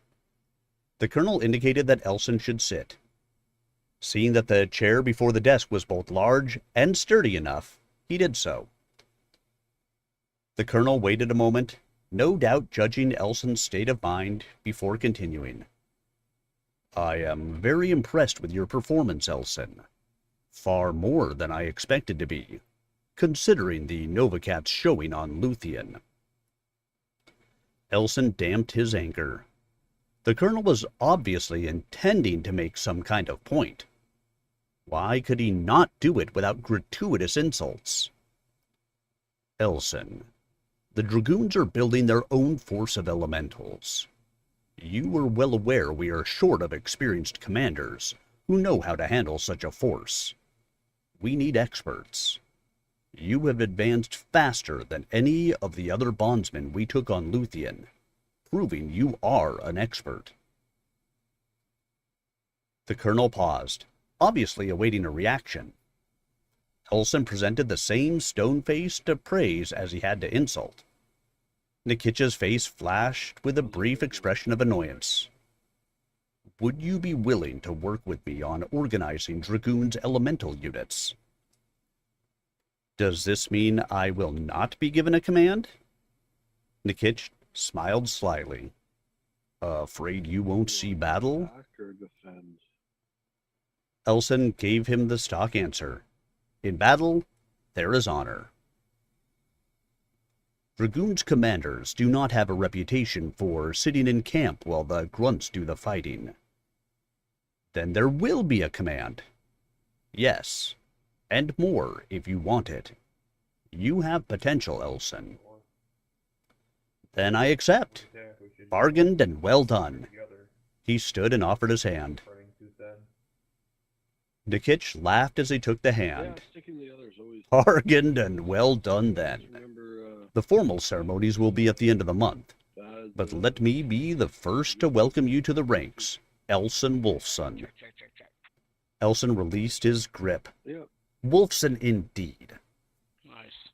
The Colonel indicated that Elson should sit. Seeing that the chair before the desk was both large and sturdy enough, he did so. The Colonel waited a moment, no doubt judging Elson's state of mind, before continuing. I am very impressed with your performance, Elson. Far more than I expected to be, considering the Novacat's showing on Luthien. Elson damped his anger. The Colonel was obviously intending to make some kind of point. Why could he not do it without gratuitous insults? Elson, the Dragoons are building their own force of elementals. You are well aware we are short of experienced commanders who know how to handle such a force. We need experts. You have advanced faster than any of the other bondsmen we took on Luthien, proving you are an expert. The Colonel paused, obviously awaiting a reaction. Elson presented the same stone-faced praise as he had to insult. Nikitch's face flashed with a brief expression of annoyance. Would you be willing to work with me on organizing Dragoon's elemental units? Does this mean I will not be given a command? Nikitch smiled slyly. Afraid you won't see battle? Elson gave him the stock answer. In battle, there is honor. Dragoon's commanders do not have a reputation for sitting in camp while the grunts do the fighting. Then there will be a command. Yes, and more if you want it. You have potential, Elson. Then I accept. Bargained and well done. He stood and offered his hand. Nikitch laughed as he took the hand. Bargained and well done then. The formal ceremonies will be at the end of the month, but let me be the first to welcome you to the ranks, Elson Wolfson. Elson released his grip. Wolfson indeed. Nice.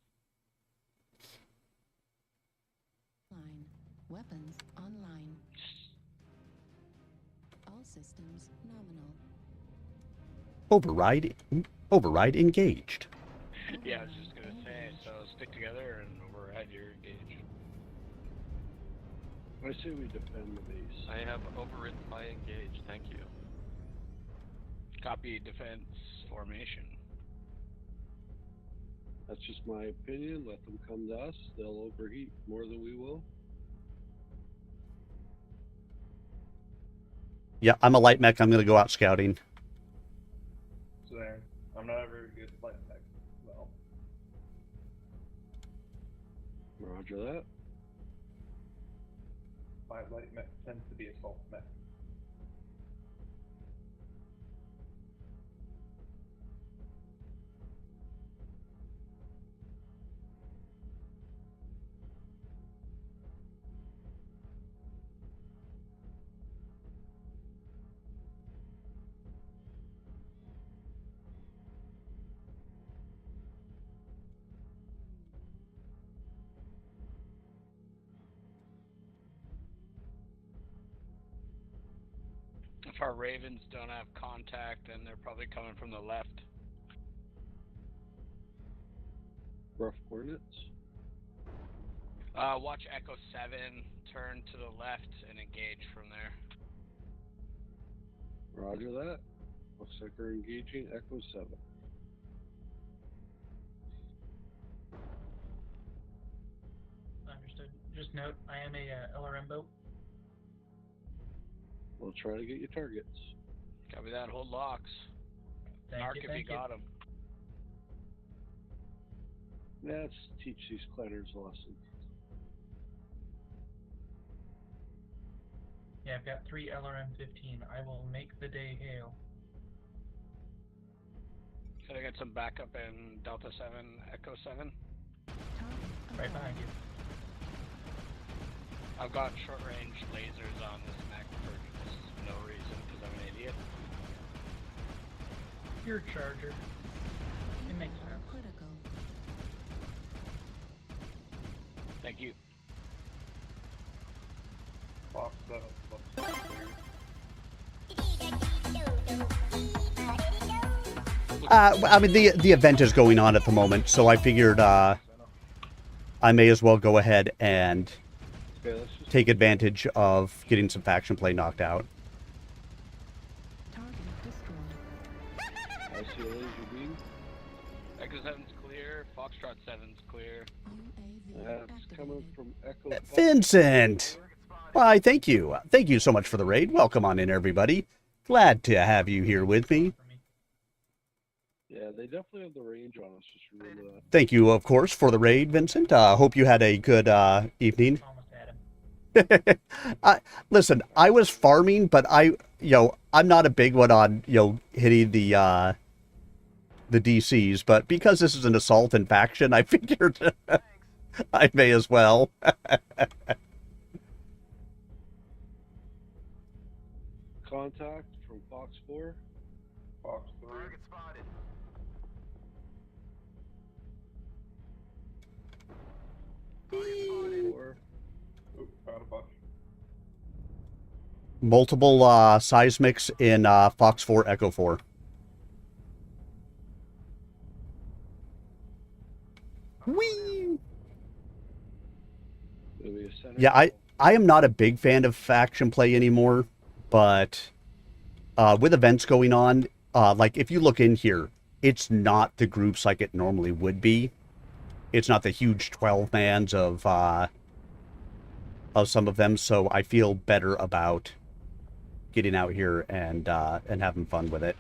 Weapons online. All systems nominal. Override engaged. Yeah, I was just gonna say, so stick together and override your engage. I say we defend the base. I have overridden my engage, thank you. Copy defense formation. That's just my opinion. Let them come to us. They'll overheat more than we will. Yeah, I'm a light mech. I'm going to go out scouting. So there. I'm not a very good light mech. Well, Roger that. my light mech tends to be assault mech. If our Ravens don't have contact, then they're probably coming from the left. Rough coordinates. Watch Echo 7, turn to the left, and engage from there. Roger that. Looks like we're engaging Echo 7. Understood. Just note, I am a LRM boat. We'll try to get you targets. Copy that. Hold locks. Narc if you got him. Let's teach these clanners a lesson. Yeah, I've got 3 LRM-15. I will make the day hail. Could I get some backup in Delta 7, Echo 7? Right behind you. I've got short-range lasers on this mech for just no reason, because I'm an idiot. You're a charger. It makes sense. Critical. Thank you. Fox 7 looks clear. I mean, the event is going on at the moment, so I figured I may as well go ahead and take advantage of getting some faction play knocked out. Target destroyed. I see a laser beam. Echo 7's clear, Foxtrot 7's clear. That's coming from Echo. Vincent! Why, thank you. Thank you so much for the raid. Welcome on in, everybody. Glad to have you here with me. Yeah, they definitely have the range on us. Just remember that. Thank you, of course, for the raid, Vincent. Hope you had a good evening. Listen, I was farming, but I'm not a big one on, hitting the DCs, but because this is an assault and faction, I figured I may as well. Contact from Fox 4. Fox 3. Target spotted. Four. Oop, found a bunch. Multiple seismics in Fox 4, Echo 4. Whee! Yeah, I am not a big fan of faction play anymore, but with events going on, like if you look in here, it's not the groups like it normally would be. It's not the huge 12-mans of some of them, so I feel better about getting out here and having fun with it.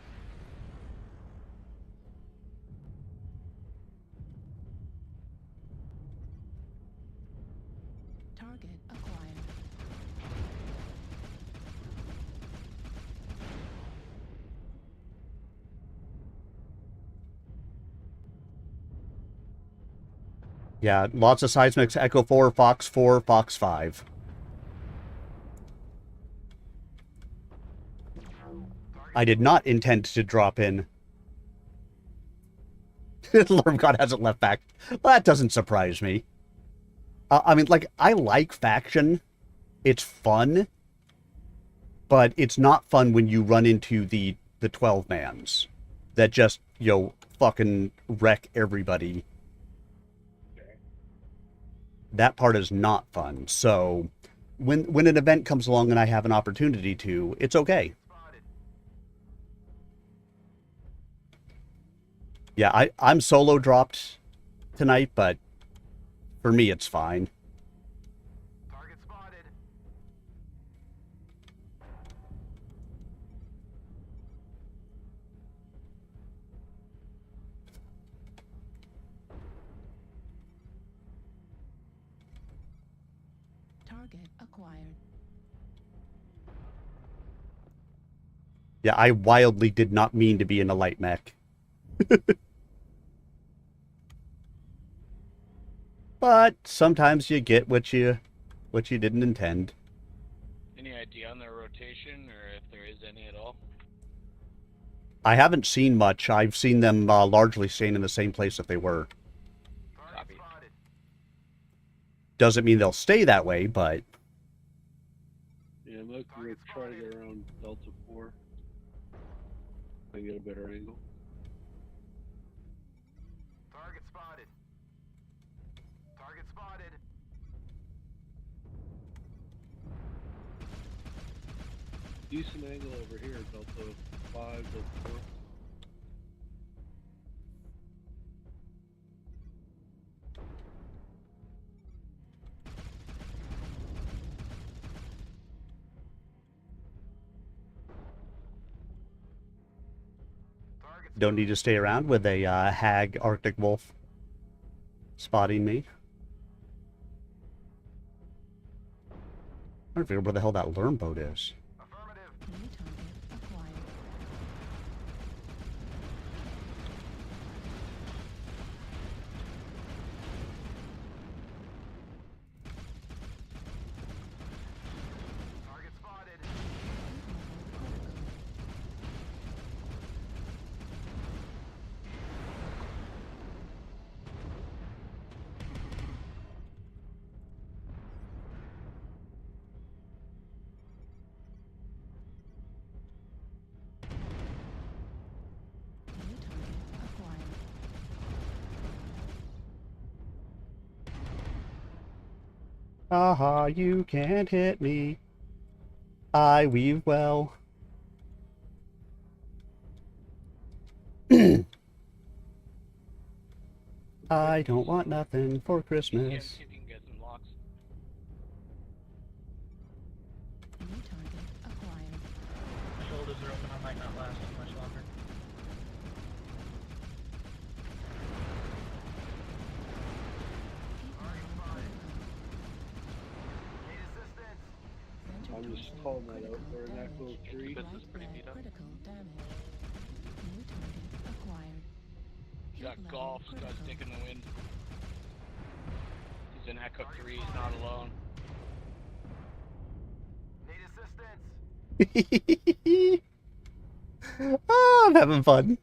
Target acquired. Yeah, lots of seismics, Echo 4, Fox 5. I did not intend to drop in. Lurmgod hasn't left back. Well, that doesn't surprise me. I mean, like, I like faction. It's fun. But it's not fun when you run into the 12-mans that just, fucking wreck everybody. That part is not fun. So when an event comes along and I have an opportunity to, it's okay. Yeah, I'm solo dropped tonight, but for me, it's fine. Target spotted. Target acquired. Yeah, I wildly did not mean to be in a light mech. But sometimes you get what you didn't intend. Any idea on their rotation, or if there is any at all? I haven't seen much. I've seen them largely staying in the same place that they were. Copy. Doesn't mean they'll stay that way, but Yeah, I'm going to try to get around Delta 4. I get a better angle. Target spotted. Target spotted. Decent angle over here, Delta 5, Delta 4. don't need to stay around with a hag Arctic wolf spotting me. I don't figure where the hell that lurm boat is. New target acquired. Target spotted. New target acquired. Aha, you can't hit me. I weave well. I don't want nothing for Christmas. See if you can get some locks. New target acquired. Shoulders are open. I might not last too much longer. I'm just calling that out. We're in Echo 3. This is pretty beat up. Critical damage. New target acquired. You got Hit golf, level got critical. stick in the wind. He's in Echo 3, he's not alone. Need assistance. Oh, I'm having fun.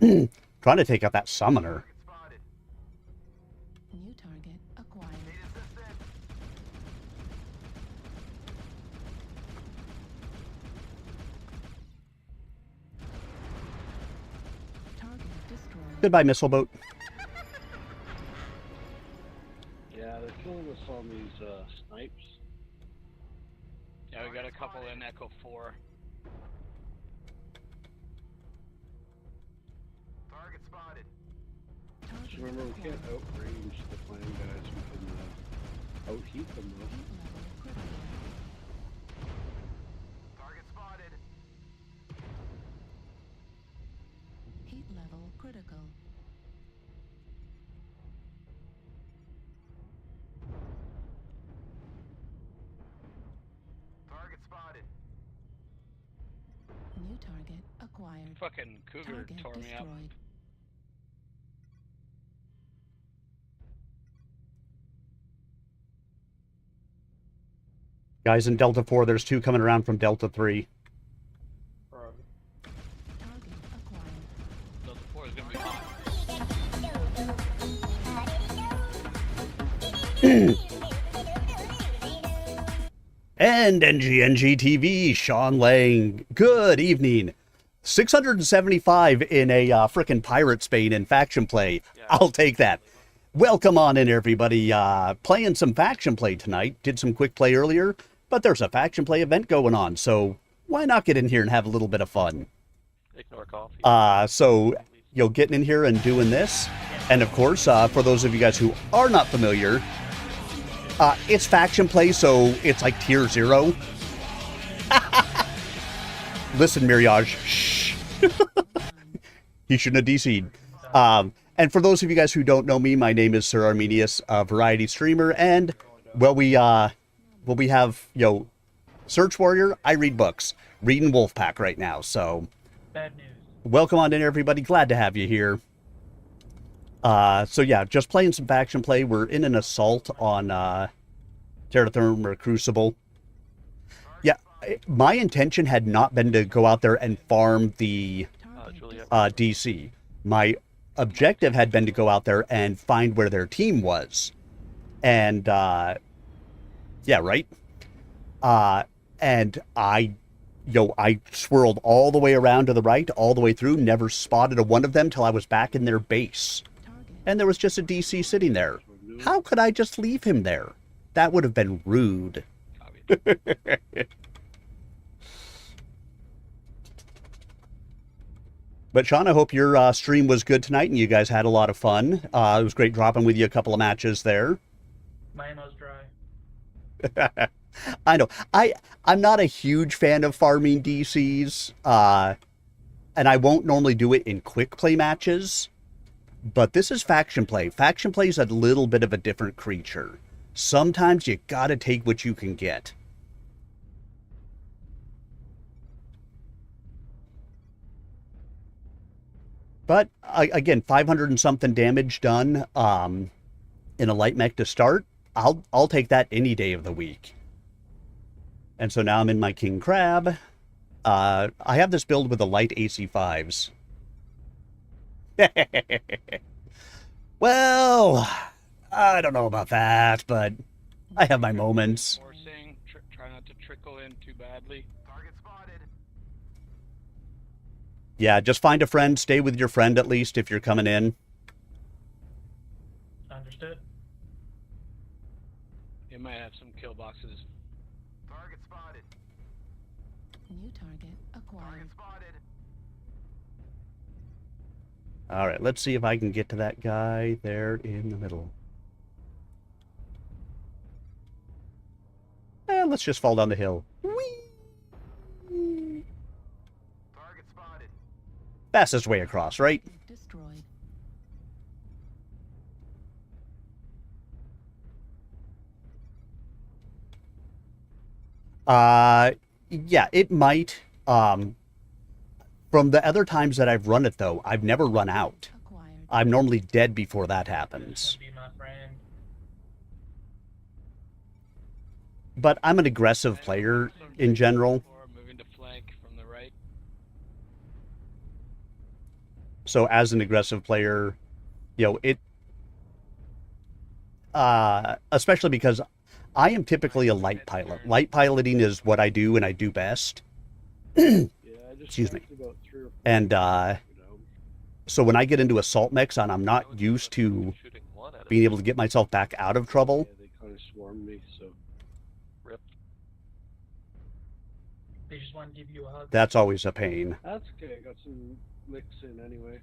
Trying to take out that summoner. Target spotted. New target acquired. Need assistance. Target destroyed. Goodbye, missile boat. Yeah, they're killing us on these snipes. Yeah, we got a couple in Echo 4. Target spotted. Just remember, we can't outrange the flying guys. We can out-heat them, though. Hit level critical. Target spotted. Heat level critical. Target spotted. New target acquired. Fucking cougar Target tore me up. destroyed. Guys in Delta 4, there's two coming around from Delta 3. Target acquired. Delta 4 is gonna be hot. And NGNG TV, Sean Lang. Good evening. 675 in a frickin' Pirate Spain in faction play. I'll take that. Welcome on in, everybody. Playing some faction play tonight. Did some quick play earlier, but there's a faction play event going on, so why not get in here and have a little bit of fun? Ignore coffee. So, getting in here and doing this. And of course, for those of you guys who are not familiar, it's faction play, so it's like tier 0. Listen, Mirage, shh. He shouldn't have DC'd. And for those of you guys who don't know me, my name is Sir Arminius, a variety streamer, and, well, we have, Search Warrior, I read books. Reading Wolfpack right now, so... Bad news. Welcome on in, everybody. Glad to have you here. So yeah, just playing some faction play. We're in an assault on Terra Therma Crucible. Yeah, my intention had not been to go out there and farm the DC. My objective had been to go out there and find where their team was. And, yeah, right? And I swirled all the way around to the right, all the way through, never spotted a one of them till I was back in their base. And there was just a DC sitting there. How could I just leave him there? That would have been rude. But Sean, I hope your stream was good tonight and you guys had a lot of fun. It was great dropping with you a couple of matches there. My ammo's dry. I know. I'm not a huge fan of farming DCs, and I won't normally do it in quick play matches, but this is faction play. Faction play is a little bit of a different creature. Sometimes you gotta take what you can get. But, again, 500 and something damage done in a light mech to start. I'll take that any day of the week. And so now I'm in my King Crab. I have this build with the light AC5s. Well, I don't know about that, but I have my moments. Forcing, try not to trickle in too badly. Target spotted. Yeah, just find a friend. Stay with your friend at least if you're coming in. Understood. You might have some kill boxes. Target spotted. New target acquired. Target spotted. All right, let's see if I can get to that guy there in the middle. Let's just fall down the hill. Whee! Target spotted. Fastest way across, right? Destroyed. Yeah, it might. From the other times that I've run it, though, I've never run out. Acquired. I'm normally dead before that happens. Be my friend. But I'm an aggressive player in general. Moving to flank from the right. So as an aggressive player, especially because I am typically a light pilot. Light piloting is what I do and I do best. Excuse me. And so when I get into assault mechs and I'm not used to being able to get myself back out of trouble. Yeah, they kind of swarmed me, so. Rip. They just want to give you a hug. That's always a pain. That's okay, I got some licks in anyway.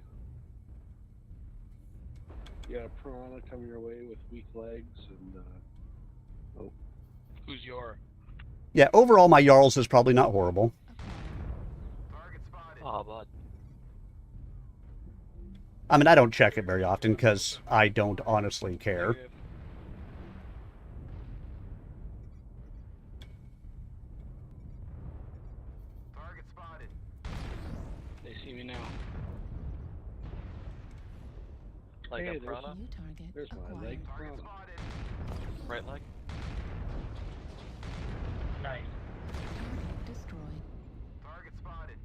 You got a piranha coming your way with weak legs and, oh. Who's your? Yeah, overall my Jarls is probably not horrible. Target spotted. Oh, bud. I mean, I don't check it very often because I don't honestly care. Target spotted. They see me now. Like hey, a piranha? New target There's my acquired. leg Target piranha. spotted. Right leg? Nice. Target destroyed. Target spotted.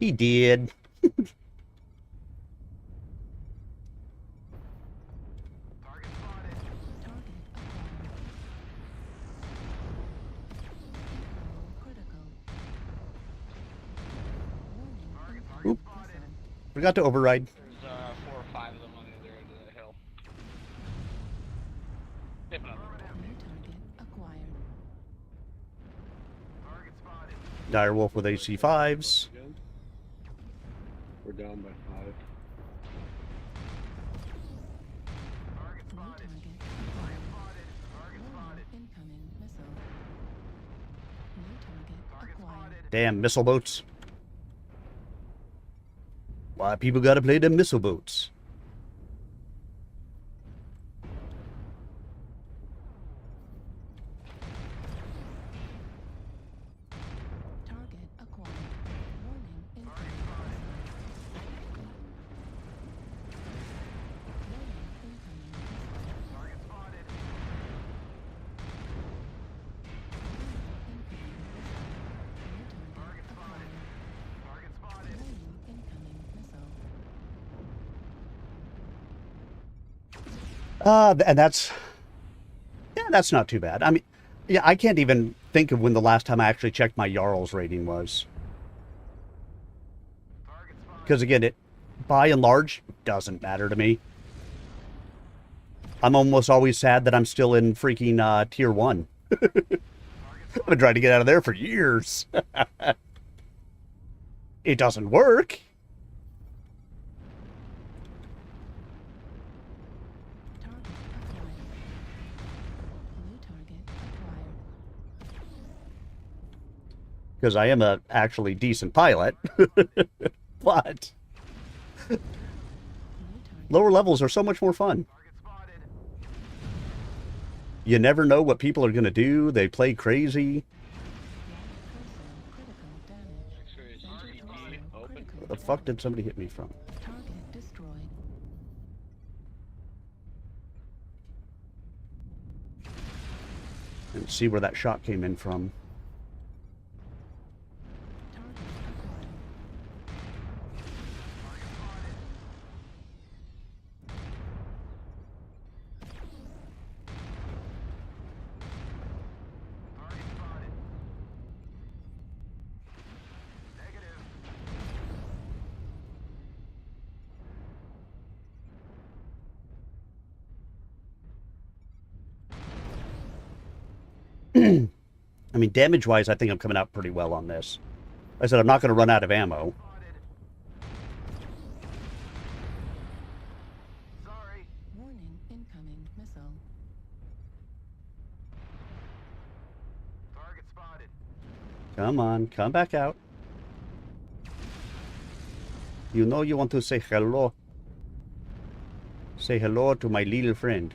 He did. Target spotted. Target acquired. Critical. Warning. Oop. Spotted. Forgot to override. There's 4 or 5 of them on the other end of the hill. If not, New target acquired. Target spotted. Direwolf with AC5s. Again. We're down by 5. Damn missile boats. Why people gotta play them missile boats? Target acquired. Warning, incoming. Target spotted. Target spotted. Target spotted. Incoming missile. And that's not too bad. I mean, yeah, I can't even think of when the last time I actually checked my Jarl's rating was. Because again, it, by and large, doesn't matter to me. I'm almost always sad that I'm still in freaking tier 1. I've been trying to get out of there for years. It doesn't work. Because I am a actually decent pilot. But lower levels are so much more fun. You never know what people are going to do. They play crazy. Where the fuck did somebody hit me from? Target destroyed. And see where that shot came in from. I mean, damage-wise, I think I'm coming out pretty well on this. Like I said, I'm not going to run out of ammo. Warning, incoming missile. Target spotted. Come on, come back out. You know you want to say hello. Say hello to my little friend.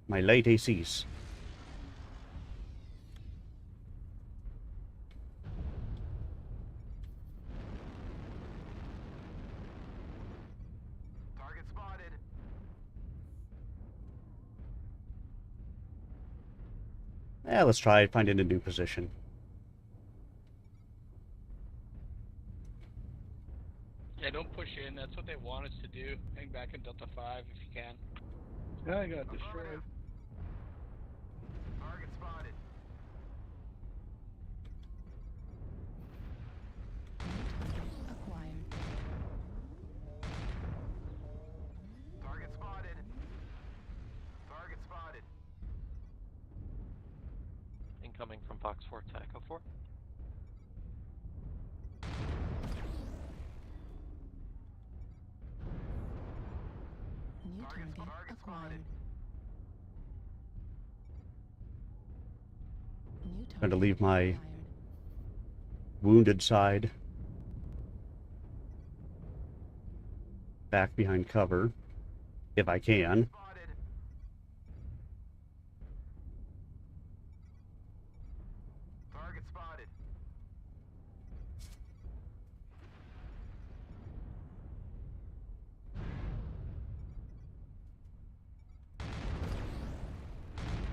My light ACs. Target spotted. Yeah, let's try finding a new position. Yeah, don't push in. That's what they want us to do. Hang back in Delta 5 if you can. Yeah, I got destroyed. Target spotted. Acquired. Target spotted. Target spotted. Incoming from Fox 4 to Echo 4. New target acquired. New Trying to target leave my acquired. wounded side back behind cover, if I can. Spotted. Target spotted.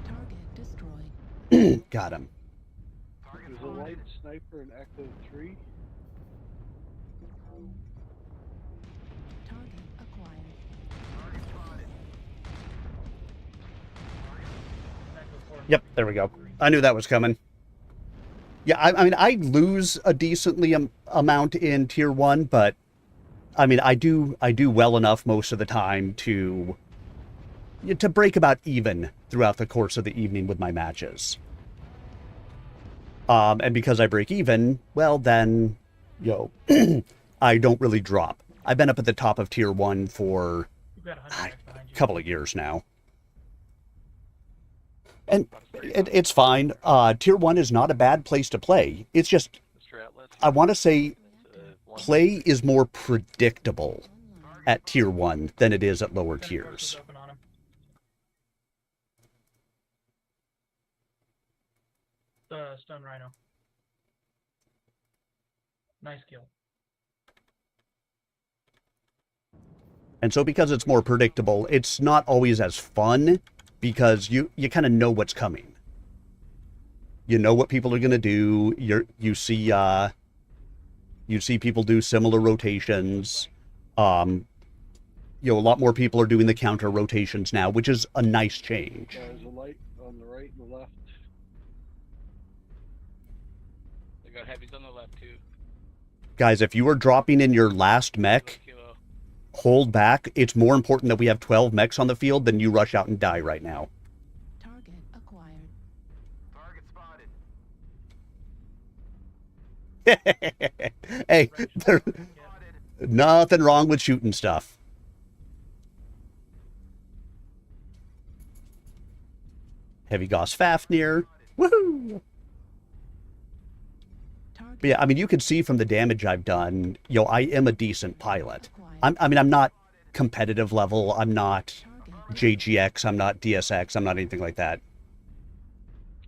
Target destroyed. Got him. There's a light sniper in Echo 3. Target acquired. Target spotted. Yep, there we go. I knew that was coming. Yeah, I mean, I lose a decently amount in tier 1, but I mean, I do well enough most of the time to break about even throughout the course of the evening with my matches. And because I break even, well then, I don't really drop. I've been up at the top of tier 1 for a couple of years now. And it's fine. Tier 1 is not a bad place to play. It's just, I want to say, play is more predictable at Tier 1 than it is at lower tiers. Stone Rhino. Nice kill. And so because it's more predictable, it's not always as fun because you kind of know what's coming. You know what people are going to do. You see people do similar rotations. A lot more people are doing the counter rotations now, which is a nice change. There's a light on the right and the left. They got heavies on the left too. Guys, if you are dropping in your last mech, hold back. It's more important that we have 12 mechs on the field than you rush out and die right now. Target acquired. Target spotted. Hey, there's nothing wrong with shooting stuff. Heavy Gauss Fafnir. Woohoo! But yeah, I mean, you can see from the damage I've done, I am a decent pilot. I'm not competitive level. I'm not JGX. I'm not DSX. I'm not anything like that.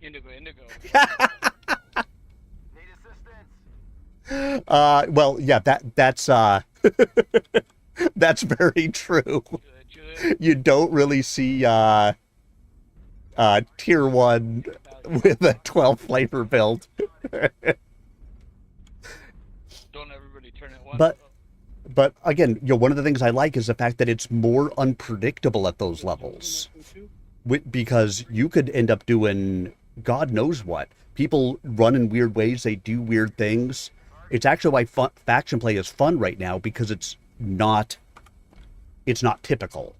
Indigo. Well, yeah, that's that's very true. You don't really see tier 1 with a 12 flavor build. Don't everybody turn it once. But again, one of the things I like is the fact that it's more unpredictable at those levels. Because you could end up doing God knows what. People run in weird ways. They do weird things. It's actually why faction play is fun right now, because it's not typical.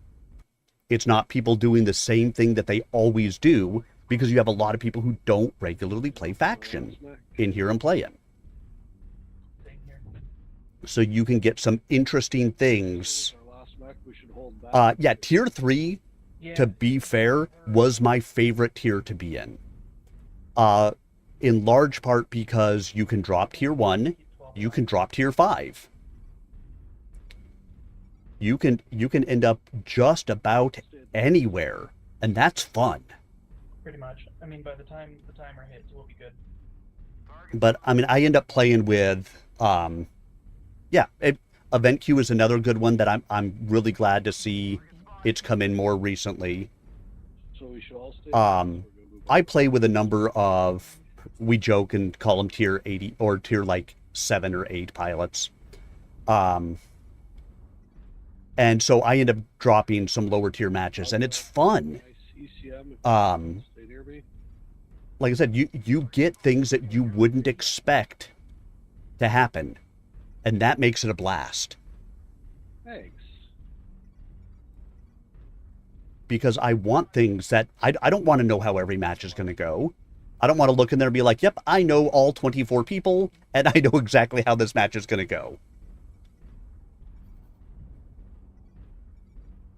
It's not people doing the same thing that they always do, because you have a lot of people who don't regularly play faction in here and play it. So you can get some interesting things. Yeah, tier 3, to be fair, was my favorite tier to be in large part because you can drop tier 1, you can drop tier 5. You can end up just about anywhere, and that's fun. Pretty much. I mean, by the time the timer hits, we'll be good. But I mean, I end up playing with Event Queue is another good one that I'm really glad to see it's come in more recently. So we should all stay. I play with a number of, we joke and call them tier 80 or tier like 7 or 8 pilots. And so I end up dropping some lower tier matches, and it's fun. Like I said, you get things that you wouldn't expect to happen, and that makes it a blast. Thanks. Because I want things that I don't want to know how every match is going to go. I don't want to look in there and be like, yep, I know all 24 people, and I know exactly how this match is going to go.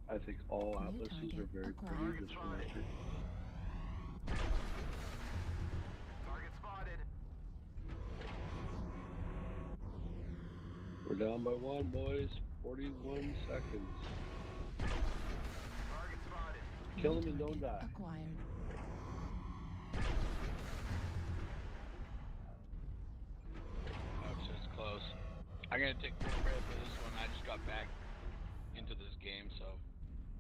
I think all atlases are very pretty just for nature. Target spotted. We're down by 1, boys. 41 seconds. Target spotted. Kill him and don't die. Acquired. Oh, it's just close. I'm gonna take full credit for this one. I just got back into this game, so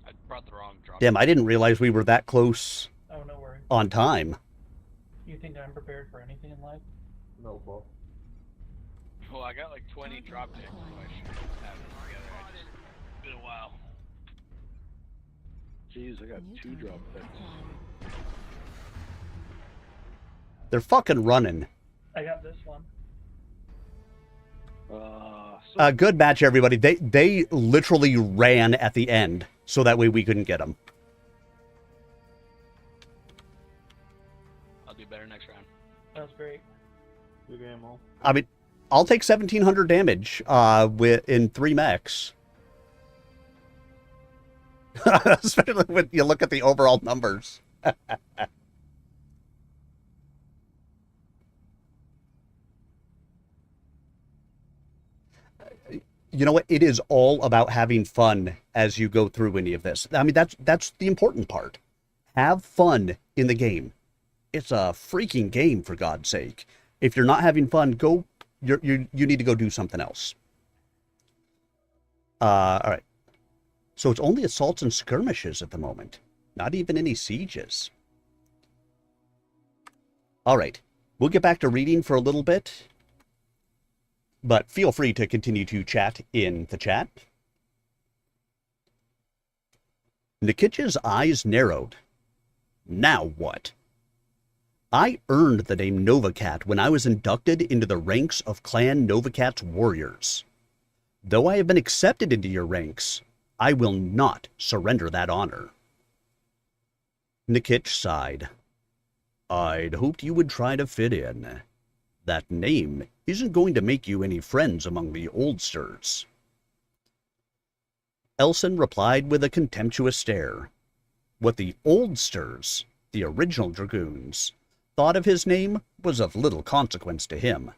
I brought the wrong drop. Damn, I didn't realize we were that close Oh, no worries. on time. You think I'm prepared for anything in life? No, ball. Well, I got like 20 drop decks, so I should have it together. It's been a while. Jeez, I got 2 drop decks. They're fucking running. I got this one. Good match, everybody. They literally ran at the end, so that way we couldn't get them. I'll do better next round. That was great. Good game, all. I mean, I'll take 1,700 damage in 3 mechs. Especially when you look at the overall numbers. you know what? It is all about having fun as you go through any of this. I mean, that's the important part. Have fun in the game. It's a freaking game, for God's sake. If you're not having fun, you need to go do something else. All right. So it's only assaults and skirmishes at the moment. Not even any sieges. All right. We'll get back to reading for a little bit. But feel free to continue to chat in the chat. Nikitch's eyes narrowed. Now what? I earned the name Novacat when I was inducted into the ranks of Clan Novacat's warriors. Though I have been accepted into your ranks, I will not surrender that honor. Nikitch sighed. I'd hoped you would try to fit in. That name isn't going to make you any friends among the oldsters. Elson replied with a contemptuous stare. What the oldsters, the original dragoons, thought of his name was of little consequence to him.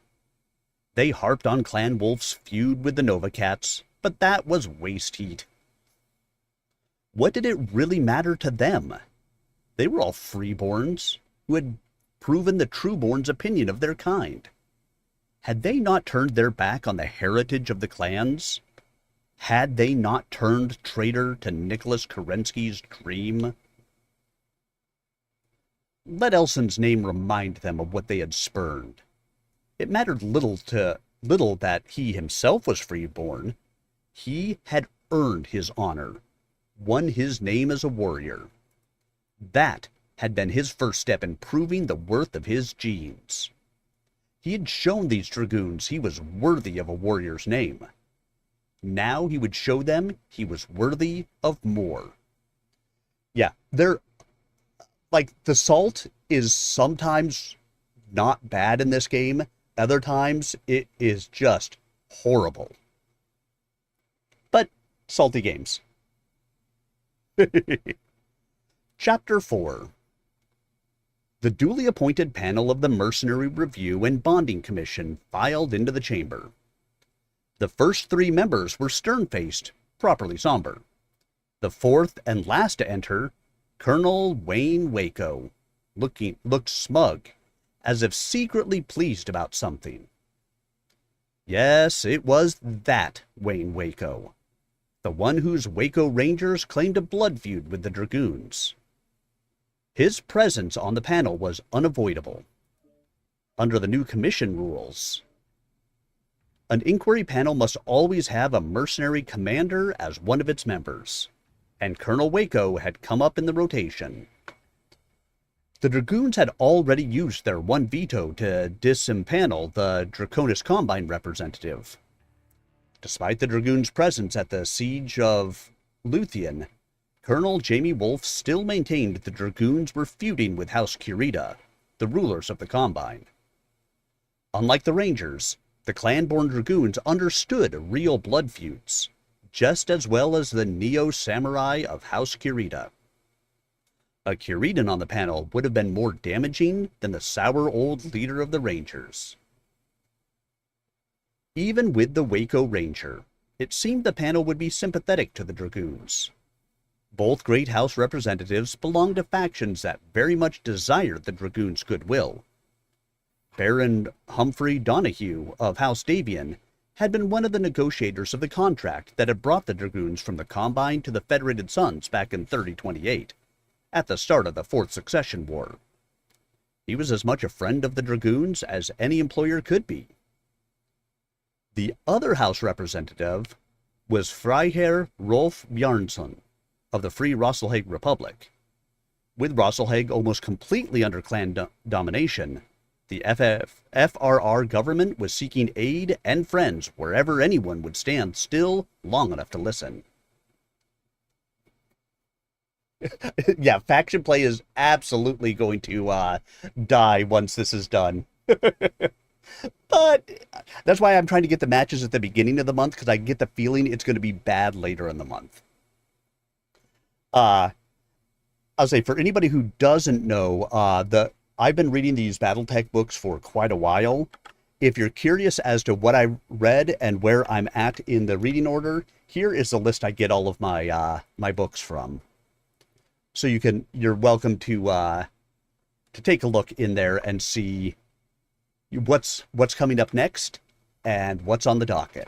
They harped on Clan Wolf's feud with the Novacats, but that was waste heat. What did it really matter to them? They were all freeborns who had proven the trueborn's opinion of their kind. Had they not turned their back on the heritage of the clans? Had they not turned traitor to Nicholas Kerensky's dream? Let Elson's name remind them of what they had spurned. It mattered little that he himself was freeborn. He had earned his honor, won his name as a warrior. That had been his first step in proving the worth of his genes. He had shown these dragoons he was worthy of a warrior's name. Now he would show them he was worthy of more. Yeah, the salt is sometimes not bad in this game. Other times, it is just horrible. But, salty games. Chapter 4. The duly appointed panel of the Mercenary Review and Bonding Commission filed into the chamber. The first 3 members were stern-faced, properly somber. The fourth and last to enter, Colonel Wayne Waco, looked smug, as if secretly pleased about something. Yes, it was that Wayne Waco, the one whose Waco Rangers claimed a blood feud with the Dragoons. His presence on the panel was unavoidable. Under the new commission rules, an inquiry panel must always have a mercenary commander as one of its members, and Colonel Waco had come up in the rotation. The Dragoons had already used their 1 veto to disempanel the Draconis Combine representative. Despite the Dragoons' presence at the siege of Luthien, Colonel Jamie Wolfe still maintained the Dragoons were feuding with House Kurita, the rulers of the Combine. Unlike the Rangers, the clan-born Dragoons understood real blood feuds, just as well as the neo-samurai of House Kurita. A Kuritan on the panel would have been more damaging than the sour old leader of the Rangers. Even with the Waco Ranger, it seemed the panel would be sympathetic to the Dragoons. Both great house representatives belonged to factions that very much desired the Dragoons' goodwill. Baron Humphrey Donahue of House Davian had been one of the negotiators of the contract that had brought the Dragoons from the Combine to the Federated Sons back in 3028, at the start of the Fourth Succession War. He was as much a friend of the Dragoons as any employer could be. The other House representative was Freiherr Rolf Bjarnsson of the Free Rosselhaig Republic. With Rosselhaig almost completely under clan domination, the FRR government was seeking aid and friends wherever anyone would stand still long enough to listen. Yeah, faction play is absolutely going to die once this is done. But that's why I'm trying to get the matches at the beginning of the month, because I get the feeling it's going to be bad later in the month. I'll say, for anybody who doesn't know, I've been reading these BattleTech books for quite a while. if you're curious as to what I read and where I'm at in the reading order, here is the list I get all of my my books from. So you're welcome to take a look in there and see what's coming up next and what's on the docket.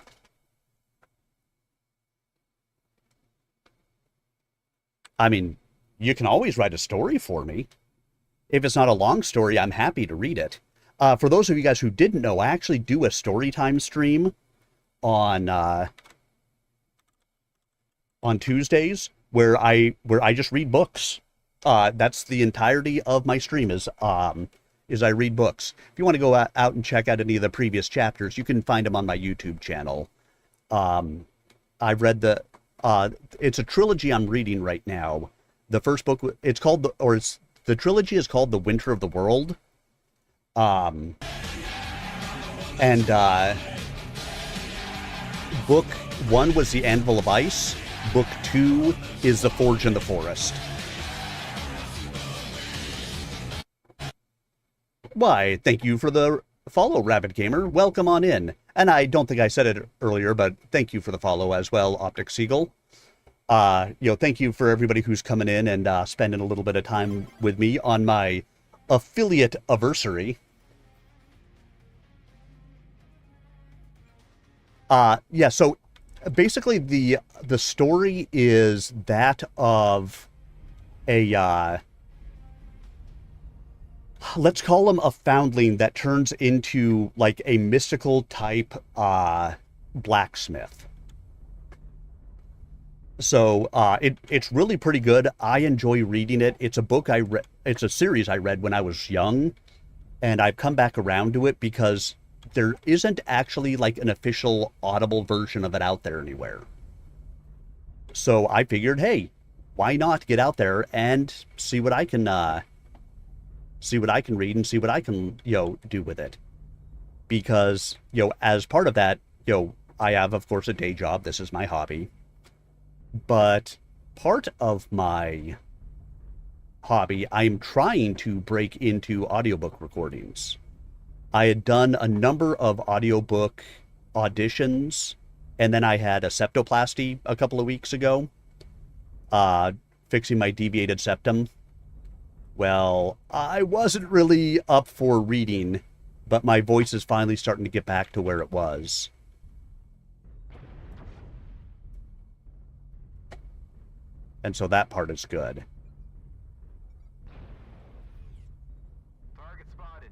I mean, you can always write a story for me. If it's not a long story, I'm happy to read it. For those of you guys who didn't know, I actually do a story time stream on Tuesdays where I just read books. That's the entirety of my stream is I read books. If you want to go out and check out any of the previous chapters, you can find them on my YouTube channel. I've read it's a trilogy I'm reading right now. The first book, the trilogy is called The Winter of the World. Book 1 was The Anvil of Ice. Book 2 is The Forge in the Forest. Why, thank you for the follow, Rabbit Gamer. Welcome on in. And I don't think I said it earlier, but thank you for the follow as well, Optic Seagull. Thank you for everybody who's coming in and spending a little bit of time with me on my affiliate anniversary. So basically the story is that of a let's call him a foundling that turns into like a mystical type blacksmith. So it's really pretty good. I enjoy reading it. It's a book it's a series I read when I was young, and I've come back around to it because there isn't actually like an official Audible version of it out there anywhere. So I figured, hey, why not get out there and see what I can read and see what I can, do with it. Because, as part of that, I have, of course, a day job. This is my hobby. But part of my hobby, I'm trying to break into audiobook recordings. I had done a number of audiobook auditions, and then I had a septoplasty a couple of weeks ago, fixing my deviated septum. Well, I wasn't really up for reading, but my voice is finally starting to get back to where it was. And so that part is good. Target spotted.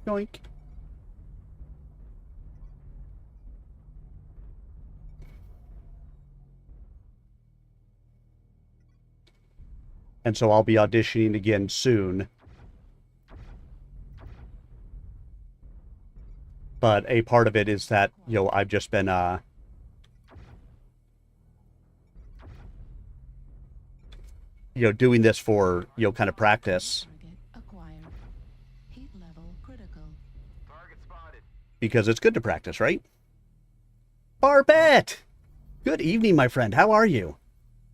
Yoink. And so I'll be auditioning again soon. But a part of it is that, I've just been, doing this for, kind of practice. Heat level critical. Target spotted. Because it's good to practice, right? Barbette! Good evening, my friend. How are you?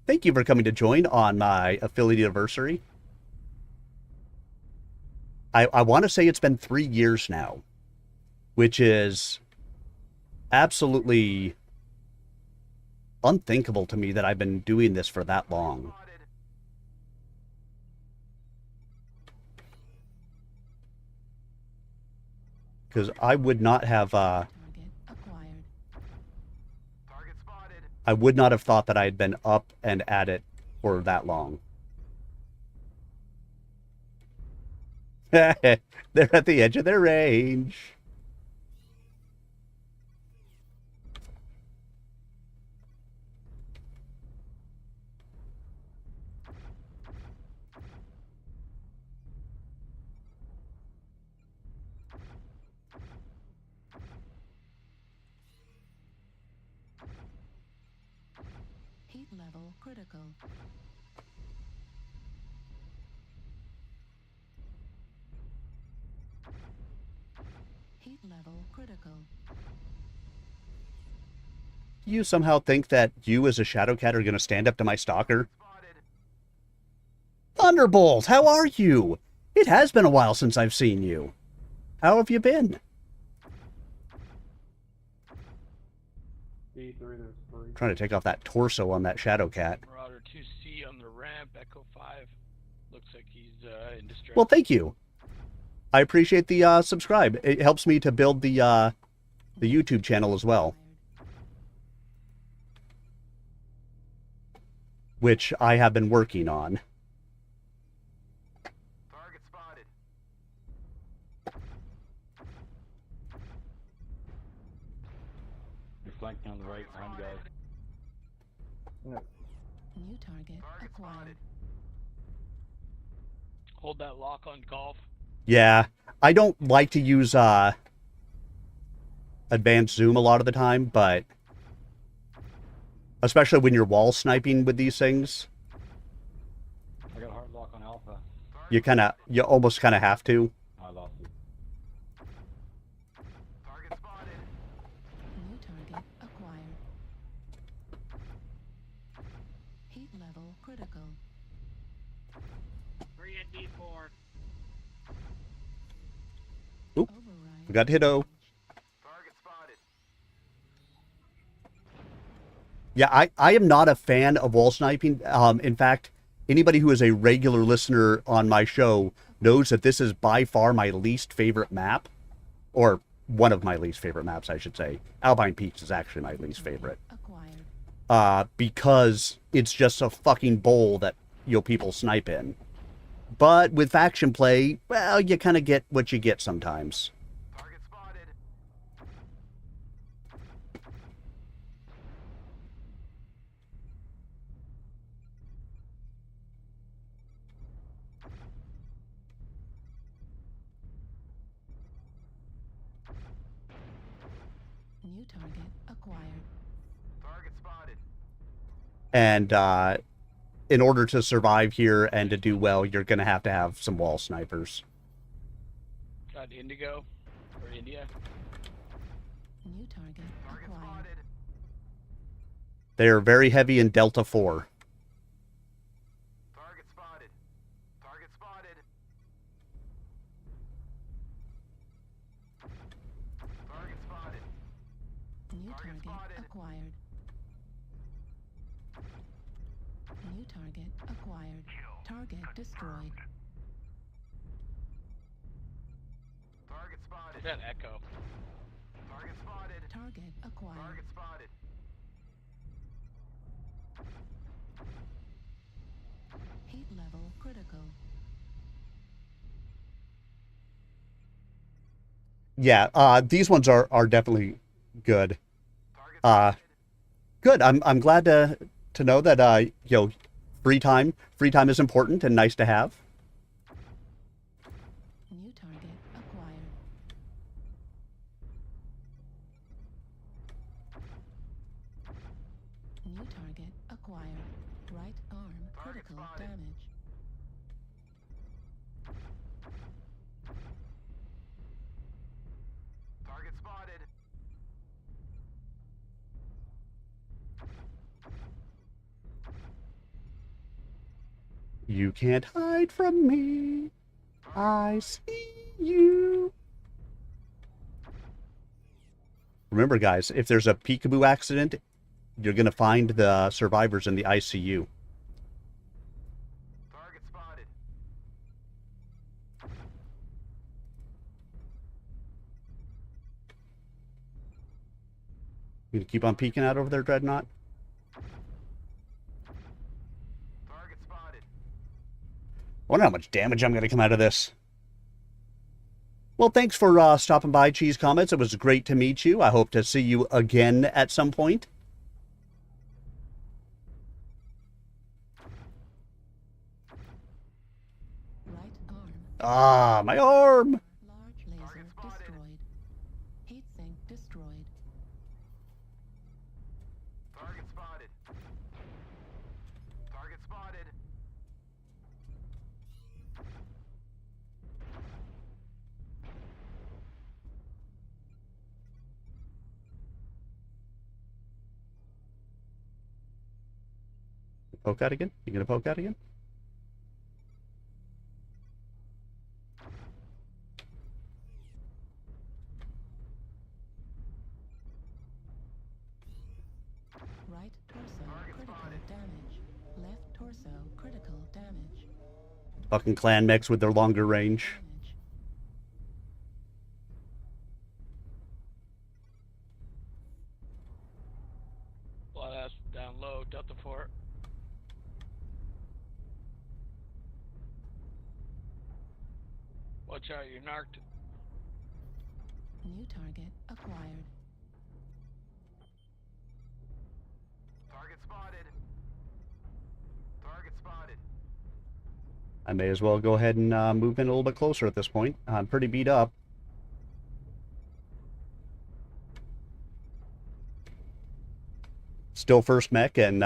Thank you for coming to join on my affiliate anniversary. I want to say it's been 3 years now, which is absolutely unthinkable to me that I've been doing this for that long. Because I would not have, I would not have thought that I had been up and at it for that long. They're at the edge of their range. Heat level critical. Heat level critical. you somehow think that you as a Shadowcat are going to stand up to my stalker? Thunderbolt, how are you? It has been a while since I've seen you. How have you been? B3, there's 3. Trying to take off that torso on that Shadowcat. Marauder 2C on the ramp, Echo 5. Looks like he's in distress. Well, thank you. I appreciate the subscribe. It helps me to build the YouTube channel as well. Which I have been working on. Target spotted. You're flanking on the right behind you guys. New target acquired. Hold that lock on golf. Yeah, I don't like to use advanced zoom a lot of the time, but especially when you're wall sniping with these things, I got a hard lock on Alpha. you almost kind of have to. I lost it. Target spotted. New target acquired. Heat level critical. 3 at D4. Oop, we got Hiddo. Target spotted. Yeah, I am not a fan of wall sniping. In fact, anybody who is a regular listener on my show knows that this is by far my least favorite map. Or one of my least favorite maps, I should say. Alpine Peaks is actually my least favorite. Because it's just a fucking bowl that people snipe in. But with faction play, well, you kind of get what you get sometimes. Target spotted. New target acquired. Target spotted. And in order to survive here and to do well, you're going to have some wall snipers. Got Indigo or India. New target acquired. They are very heavy in Delta 4. Target spotted. Target spotted. Target spotted. New target acquired. New target acquired. Target destroyed. Target spotted. Got Echo. Target spotted. Target acquired. Target spotted. Heat level critical. Yeah, these ones are definitely good. Good. I'm glad to know that free time is important and nice to have. New target acquired. New target acquired. Right arm critical damage. Target spotted. You can't hide from me. I see you. Remember, guys, if there's a peekaboo accident, you're going to find the survivors in the ICU. Target spotted. You gonna keep on peeking out over there, Dreadnought? Target spotted. I wonder how much damage I'm going to come out of this. Well, thanks for stopping by, Cheese Comments. It was great to meet you. I hope to see you again at some point. Right arm. Ah, my arm! Large laser destroyed. Heat sink destroyed. Target spotted. Target spotted. Poke out again? You gonna poke out again? Right torso critical damage. Left torso critical damage. Fucking clan mechs with their longer range. Blood ass down low, Delta 4. Watch out, you're narked. New target acquired. Target spotted. Target spotted. I may as well go ahead and move in a little bit closer at this point. I'm pretty beat up. Still first mech and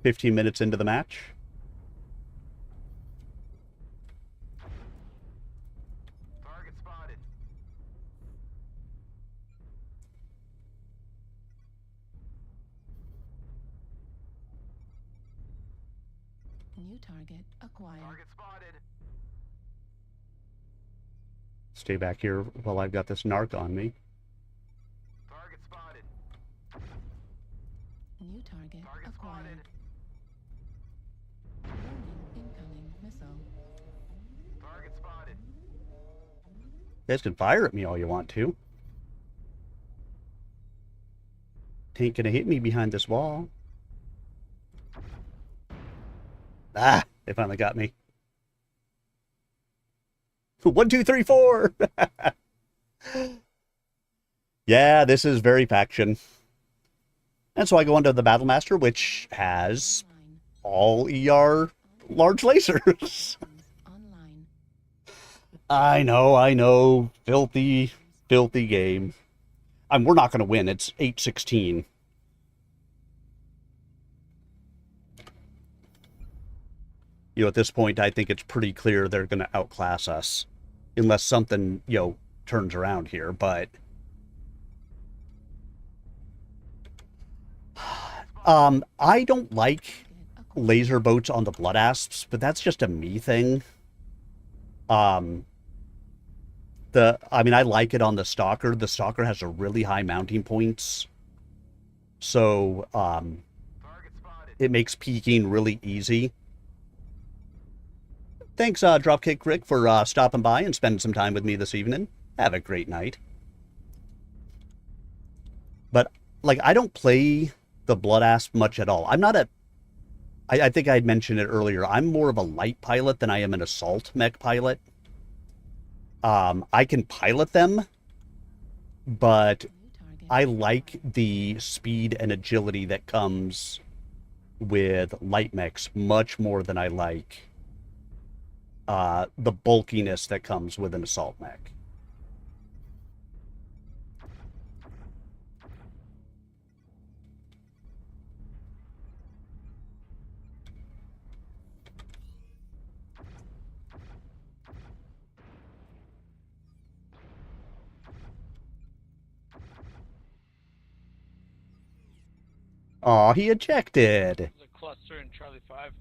15 minutes into the match. Target spotted. New target acquired. Target spotted. Stay back here while I've got this narc on me. Target spotted. New target Target acquired. spotted. Warning, incoming missile. Target spotted. You guys can fire at me all you want to. Ain't gonna hit me behind this wall. Ah, they finally got me. 1, 2, 3, 4. Yeah, this is very faction. And so I go into the Battle Master, which has all ER large lasers. Online. I know. Filthy, filthy game. We're not going to win. It's 8-16. You know, at this point, I think it's pretty clear they're going to outclass us. Unless something, you know, turns around here, but... I don't like laser boats on the Blood Asps, but that's just a me thing. I like it on the Stalker. The Stalker has a really high mounting points. So, it makes peeking really easy. Thanks, Dropkick Rick, for stopping by and spending some time with me this evening. Have a great night. But, like, I don't play the Blood Asp much at all. I'm not a... I think I had mentioned it earlier. I'm more of a light pilot than I am an assault mech pilot. I can pilot them, but I like the speed and agility that comes with light mechs much more than I like the bulkiness that comes with an assault mech. Aw, he ejected. There's a cluster in Charlie 5.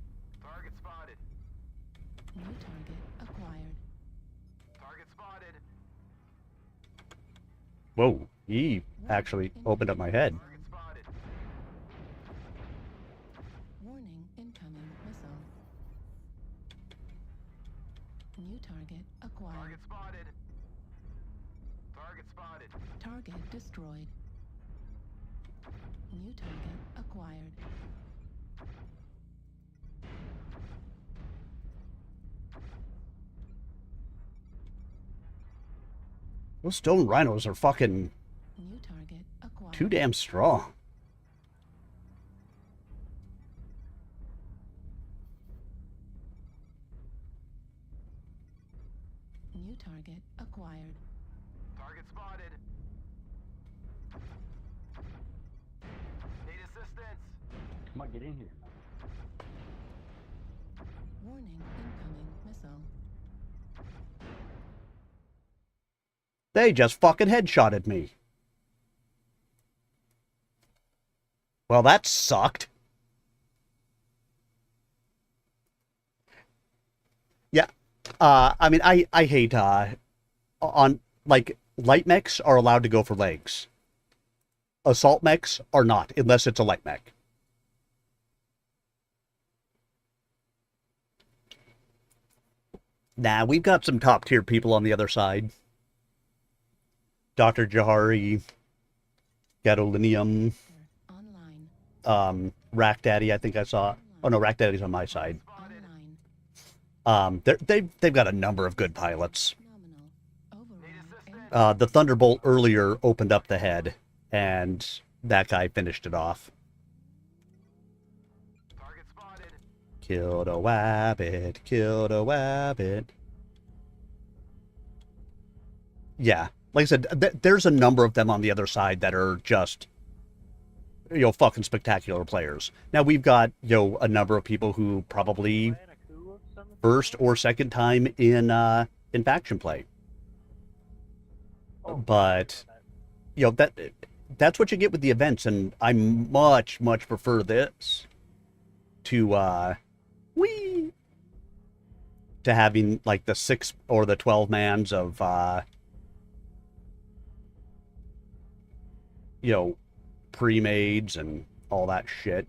Target spotted. New target acquired. Target spotted. Whoa, he actually opened up my head. Target spotted. Warning, incoming missile. New target acquired. Target spotted. Target spotted. Target destroyed. New target acquired. Those stone rhinos are fucking New target acquired. too damn strong. New target acquired. Target spotted. Need assistance. Come on, get in here. Warning, incoming missile. They just fucking headshotted me. Well, that sucked. I mean, I hate on like light mechs are allowed to go for legs. Assault mechs are not, unless it's a light mech. Nah, we've got some top tier people on the other side. Dr. Jahari, Gadolinium, Rack Daddy, I think I saw. Oh no, Rack Daddy's on my side. They've got a number of good pilots. The Thunderbolt earlier opened up the head, and that guy finished it off. Killed a wabbit, killed a wabbit. Yeah, like I said, there's a number of them on the other side that are just, fucking spectacular players. Now we've got, a number of people who probably first or second time in faction play. But, that's what you get with the events, and I much, much prefer this to, to having, like, the 6 or the 12 mans of, pre-mades and all that shit.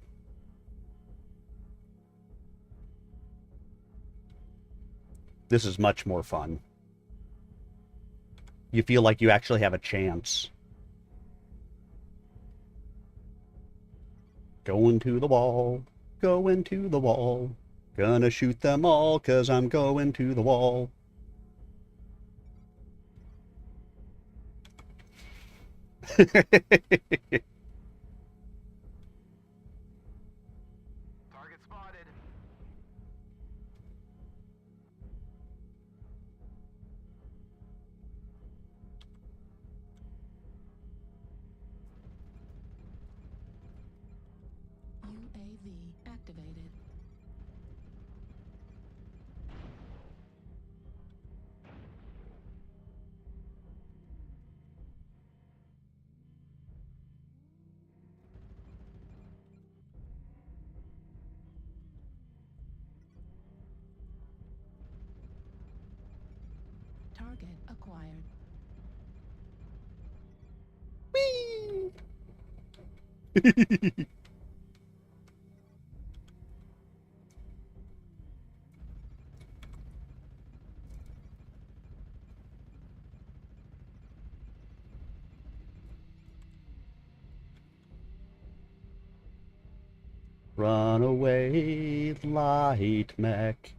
This is much more fun. You feel like you actually have a chance. Going to the wall, going to the wall. Gonna shoot them all, 'cause I'm going to the wall. UAV activated. Target acquired. Run away, light mech.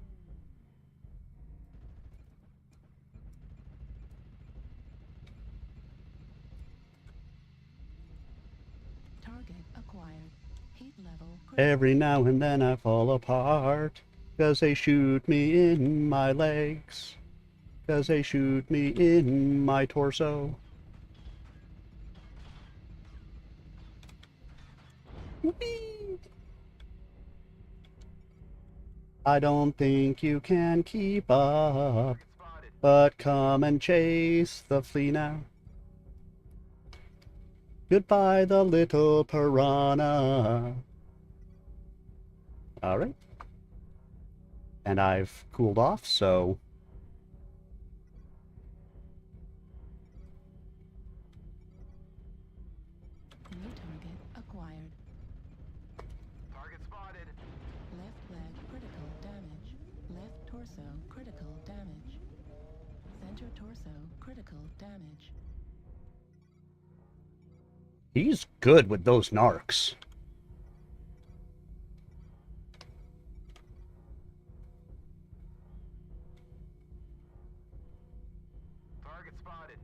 Target acquired. Heat level. Every now and then I fall apart, 'cause they shoot me in my legs, 'cause they shoot me in my torso. Whee! I don't think you can keep up, but come and chase the flea now. Goodbye, the little piranha. Alright. And I've cooled off, so... New target acquired. Target spotted. Left leg critical damage. Left torso critical damage. Center torso critical damage. He's good with those narcs. Target spotted.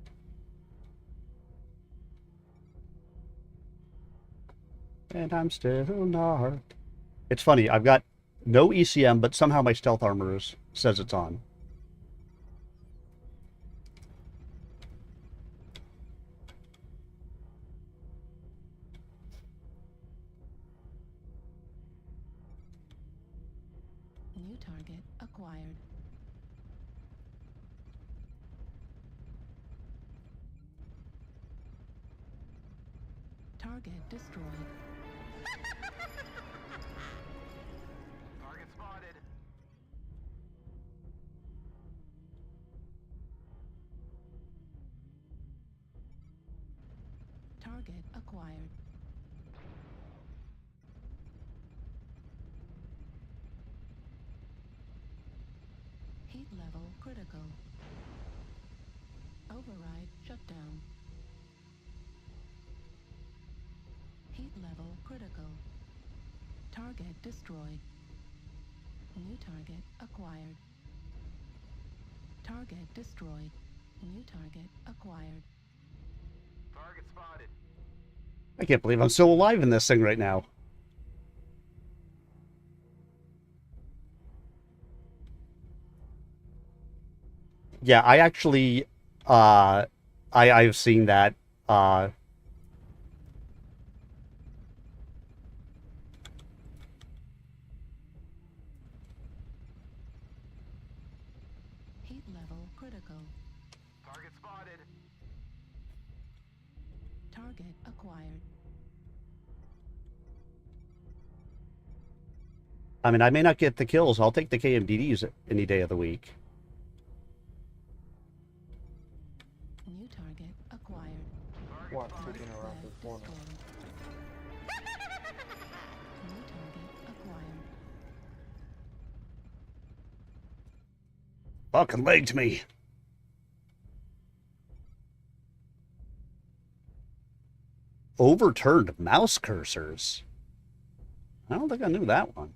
And I'm still narc. It's funny, I've got no ECM, but somehow my stealth armor says it's on. New target acquired. Target destroyed. Target spotted. Target acquired. Heat level critical. Override shutdown. Heat level critical. Target destroyed. New target acquired. Target destroyed. New target acquired. Target spotted. I can't believe I'm still alive in this thing right now. Yeah, I actually, I've seen that, Heat level critical. Target spotted. Target acquired. I mean, I may not get the kills. I'll take the KMDDs any day of the week. New target acquired. What? Freaking around this corner. New target acquired. Fucking legged me. Overturned mouse cursors. I don't think I knew that one.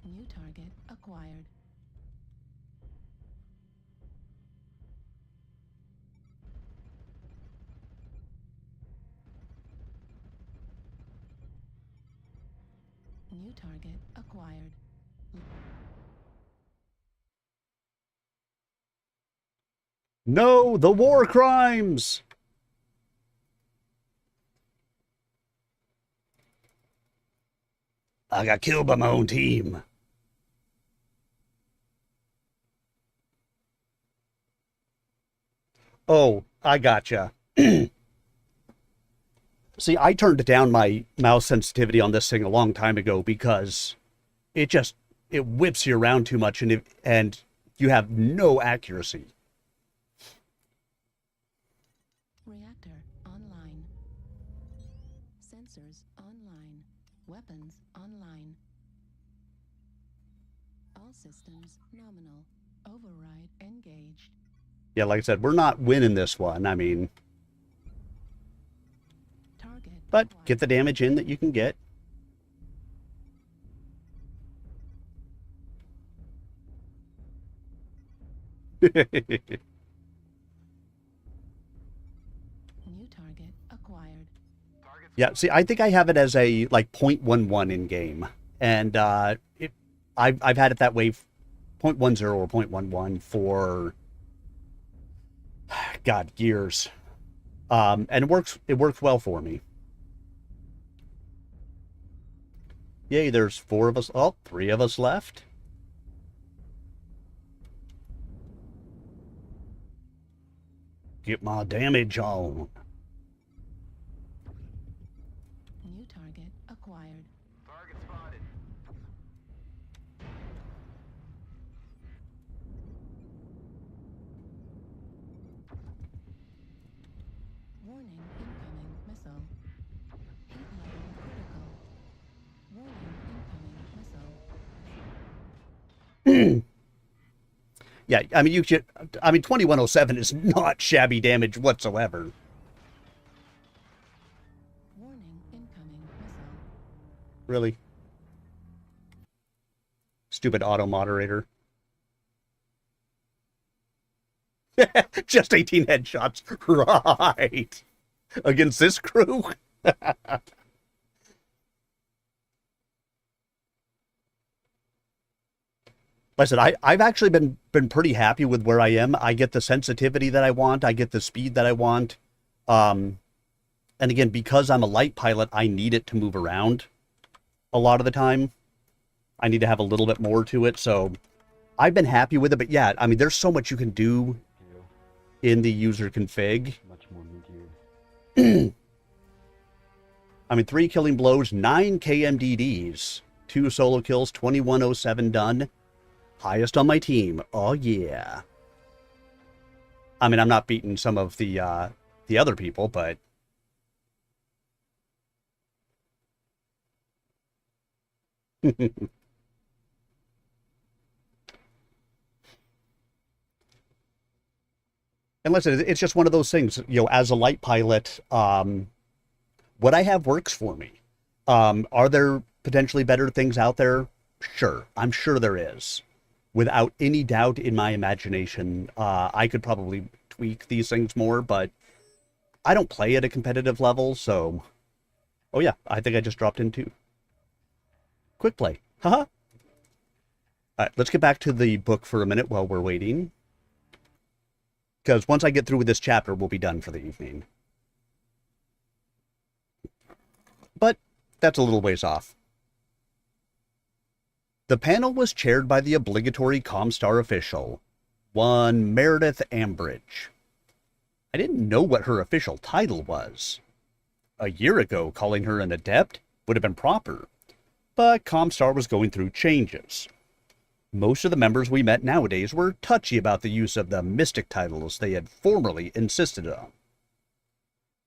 New target acquired. New target acquired. No, the war crimes! I got killed by my own team. Oh, I gotcha. See, I turned down my mouse sensitivity on this thing a long time ago because it whips you around too much and you have no accuracy. Reactor online. Sensors online. Weapons online. All systems nominal. Override engaged. Yeah, like I said, we're not winning this one. I mean, but get the damage in that you can get. New target acquired. Yeah, see, I think I have it as a like 0.11 in game, and I've had it that way, 0.10 or 0.11 for God years, and it works well for me. Yay, there's 4 of us. Oh, 3 of us left. Get my damage on. New target acquired. Target spotted. Warning incoming missile. Heat level critical. Warning incoming missile. Yeah, I mean 2107 is not shabby damage whatsoever. Warning incoming missile. Really? Stupid auto moderator. Just 18 headshots. Right. Against this crew? Like I said, I've actually been pretty happy with where I am. I get the sensitivity that I want. I get the speed that I want. And again, because I'm a light pilot, I need it to move around a lot of the time. I need to have a little bit more to it. So I've been happy with it. But yeah, I mean, there's so much you can do in the user config. Much more mid-tiered. I mean, 3 killing blows, 9 KMDDs, 2 solo kills, 2107 done. Highest on my team. Oh, yeah. I mean, I'm not beating some of the other people, but... And listen, it's just one of those things, you know, as a light pilot, what I have works for me. Are there potentially better things out there? Sure. I'm sure there is. Without any doubt in my imagination, I could probably tweak these things more, but I don't play at a competitive level, so... Oh yeah, I think I just dropped in too. Quick play. Haha. Alright, let's get back to the book for a minute while we're waiting. Because once I get through with this chapter, we'll be done for the evening. But that's a little ways off. The panel was chaired by the obligatory Comstar official, one Meredith Ambridge. I didn't know what her official title was. A year ago, calling her an adept would have been proper, but Comstar was going through changes. Most of the members we met nowadays were touchy about the use of the mystic titles they had formerly insisted on.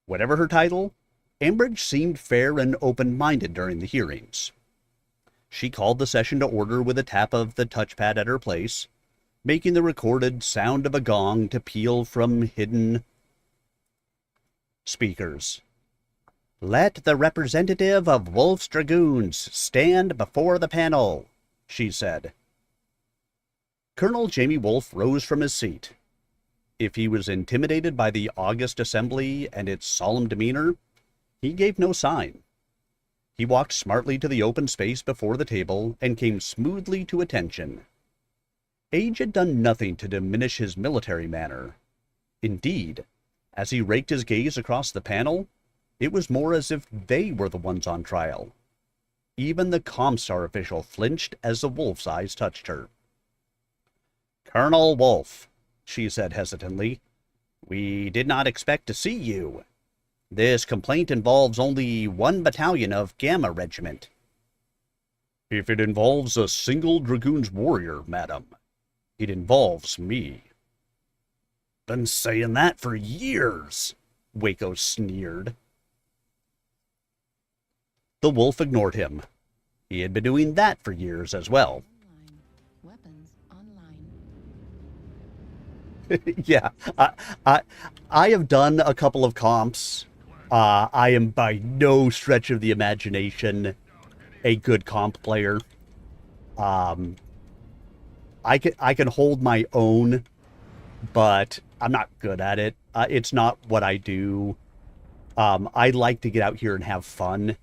Whatever her title, Ambridge seemed fair and open-minded during the hearings. She called the session to order with a tap of the touchpad at her place, making the recorded sound of a gong to peal from hidden speakers. "Let the representative of Wolf's Dragoons stand before the panel," she said. Colonel Jamie Wolf rose from his seat. If he was intimidated by the august assembly and its solemn demeanor, he gave no sign. He walked smartly to the open space before the table and came smoothly to attention. Age had done nothing to diminish his military manner. Indeed, as he raked his gaze across the panel, it was more as if they were the ones on trial. Even the Comstar official flinched as the Wolf's eyes touched her. "Colonel Wolf," she said hesitantly, "we did not expect to see you. This complaint involves only 1 battalion of Gamma Regiment." "If it involves a single Dragoon's warrior, madam, it involves me." "Been saying that for years," Waco sneered. The Wolf ignored him. He had been doing that for years as well. Weapons online. Yeah, I have done a couple of comps. I am by no stretch of the imagination a good comp player. I can hold my own, but I'm not good at it. It's not what I do. I like to get out here and have fun,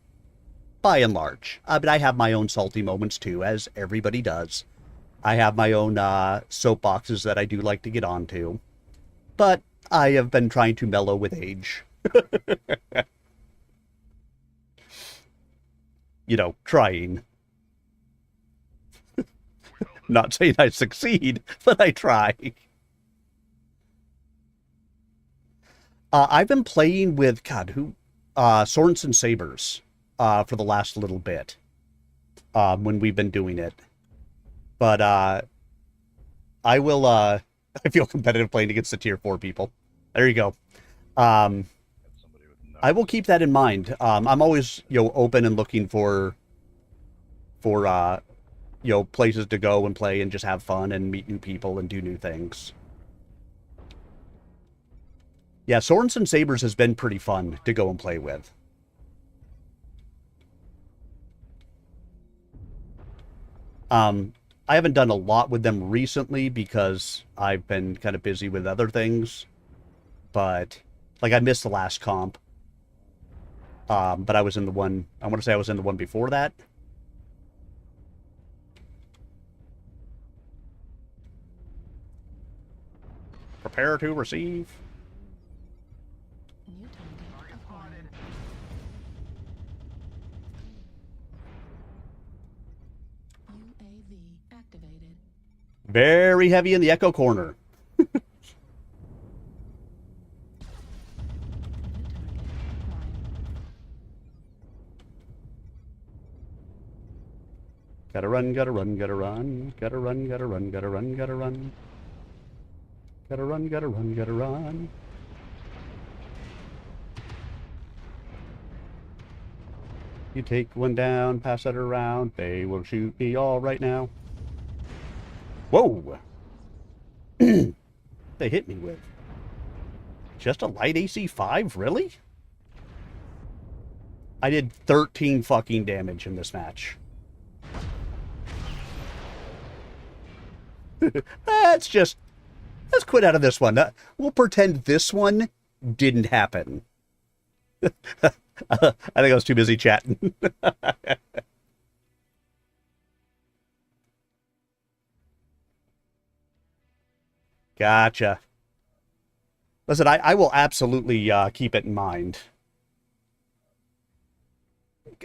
by and large. But I have my own salty moments too, as everybody does. I have my own soapboxes that I do like to get onto. But I have been trying to mellow with age. You know, trying. Not saying I succeed, but I try. I've been playing with, Swords and Sabers for the last little bit when we've been doing it. But I will, I feel competitive playing against the tier 4 people. There you go. I will keep that in mind. I'm always, open and looking for places to go and play and just have fun and meet new people and do new things. Yeah, Swords and Sabers has been pretty fun to go and play with. I haven't done a lot with them recently because I've been kind of busy with other things. But, like, I missed the last comp. But I was in the one, I want to say I was in the one before that. Prepare to receive. New target acquired. UAV activated. Very heavy in the echo corner. Gotta run, gotta run, gotta run. Gotta run, gotta run, gotta run, gotta run. Gotta run, gotta run, gotta run. You take one down, pass it around. They will shoot me all right now. Whoa! They hit me with. Just a light AC-5? Really? I did 13 fucking damage in this match. Let's quit out of this one. We'll pretend this one didn't happen. I think I was too busy chatting. Gotcha. Listen, I will absolutely keep it in mind.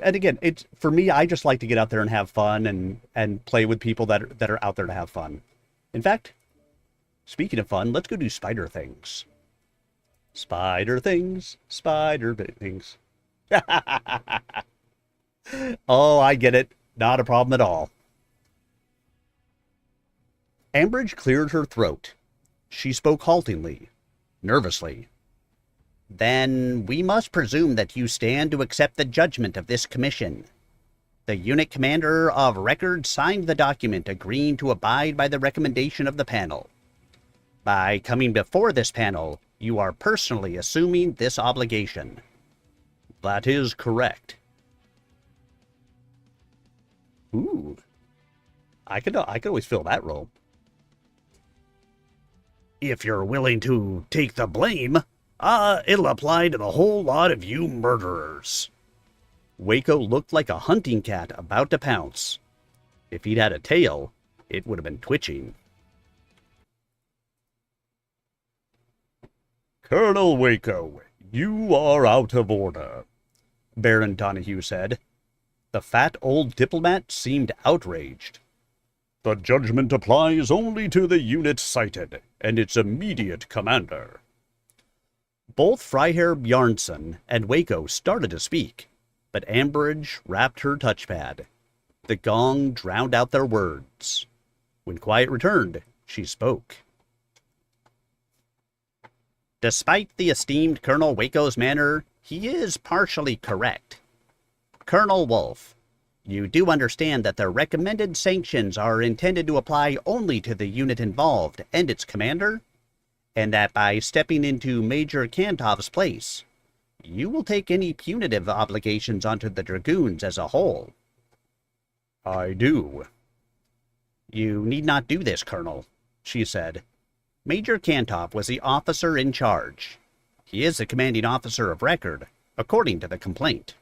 And again, it's for me, I just like to get out there and have fun and play with people that are out there to have fun. In fact, speaking of fun, let's go do spider things. Spider things, spider things. Oh, I get it. Not a problem at all. Ambridge cleared her throat. She spoke haltingly, nervously. Then we must presume that you stand to accept the judgment of this commission. The unit commander of record signed the document agreeing to abide by the recommendation of the panel. By coming before this panel, you are personally assuming this obligation. That is correct. Ooh. I could always fill that role. If you're willing to take the blame, it'll apply to the whole lot of you murderers. Waco looked like a hunting cat about to pounce. If he'd had a tail, it would have been twitching. Colonel Waco, you are out of order, Baron Donahue said. The fat old diplomat seemed outraged. The judgment applies only to the unit cited and its immediate commander. Both Freiherr Bjarnson and Waco started to speak, but Ambridge rapped her touchpad. The gong drowned out their words. When quiet returned, she spoke. Despite the esteemed Colonel Waco's manner, he is partially correct. Colonel Wolf, you do understand that the recommended sanctions are intended to apply only to the unit involved and its commander? And that by stepping into Major Kantov's place, you will take any punitive obligations onto the Dragoons as a whole. I do. You need not do this, Colonel, she said. Major Kantov was the officer in charge. He is the commanding officer of record, according to the complaint.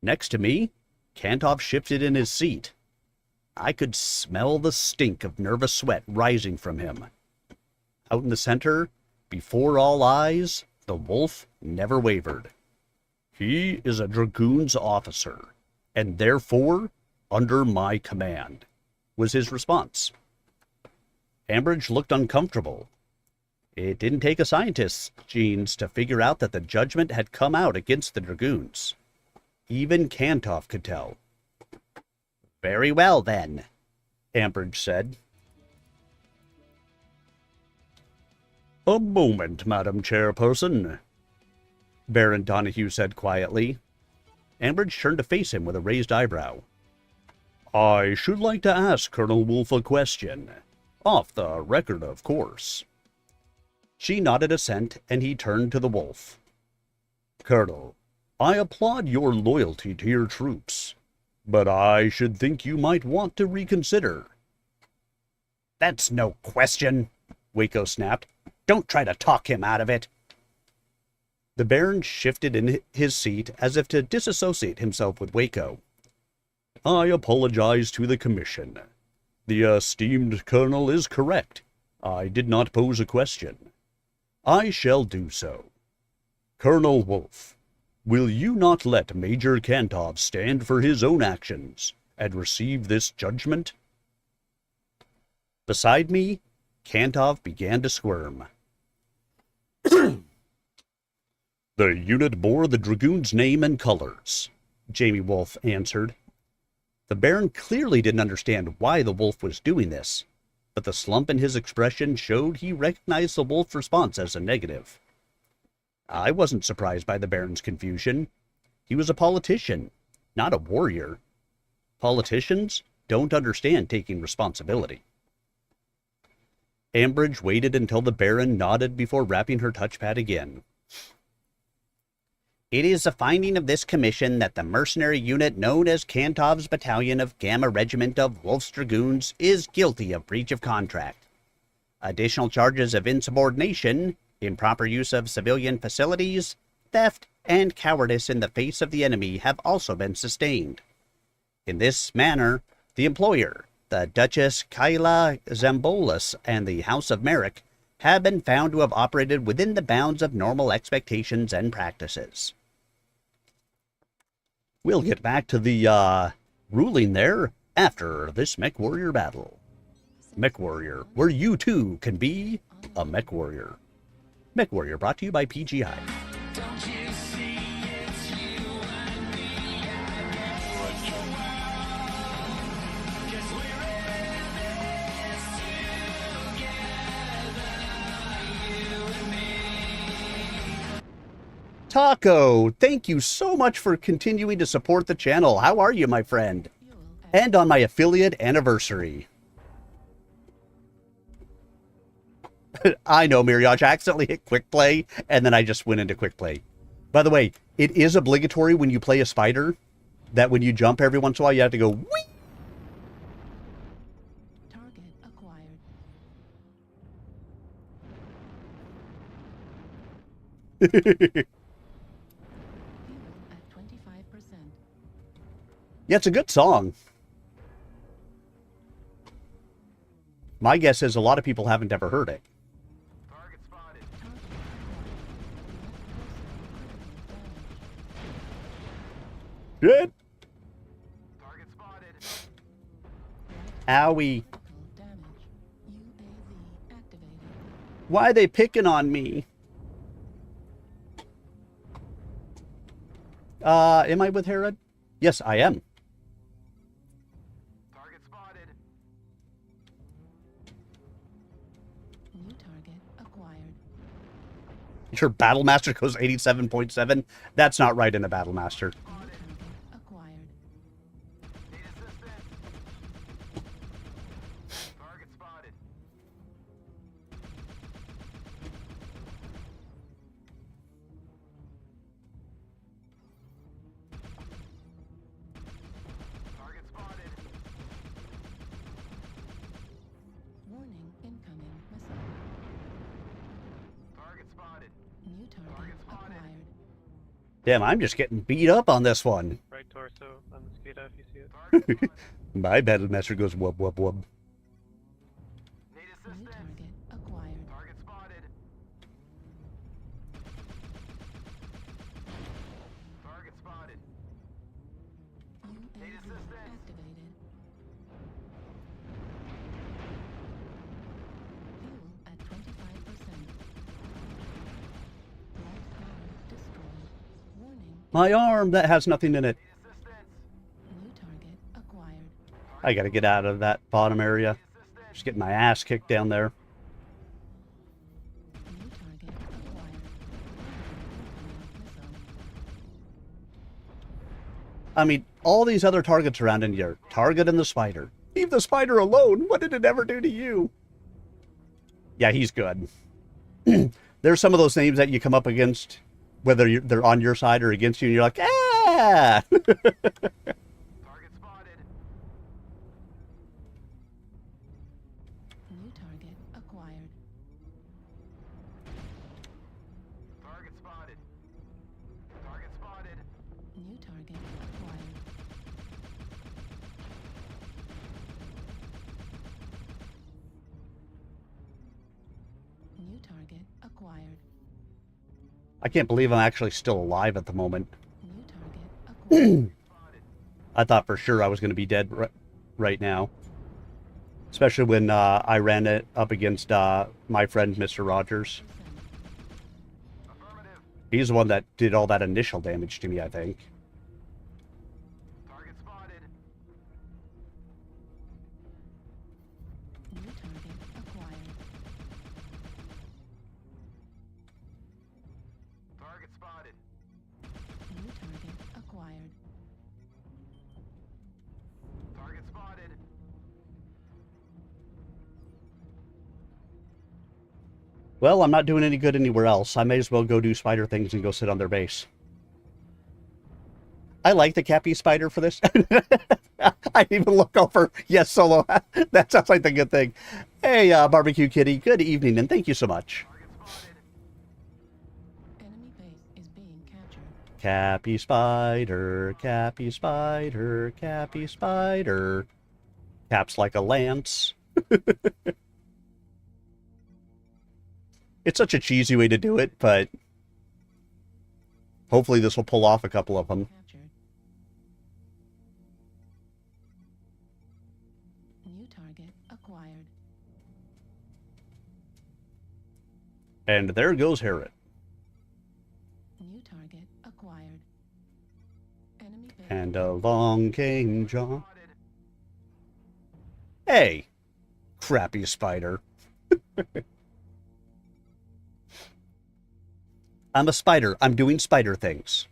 Next to me, Kantov shifted in his seat. I could smell the stink of nervous sweat rising from him. Out in the center, before all eyes, the wolf never wavered. He is a Dragoon's officer, and therefore under my command, was his response. Ambridge looked uncomfortable. It didn't take a scientist's genes to figure out that the judgment had come out against the Dragoons. Even Kantov could tell. Very well, then, Ambridge said. A moment, Madam Chairperson, Baron Donahue said quietly. Ambridge turned to face him with a raised eyebrow. I should like to ask Colonel Wolf a question. Off the record, of course. She nodded assent, and he turned to the wolf. Colonel, I applaud your loyalty to your troops, but I should think you might want to reconsider. That's no question, Waco snapped. Don't try to talk him out of it. The Baron shifted in his seat as if to disassociate himself with Waco. I apologize to the Commission. The esteemed Colonel is correct. I did not pose a question. I shall do so. Colonel Wolf, will you not let Major Kantov stand for his own actions and receive this judgment? Beside me, Kantov began to squirm. The unit bore the Dragoon's name and colors, Jamie Wolf answered. The Baron clearly didn't understand why the wolf was doing this, but the slump in his expression showed he recognized the wolf's response as a negative. I wasn't surprised by the Baron's confusion. He was a politician, not a warrior. Politicians don't understand taking responsibility. Ambridge waited until the Baron nodded before wrapping her touchpad again. It is the finding of this commission that the mercenary unit known as Kantov's Battalion of Gamma Regiment of Wolf's Dragoons is guilty of breach of contract. Additional charges of insubordination, improper use of civilian facilities, theft, and cowardice in the face of the enemy have also been sustained. In this manner, the employer, the Duchess Kyla Zambolis, and the House of Merrick have been found to have operated within the bounds of normal expectations and practices. We'll get back to the ruling there after this Mech Warrior battle. Mech Warrior, where you too can be a Mech Warrior. Mech Warrior brought to you by PGI. Taco, thank you so much for continuing to support the channel. How are you, my friend? And on my affiliate anniversary. I know, Miriage, I accidentally hit quick play, and then I just went into quick play. By the way, it is obligatory when you play a spider that when you jump every once in a while, you have to go, whee! Target acquired. Yeah, it's a good song. My guess is a lot of people haven't ever heard it. Target spotted. Good. Target spotted. Owie. Damage. UAV activated. Why are they picking on me? Am I with Herod? Yes, I am. Target spotted. New target acquired. Your Battlemaster goes 87.7. That's not right in a Battlemaster. New target acquired. Need assistance. Target spotted. Target spotted. Warning, incoming missile. Target spotted. New target acquired. Damn, I'm just getting beat up on this one. Right torso on the speed if you see it. Target spotted. My Battlemaster goes wub wub wub. Need New assistance. target acquired. Target spotted. Target spotted. Need UAV assistance. activated. Fuel at 25%. Light arm destroyed. Warning. My arm, that has nothing in it. Need assistance. New target acquired. I gotta get out of that bottom area. Just getting my ass kicked down there. New target acquired. Incoming missile. I mean, all these other targets around in here. Target and the spider. Leave the spider alone. What did it ever do to you? Yeah, he's good. There's some of those names that you come up against, whether they're on your side or against you, and you're like, ah! Target spotted. New target acquired. Target spotted. Target spotted. New target acquired. New target acquired. I can't believe I'm actually still alive at the moment. New target acquired. I thought for sure I was going to be dead right now. Especially when I ran it up against my friend, Mr. Rogers. Affirmative. He's the one that did all that initial damage to me, I think. Target spotted. Target spotted. New target acquired. Target spotted. Well, I'm not doing any good anywhere else. I may as well go do spider things and go sit on their base. I like the Cappy spider for this. I even look over. Yes, Solo. That sounds like the good thing. Hey, Barbecue Kitty. Good evening, and thank you so much. Enemy base is being captured. Cappy spider, Cappy spider, Cappy spider. Caps like a lance. It's such a cheesy way to do it, but hopefully this will pull off a couple of them. Captured. New target acquired. And there goes Herod. New target acquired. Enemy base. And along came John. Hey, crappy spider. I'm a spider. I'm doing spider things.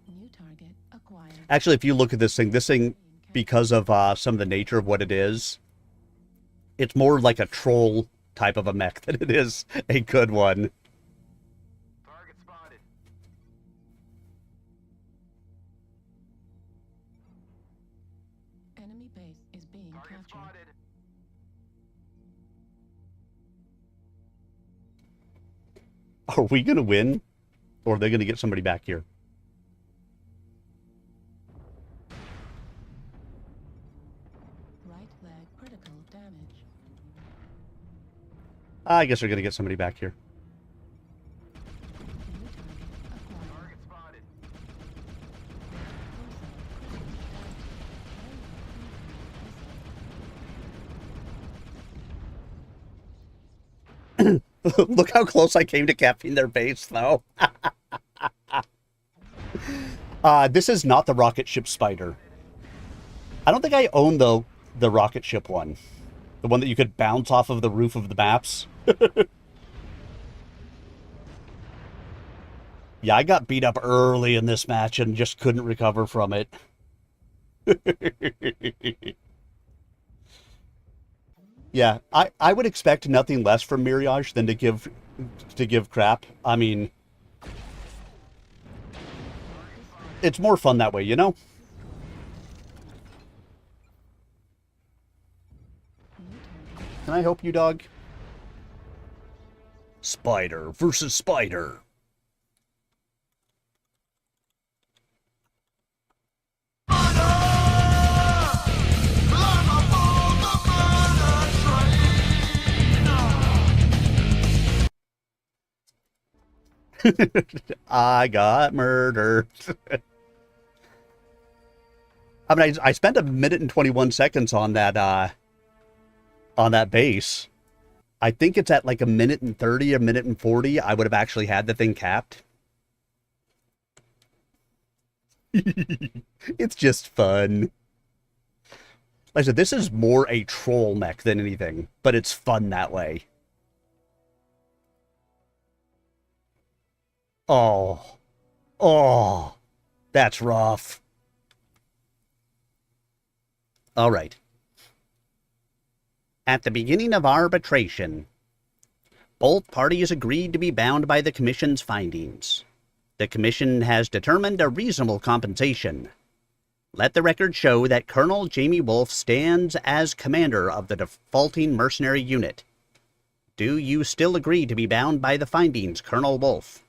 New target acquired. Actually, if you look at this thing, because of some of the nature of what it is, it's more like a troll type of a mech than it is a good one. Target spotted. Enemy base is being Target captured. spotted. Are we going to win? Or are they going to get somebody back here? Right leg critical damage. I guess they're going to get somebody back here. New target acquired. Target spotted. Look how close I came to capping their base, though. This is not the rocket ship spider. I don't think I own the rocket ship one. The one that you could bounce off of the roof of the maps. Yeah, I got beat up early in this match and just couldn't recover from it. Yeah, I would expect nothing less from Mirage than to give crap. I mean, it's more fun that way, you know? Can I help you, dog? Spider versus spider. I got murdered. I mean, I spent 1 minute and 21 seconds on that base. I think it's at like 1 minute and 30, 1 minute and 40. I would have actually had the thing capped. It's just fun. Like I said, this is more a troll mech than anything, but it's fun that way. Oh. Oh. That's rough. All right. At the beginning of arbitration, both parties agreed to be bound by the Commission's findings. The Commission has determined a reasonable compensation. Let the record show that Colonel Jamie Wolf stands as commander of the defaulting mercenary unit. Do you still agree to be bound by the findings, Colonel Wolf?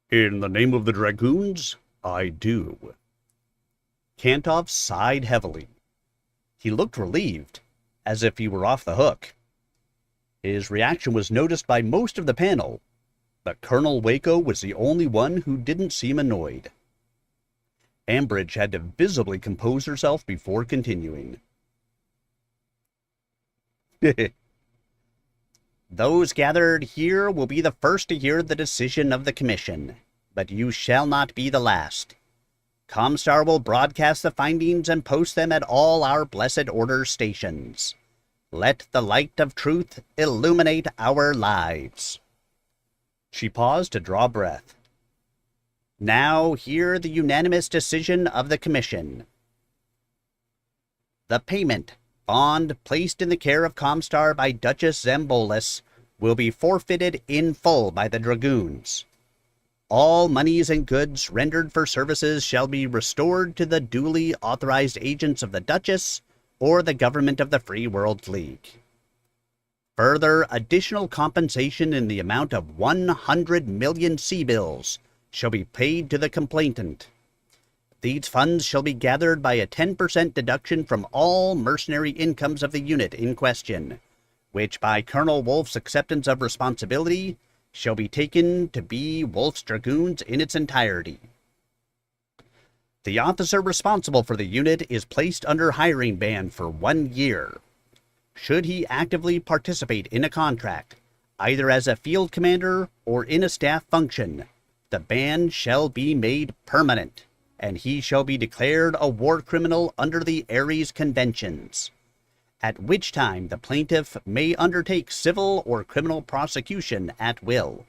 In the name of the Dragoons, I do. Kantov sighed heavily. He looked relieved, as if he were off the hook. His reaction was noticed by most of the panel, but Colonel Waco was the only one who didn't seem annoyed. Ambridge had to visibly compose herself before continuing. Those gathered here will be the first to hear the decision of the Commission, but you shall not be the last. Comstar will broadcast the findings and post them at all our Blessed Order stations. Let the light of truth illuminate our lives. She paused to draw breath. Now hear the unanimous decision of the Commission. The payment, bond placed in the care of Comstar by Duchess Zambolis, will be forfeited in full by the Dragoons. All monies and goods rendered for services shall be restored to the duly authorized agents of the Duchess or the government of the Free World League. Further, additional compensation in the amount of 100 million sea bills shall be paid to the complainant. These funds shall be gathered by a 10% deduction from all mercenary incomes of the unit in question, which by Colonel Wolf's acceptance of responsibility shall be taken to be Wolf's Dragoons in its entirety. The officer responsible for the unit is placed under hiring ban for 1 year. Should he actively participate in a contract, either as a field commander or in a staff function, the ban shall be made permanent, and he shall be declared a war criminal under the Ares Conventions, at which time the plaintiff may undertake civil or criminal prosecution at will.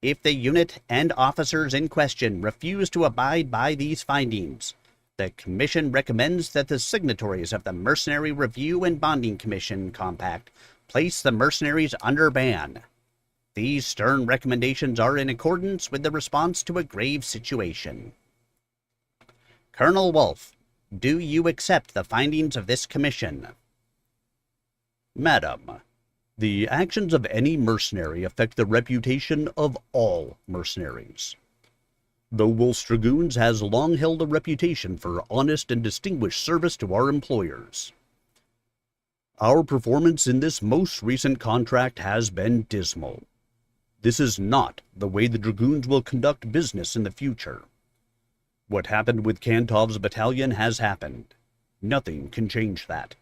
If the unit and officers in question refuse to abide by these findings, the Commission recommends that the signatories of the Mercenary Review and Bonding Commission Compact place the mercenaries under ban. These stern recommendations are in accordance with the response to a grave situation. Colonel Wolf, do you accept the findings of this commission? Madam, the actions of any mercenary affect the reputation of all mercenaries. Though Wolf's Dragoons has long held a reputation for honest and distinguished service to our employers, our performance in this most recent contract has been dismal. This is not the way the Dragoons will conduct business in the future. What happened with Kantov's battalion has happened. Nothing can change that.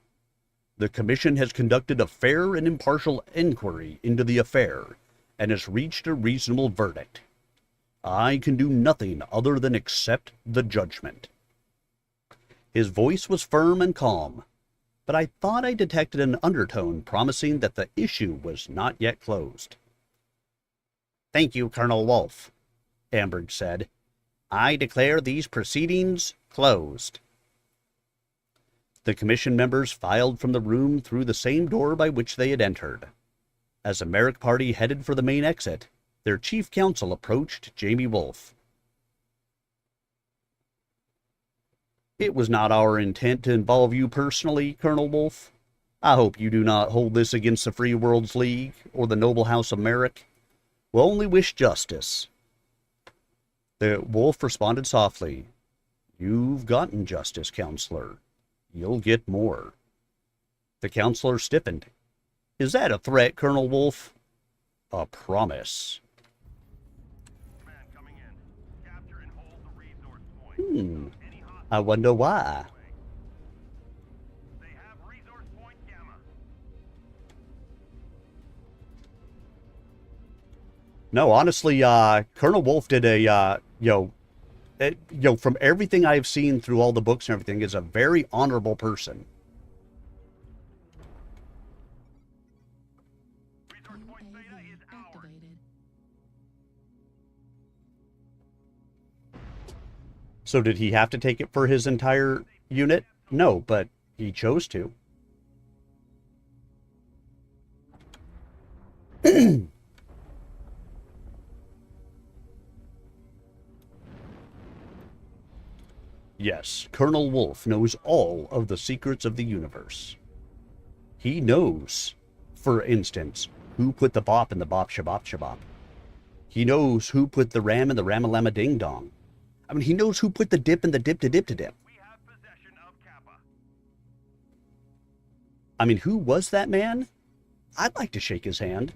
The Commission has conducted a fair and impartial inquiry into the affair and has reached a reasonable verdict. I can do nothing other than accept the judgment. His voice was firm and calm, but I thought I detected an undertone promising that the issue was not yet closed. Thank you, Colonel Wolf, Ambridge said. I declare these proceedings closed. The Commission members filed from the room through the same door by which they had entered. As the Merrick party headed for the main exit, their chief counsel approached Jamie Wolf. It was not our intent to involve you personally, Colonel Wolf. I hope you do not hold this against the Free Worlds League or the noble house of Merrick. We only wish justice. The Wolf responded softly. You've gotten justice, Counselor. You'll get more. The counselor stiffened. Is that a threat, Colonel Wolf? A promise. I wonder why. No, honestly, Colonel Wolf did a, from everything I've seen through all the books and everything, is a very honorable person. So did he have to take it for his entire unit? No, but he chose to. Yes, Colonel Wolf knows all of the secrets of the universe. He knows, for instance, who put the bop in the bop shabop shabop. He knows who put the ram in the ramalama ding dong. I mean, he knows who put the dip in the dip to dip to dip. I mean, who was that man? I'd like to shake his hand.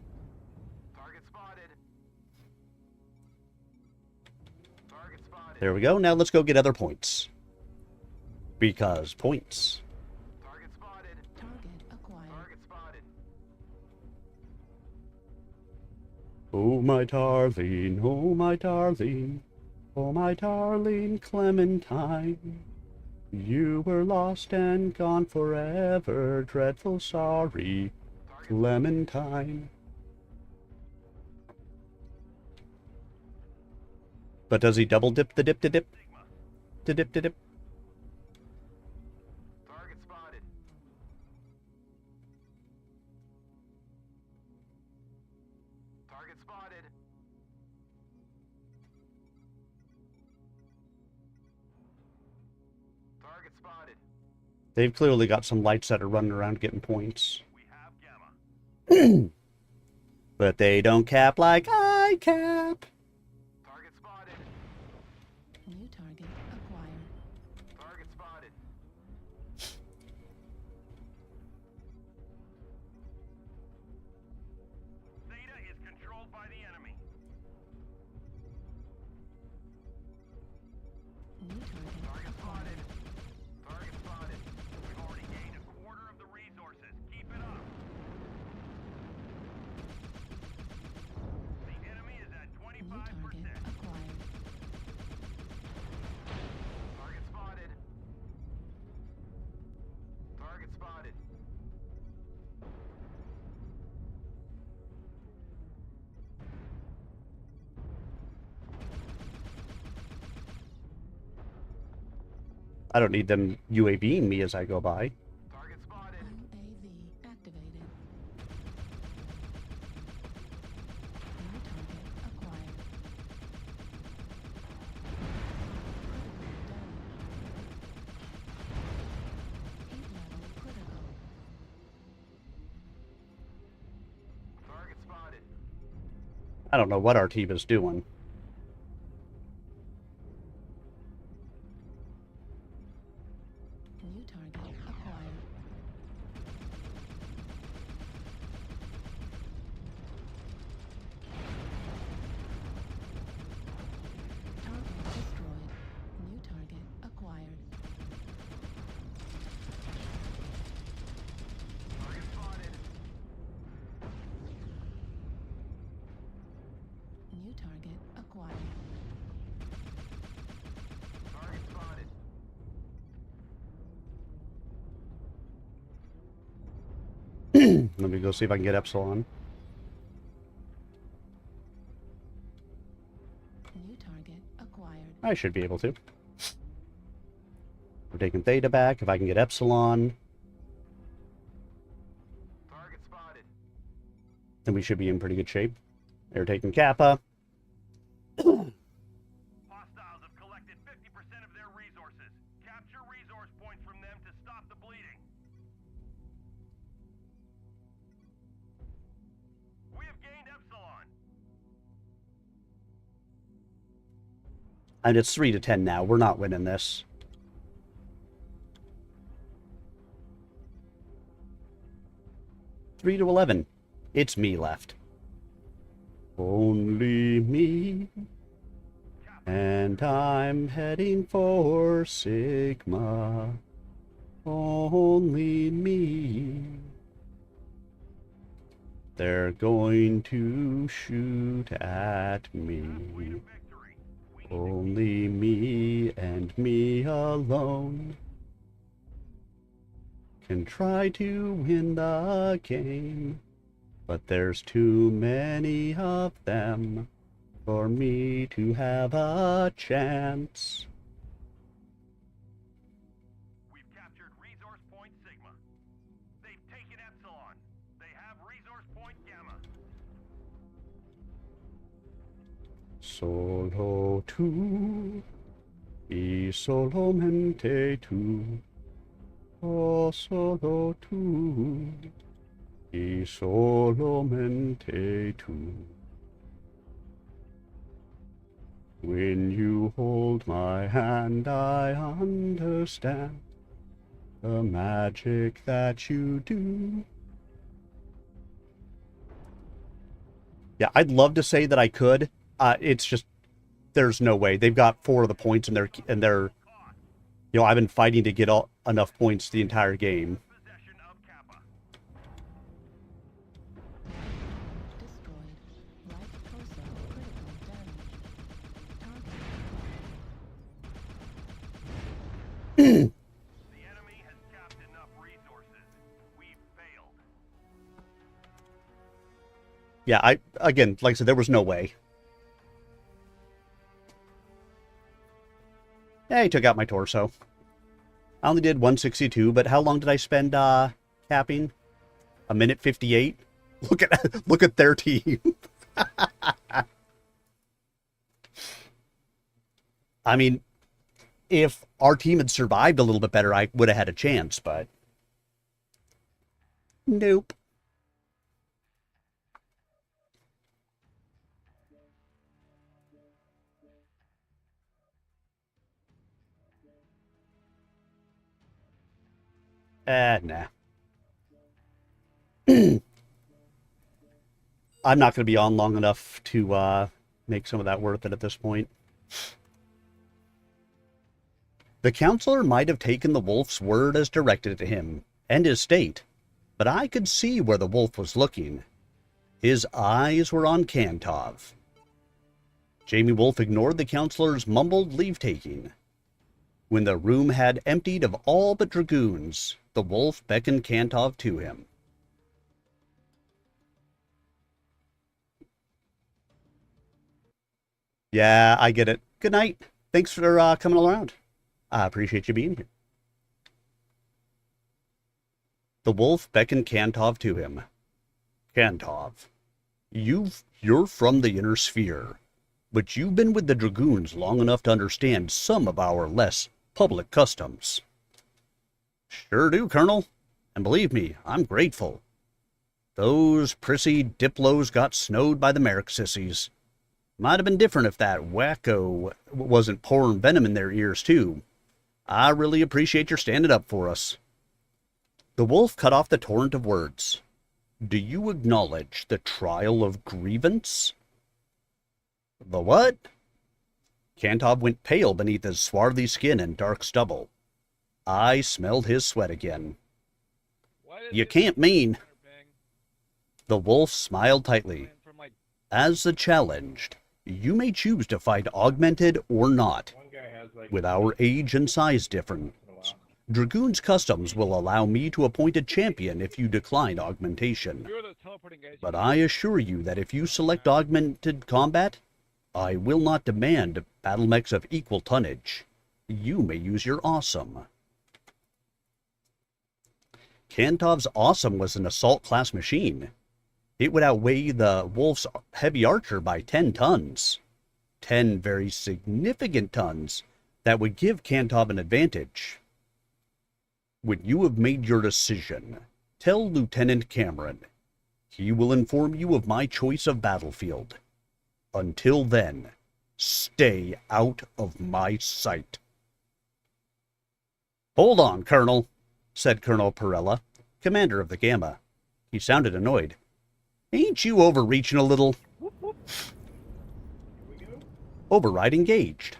There we go. Now let's go get other points. Because points. Target acquired. Oh, my darling, oh, my darling, oh, my darling Clementine. You were lost and gone forever, dreadful sorry, Clementine. But does he double dip the dip to dip? To dip to dip? Target spotted. Target spotted. Target spotted. They've clearly got some lights that are running around getting points. We have Gamma. But they don't cap like I cap. Target spotted. New target acquired. Target spotted. Theta is controlled by the enemy. New target Target acquired. spotted. Target spotted. We've already gained a quarter of the resources. Keep it up. The enemy is at New 25%. target acquired. Target spotted. Target spotted. I don't need them UAVing me as I go by. Target spotted. UAV activated. New target acquired. Critical damage. Heat level critical. Target spotted. I don't know what our team is doing. New target acquired. Target destroyed. New target acquired. Target spotted. New target acquired. Target spotted. Let me go see if I can get Epsilon. New target acquired. I should be able to. We're taking Theta back. If I can get Epsilon, Target spotted. then we should be in pretty good shape. They're taking Kappa. Hostiles have collected 50% of their resources. Capture resource points from them to stop the bleeding. We have gained Epsilon. And it's 3-10 now. We're not winning this. Three to 11. It's me left. Only me. And I'm heading for Sigma. Only me. They're going to shoot at me. Only me and me alone can try to win the game, but there's too many of them for me to have a chance. We've captured resource point Sigma. They've taken Epsilon. They have resource point Gamma. Solo tu, y solamente tu. Oh, solo tu, y solamente tu. When you hold my hand, I understand the magic that you do. Yeah, I'd love to say that I could. It's just, there's no way. They've got 4 of the points, and they're, you know, I've been fighting to get enough points the entire game. Possession of Kappa. Destroyed. Right torso critical damage. Target. The enemy has capped enough resources. We've failed. Yeah, again, like I said, there was no way. Yeah, he took out my torso. I only did 162, but how long did I spend capping? A minute 58? Look at their team. I mean, if our team had survived a little bit better, I would have had a chance, but nope. Nah. I'm not going to be on long enough to make some of that worth it at this point. The counselor might have taken the wolf's word as directed to him, and his state, but I could see where the wolf was looking. His eyes were on Kantov. Jamie Wolf ignored the counselor's mumbled leave-taking. When the room had emptied of all but dragoons, the wolf beckoned Kantov to him. Yeah, I get it. Good night. Thanks for coming around. I appreciate you being here. The wolf beckoned Kantov to him. Kantov, you're from the inner sphere, but you've been with the dragoons long enough to understand some of our less public customs. Sure do, Colonel. And believe me, I'm grateful. Those prissy diplos got snowed by the Merrick sissies. Might have been different if that wacko wasn't pouring venom in their ears, too. I really appreciate your standing up for us. The wolf cut off the torrent of words. Do you acknowledge the trial of grievance? The what? Kantov went pale beneath his swarthy skin and dark stubble. I smelled his sweat again. You can't mean... The wolf smiled tightly. As the challenged, you may choose to fight augmented or not. With our age and size difference, Dragoon's customs will allow me to appoint a champion if you decline augmentation. But I assure you that if you select augmented combat, I will not demand battle mechs of equal tonnage. You may use your awesome. Kantov's awesome was an assault class machine. It would outweigh the wolf's heavy archer by 10 tons. 10 very significant tons that would give Kantov an advantage. When you have made your decision, tell Lieutenant Cameron. He will inform you of my choice of battlefield. Until then, stay out of my sight. Hold on, Colonel, said Colonel Perella, commander of the Gamma. He sounded annoyed. Ain't you overreaching a little? Override engaged.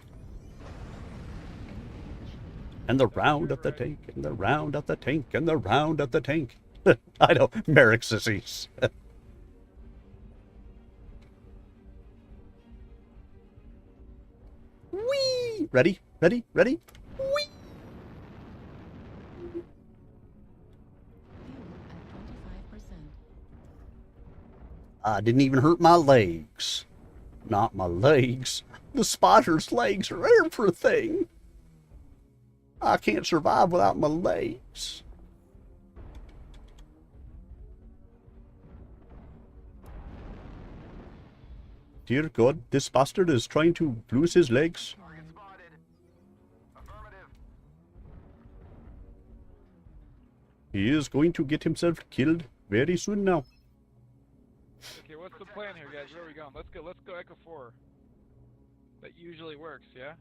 And the round of the tank, and the round of the tank, and the round of the tank. I know, Merrick sissies. Whee! Ready? Ready? Ready? Whee! I didn't even hurt my legs. Not my legs. The spider's legs are everything. I can't survive without my legs. Dear God, this bastard is trying to lose his legs. He is going to get himself killed very soon now. Okay, what's the plan here, guys? Where are we going? Let's go Echo 4. That usually works, yeah?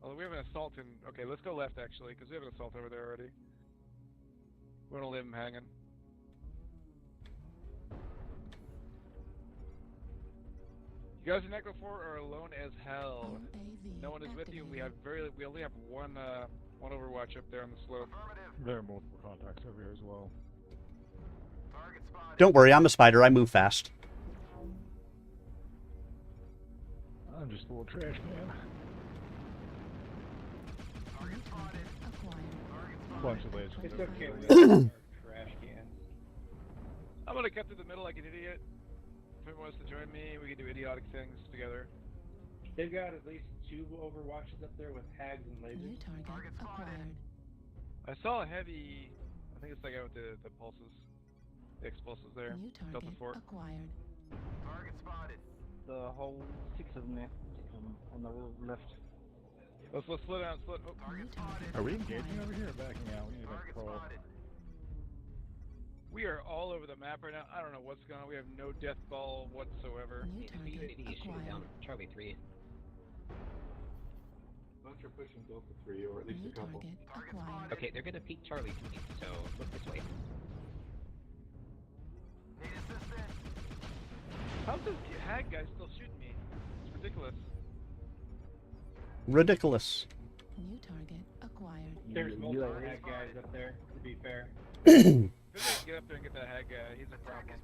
Although we have an assault in... Okay, let's go left, actually, because we have an assault over there already. We don't leave him hanging. You guys in Echo 4 are alone as hell. No one is with you. We only have one Overwatch up there on the slope. There are multiple contacts over here as well. Don't worry, I'm a spider. I move fast. I'm just a little trash man. Bunch of lasers. It's okay. Trash can. I'm gonna cut through the middle like an idiot. If anyone wants to join me, we can do idiotic things together. They've got at least 2 overwatches up there with hags and lasers. New target acquired. I saw a heavy. I think it's like out with the pulses, the explosives there. New Delta target 4. acquired. Target spotted. The whole 6 of them there on the left. Let's slow down. Oh. Are we engaging over here or backing out? We need to crawl. We are all over the map right now. I don't know what's going on. We have no death ball whatsoever. New target acquired. Charlie 3. Bunch are pushing Delta 3, or at least New a couple. target acquired. Okay, they're gonna peek Charlie 3, so look this way. Need assistance. How's this hag guy still shooting me? It's ridiculous. Ridiculous. New target acquired. There's multiple hag guys up there, to be fair. Maybe I can get up there and get that hag guy. He's a problem.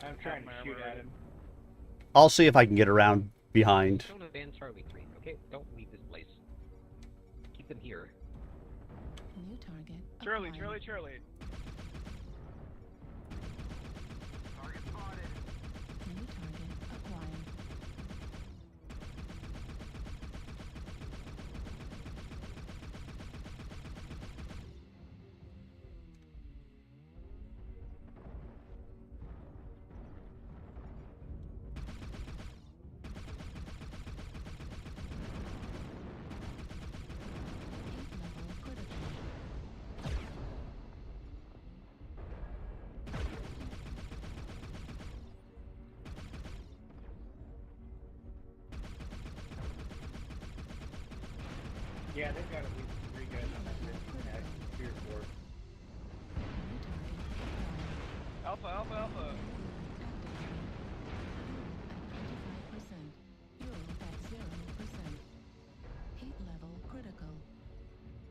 I'm trying to shoot at him. I'll see if I can get around behind. Don't abandon Charlie 3, okay? Don't leave this place. Keep them here. New target Charlie. Target spotted. New target acquired. Yeah, they've got at least 3 guys on that 15 hag. 3 or 4. Alpha. 25%. Fuel at 0%. Heat level critical.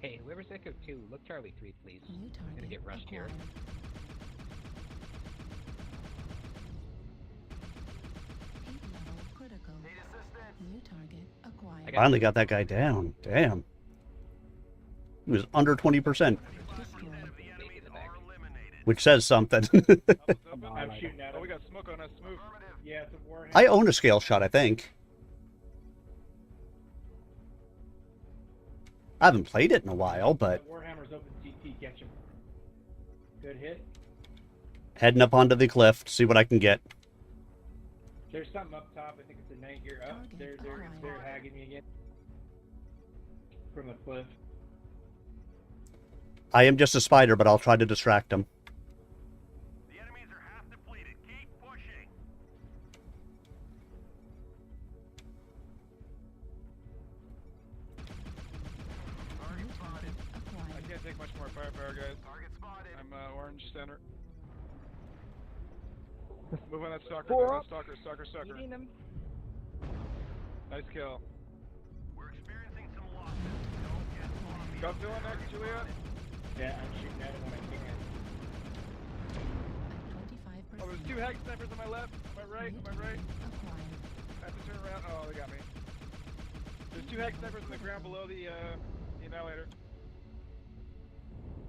Hey, whoever's Echo 2, look Charlie 3, please. New I'm target gonna get rushed here. acquired. Heat level critical. Need assistance. New target acquired. Finally got that guy down. Damn. He was under 20%, Destroyed. which says something. I'm shooting at him. Oh, we got smoke on us. Move. Yeah, it's a warhammer. I own a scale shot, I think. I haven't played it in a while, but Warhammer's open CT, catch him. Good hit. heading up onto the cliff to see what I can get. There's something up top. I think it's a night gear up. They're hagging me again. From the cliff. I am just a spider, but I'll try to distract him. The enemies are half depleted. Keep pushing. Target spotted. I can't take much more firepower, guys. Target spotted. I'm orange center. Move on that stalker. Stalker. Nice kill. We're experiencing some losses. Don't get sloppy. Got Dylan next, Juliet. Yeah, I'm shooting at him when I can. 25%. Oh, there's 2 hag snipers on my left. On my right. Acquired. I have to turn around. Oh, they got me. There's 2 hag snipers on the ground below the annihilator.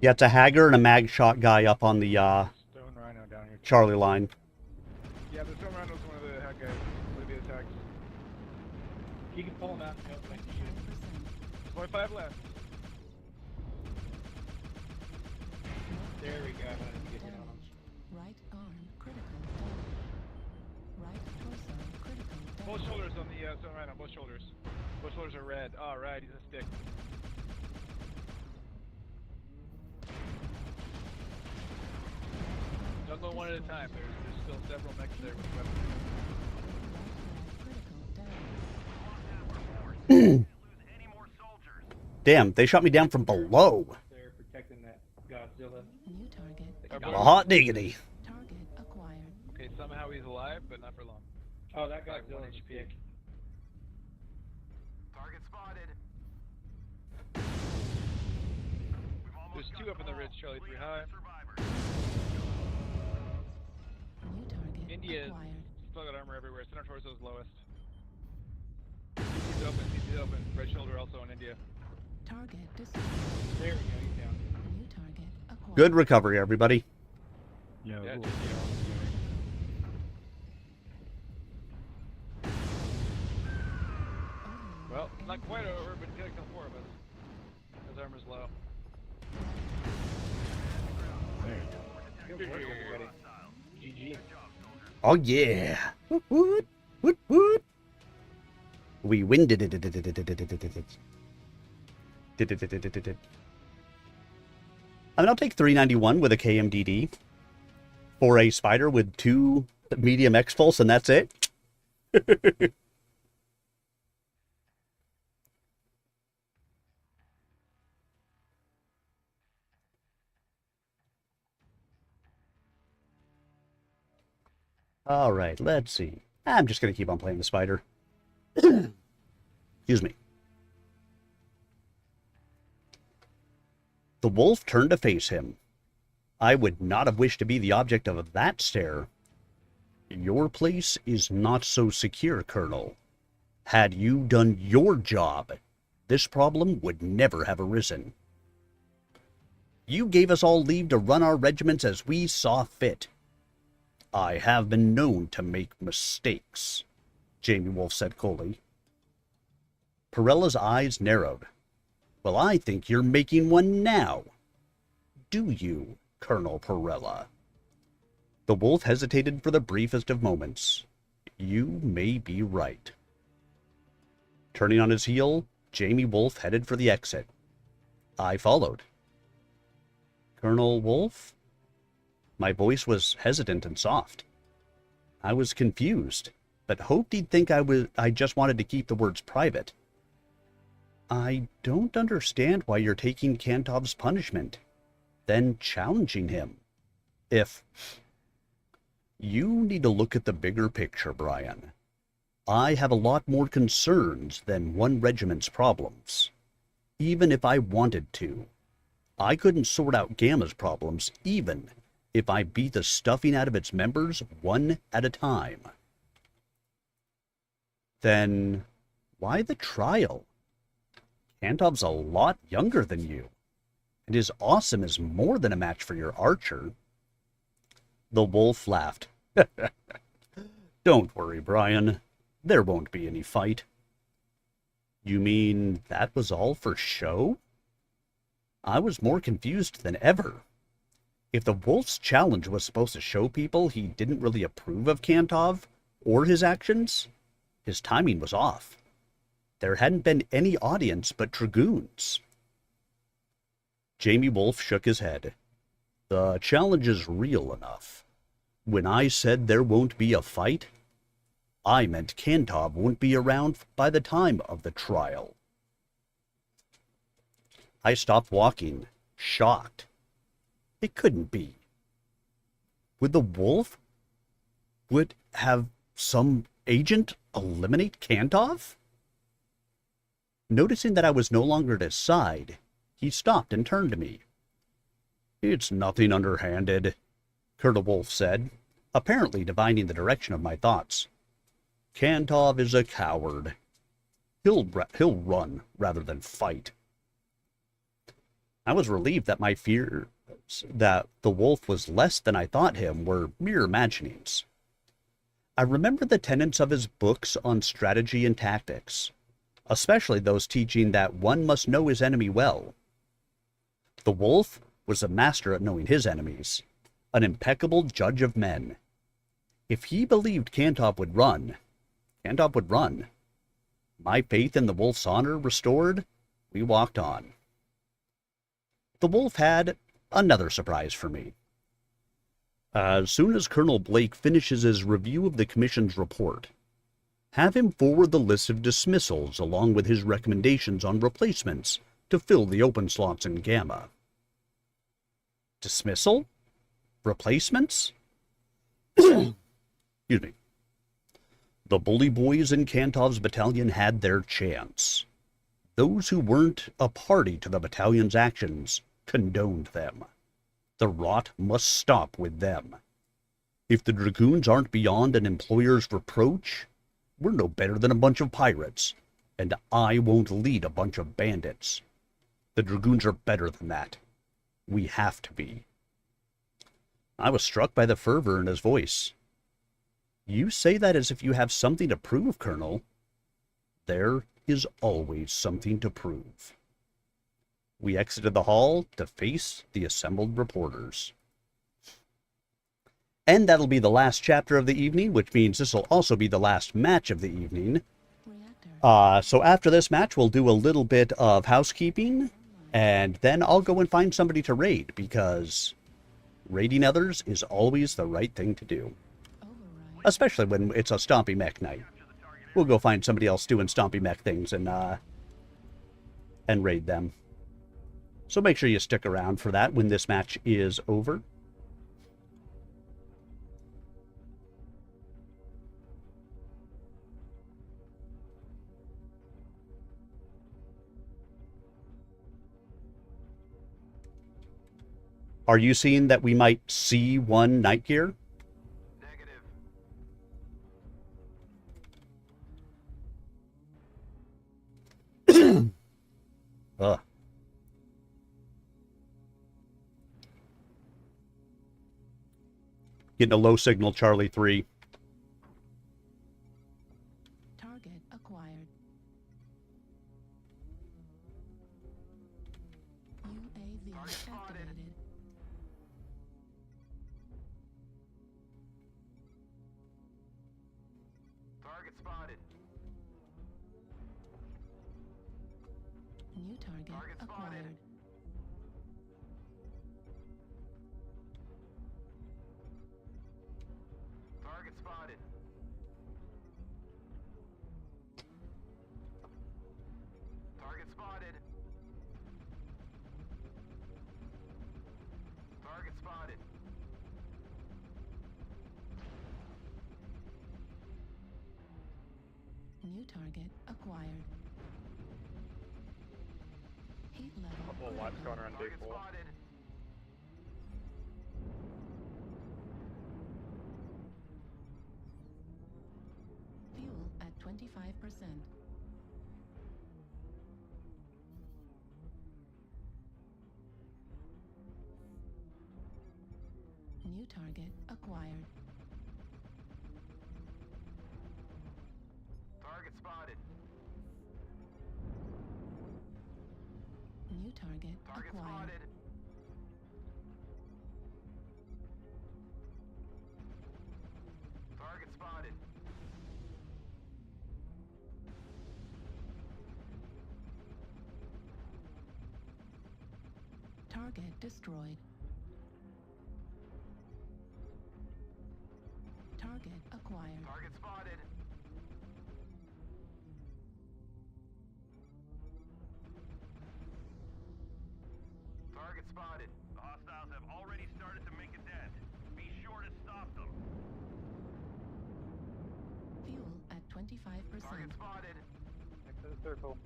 Yeah, it's a Hagger and a mag shot guy up on the Stone Rhino down here. Charlie line. Yeah, the Stone Rhino's one of the hag guys. Would be attacked. You can pull him out. No, I can shoot him. 25 left. There we go. I'm gonna get hit on him. Right arm critical damage. Right torso critical damage. Both shoulders on the Stone Rhino. Both shoulders. Both shoulders are red. All right, he's a stick. Don't go one at a time. There's still several mechs there with weapons. Damn, they shot me down from below. They're protecting that Godzilla. New target. Well, hot diggity. Target acquired. Okay, somehow he's alive, but not for long. Oh, that Like Godzilla 1 HP. Target spotted. There's 2 up in the ridge, Charlie 3 high. New target India acquired. still got armor everywhere. Center torso's lowest. CC's open. Red shoulder also in India. Target destroyed. There we go. He's down. New target acquired. Good recovery, everybody. Yeah, Yeah, cool. Not quite over, but getting to 4 of us. His armor's low. Good work, everybody. GG. Oh yeah. Woot woot. Woot woot. We win. I mean, I'll take 391 with a KMDD for a spider with 2 medium X-Pulse, and that's it. All right, let's see. I'm just going to keep on playing the spider. Excuse me. The wolf turned to face him. I would not have wished to be the object of that stare. Your place is not so secure, Colonel. Had you done your job, this problem would never have arisen. You gave us all leave to run our regiments as we saw fit. I have been known to make mistakes, Jamie Wolf said coldly. Perella's eyes narrowed. Well, I think you're making one now. Do you, Colonel Perella? The wolf hesitated for the briefest of moments. You may be right. Turning on his heel, Jamie Wolf headed for the exit. I followed. Colonel Wolf? My voice was hesitant and soft. I was confused, but hoped he'd think I just wanted to keep the words private. I don't understand why you're taking Kantov's punishment, then challenging him. If... You need to look at the bigger picture, Brian. I have a lot more concerns than one regiment's problems. Even if I wanted to, I couldn't sort out Gamma's problems even if I beat the stuffing out of its members one at a time. Then why the trial? Kantov's a lot younger than you, and his awesome is more than a match for your archer. The wolf laughed. Don't worry, Brian. There won't be any fight. You mean that was all for show? I was more confused than ever. If the wolf's challenge was supposed to show people he didn't really approve of Kantov or his actions, his timing was off. There hadn't been any audience but dragoons. Jamie Wolf shook his head. The challenge is real enough. When I said there won't be a fight, I meant Kantov won't be around by the time of the trial. I stopped walking, shocked. It couldn't be. Would the wolf? Would have some agent eliminate Kantov? Noticing that I was no longer at his side, he stopped and turned to me. It's nothing underhanded, Colonel Wolf said, apparently divining the direction of my thoughts. Kantov is a coward. He'll run rather than fight. I was relieved that my fears that the wolf was less than I thought him were mere imaginings. I remembered the tenets of his books on strategy and tactics, especially those teaching that one must know his enemy well. The wolf was a master at knowing his enemies, an impeccable judge of men. If he believed Kantov would run, Kantov would run. My faith in the wolf's honor restored, we walked on. The wolf had another surprise for me. As soon as Colonel Blake finishes his review of the Commission's report, have him forward the list of dismissals along with his recommendations on replacements to fill the open slots in Gamma. Dismissal? Replacements? Excuse me. The bully boys in Kantov's battalion had their chance. Those who weren't a party to the battalion's actions condoned them. The rot must stop with them. If the dragoons aren't beyond an employer's reproach, we're no better than a bunch of pirates, and I won't lead a bunch of bandits. The dragoons are better than that. We have to be. I was struck by the fervor in his voice. You say that as if you have something to prove, Colonel. There is always something to prove. We exited the hall to face the assembled reporters. And that'll be the last chapter of the evening, which means this will also be the last match of the evening. So after this match, we'll do a little bit of housekeeping, and then I'll go and find somebody to raid, because raiding others is always the right thing to do. Especially when it's a Stompy mech night. We'll go find somebody else doing Stompy mech things and raid them. So make sure you stick around for that when this match is over. Are you seeing that we might see one night gear? Negative. Ugh. Getting a low signal, Charlie 3. Target acquired. UAV activated. Target spotted. New target acquired. Target spotted. Target spotted. Target spotted. New target acquired. Heat level. Couple of watts going around big hole. Fuel at 25%. New target acquired. Target spotted. New target acquired. Spotted. Target spotted. Target destroyed. Target acquired. Target spotted. Target spotted. The hostiles have already started to make a dent. Be sure to stop them. Fuel at 25%. Target spotted. Next to the circle.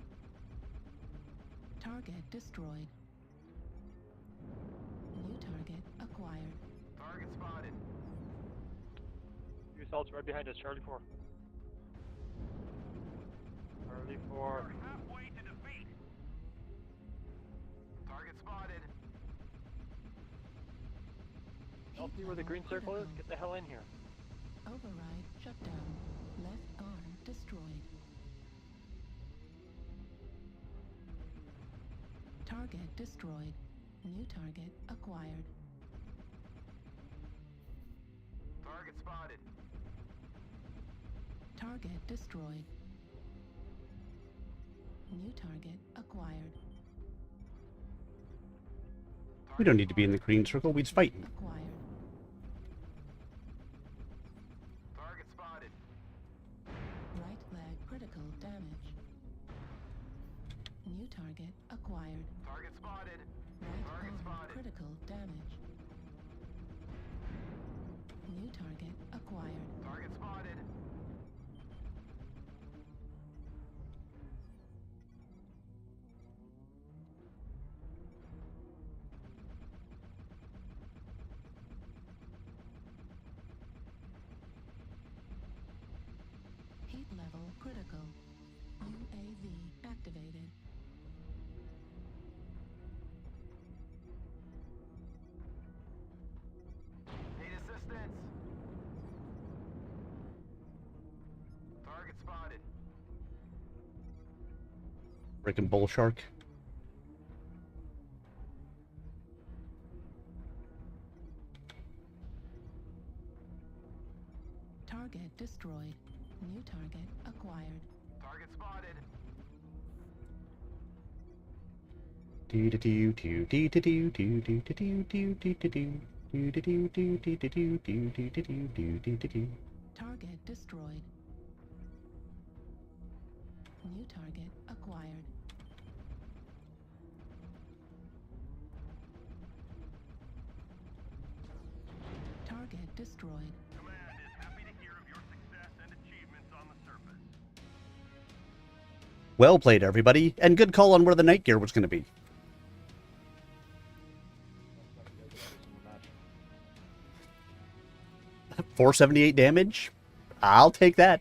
Target destroyed. New target acquired. Target spotted. Two assaults right behind us, Charlie 4. Charlie 4. Halfway to defeat. Target spotted. I'll see where the green circle is. Get the hell in here. Override shut down. Left arm destroyed. Target destroyed. New target acquired. Target spotted. Target destroyed. New target acquired. We don't need to be in the green circle, we'd fight. Acquired. Target spotted. Right leg critical damage. New target acquired. Target spotted. Right arm critical damage. New target acquired. Target spotted. Heat level critical. UAV activated. Need assistance. Target spotted. Frickin' bull shark. Target destroyed. New target acquired. Target spotted. Target destroyed. New target acquired. Target destroyed. Command is happy to hear of your success and achievements on the surface. Well played, everybody, and good call on where the night gear was going to be. $478 damage? I'll take that.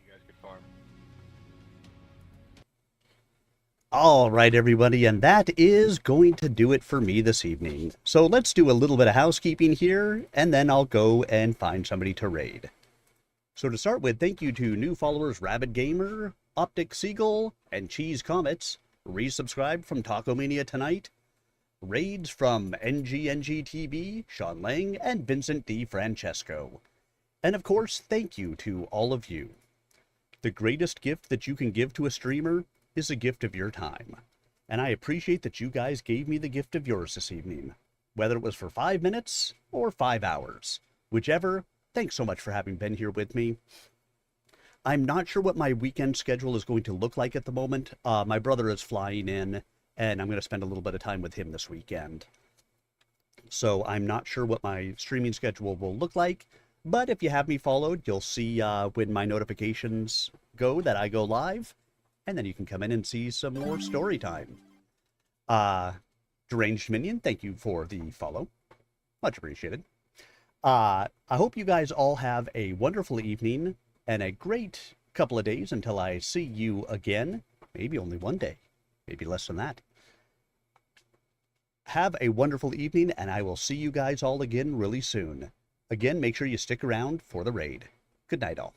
All right, everybody, and that is going to do it for me this evening. So let's do a little bit of housekeeping here, and then I'll go and find somebody to raid. So to start with, thank you to new followers Rabid Gamer, Optic Seagull, and Cheese Comets. Resubscribed from Taco Mania tonight. Raids from NGNGTB, Sean Lang, and Vincent D. Francesco. And of course, thank you to all of you. The greatest gift that you can give to a streamer is a gift of your time. And I appreciate that you guys gave me the gift of yours this evening. Whether it was for 5 minutes or 5 hours. Whichever, thanks so much for having been here with me. I'm not sure what my weekend schedule is going to look like at the moment. My brother is flying in, and I'm going to spend a little bit of time with him this weekend. So I'm not sure what my streaming schedule will look like. But if you have me followed, you'll see when my notifications go that I go live. And then you can come in and see some more story time. Deranged Minion, thank you for the follow. Much appreciated. I hope you guys all have a wonderful evening and a great couple of days until I see you again. Maybe only one day. Maybe less than that. Have a wonderful evening, and I will see you guys all again really soon. Again, make sure you stick around for the raid. Good night, all.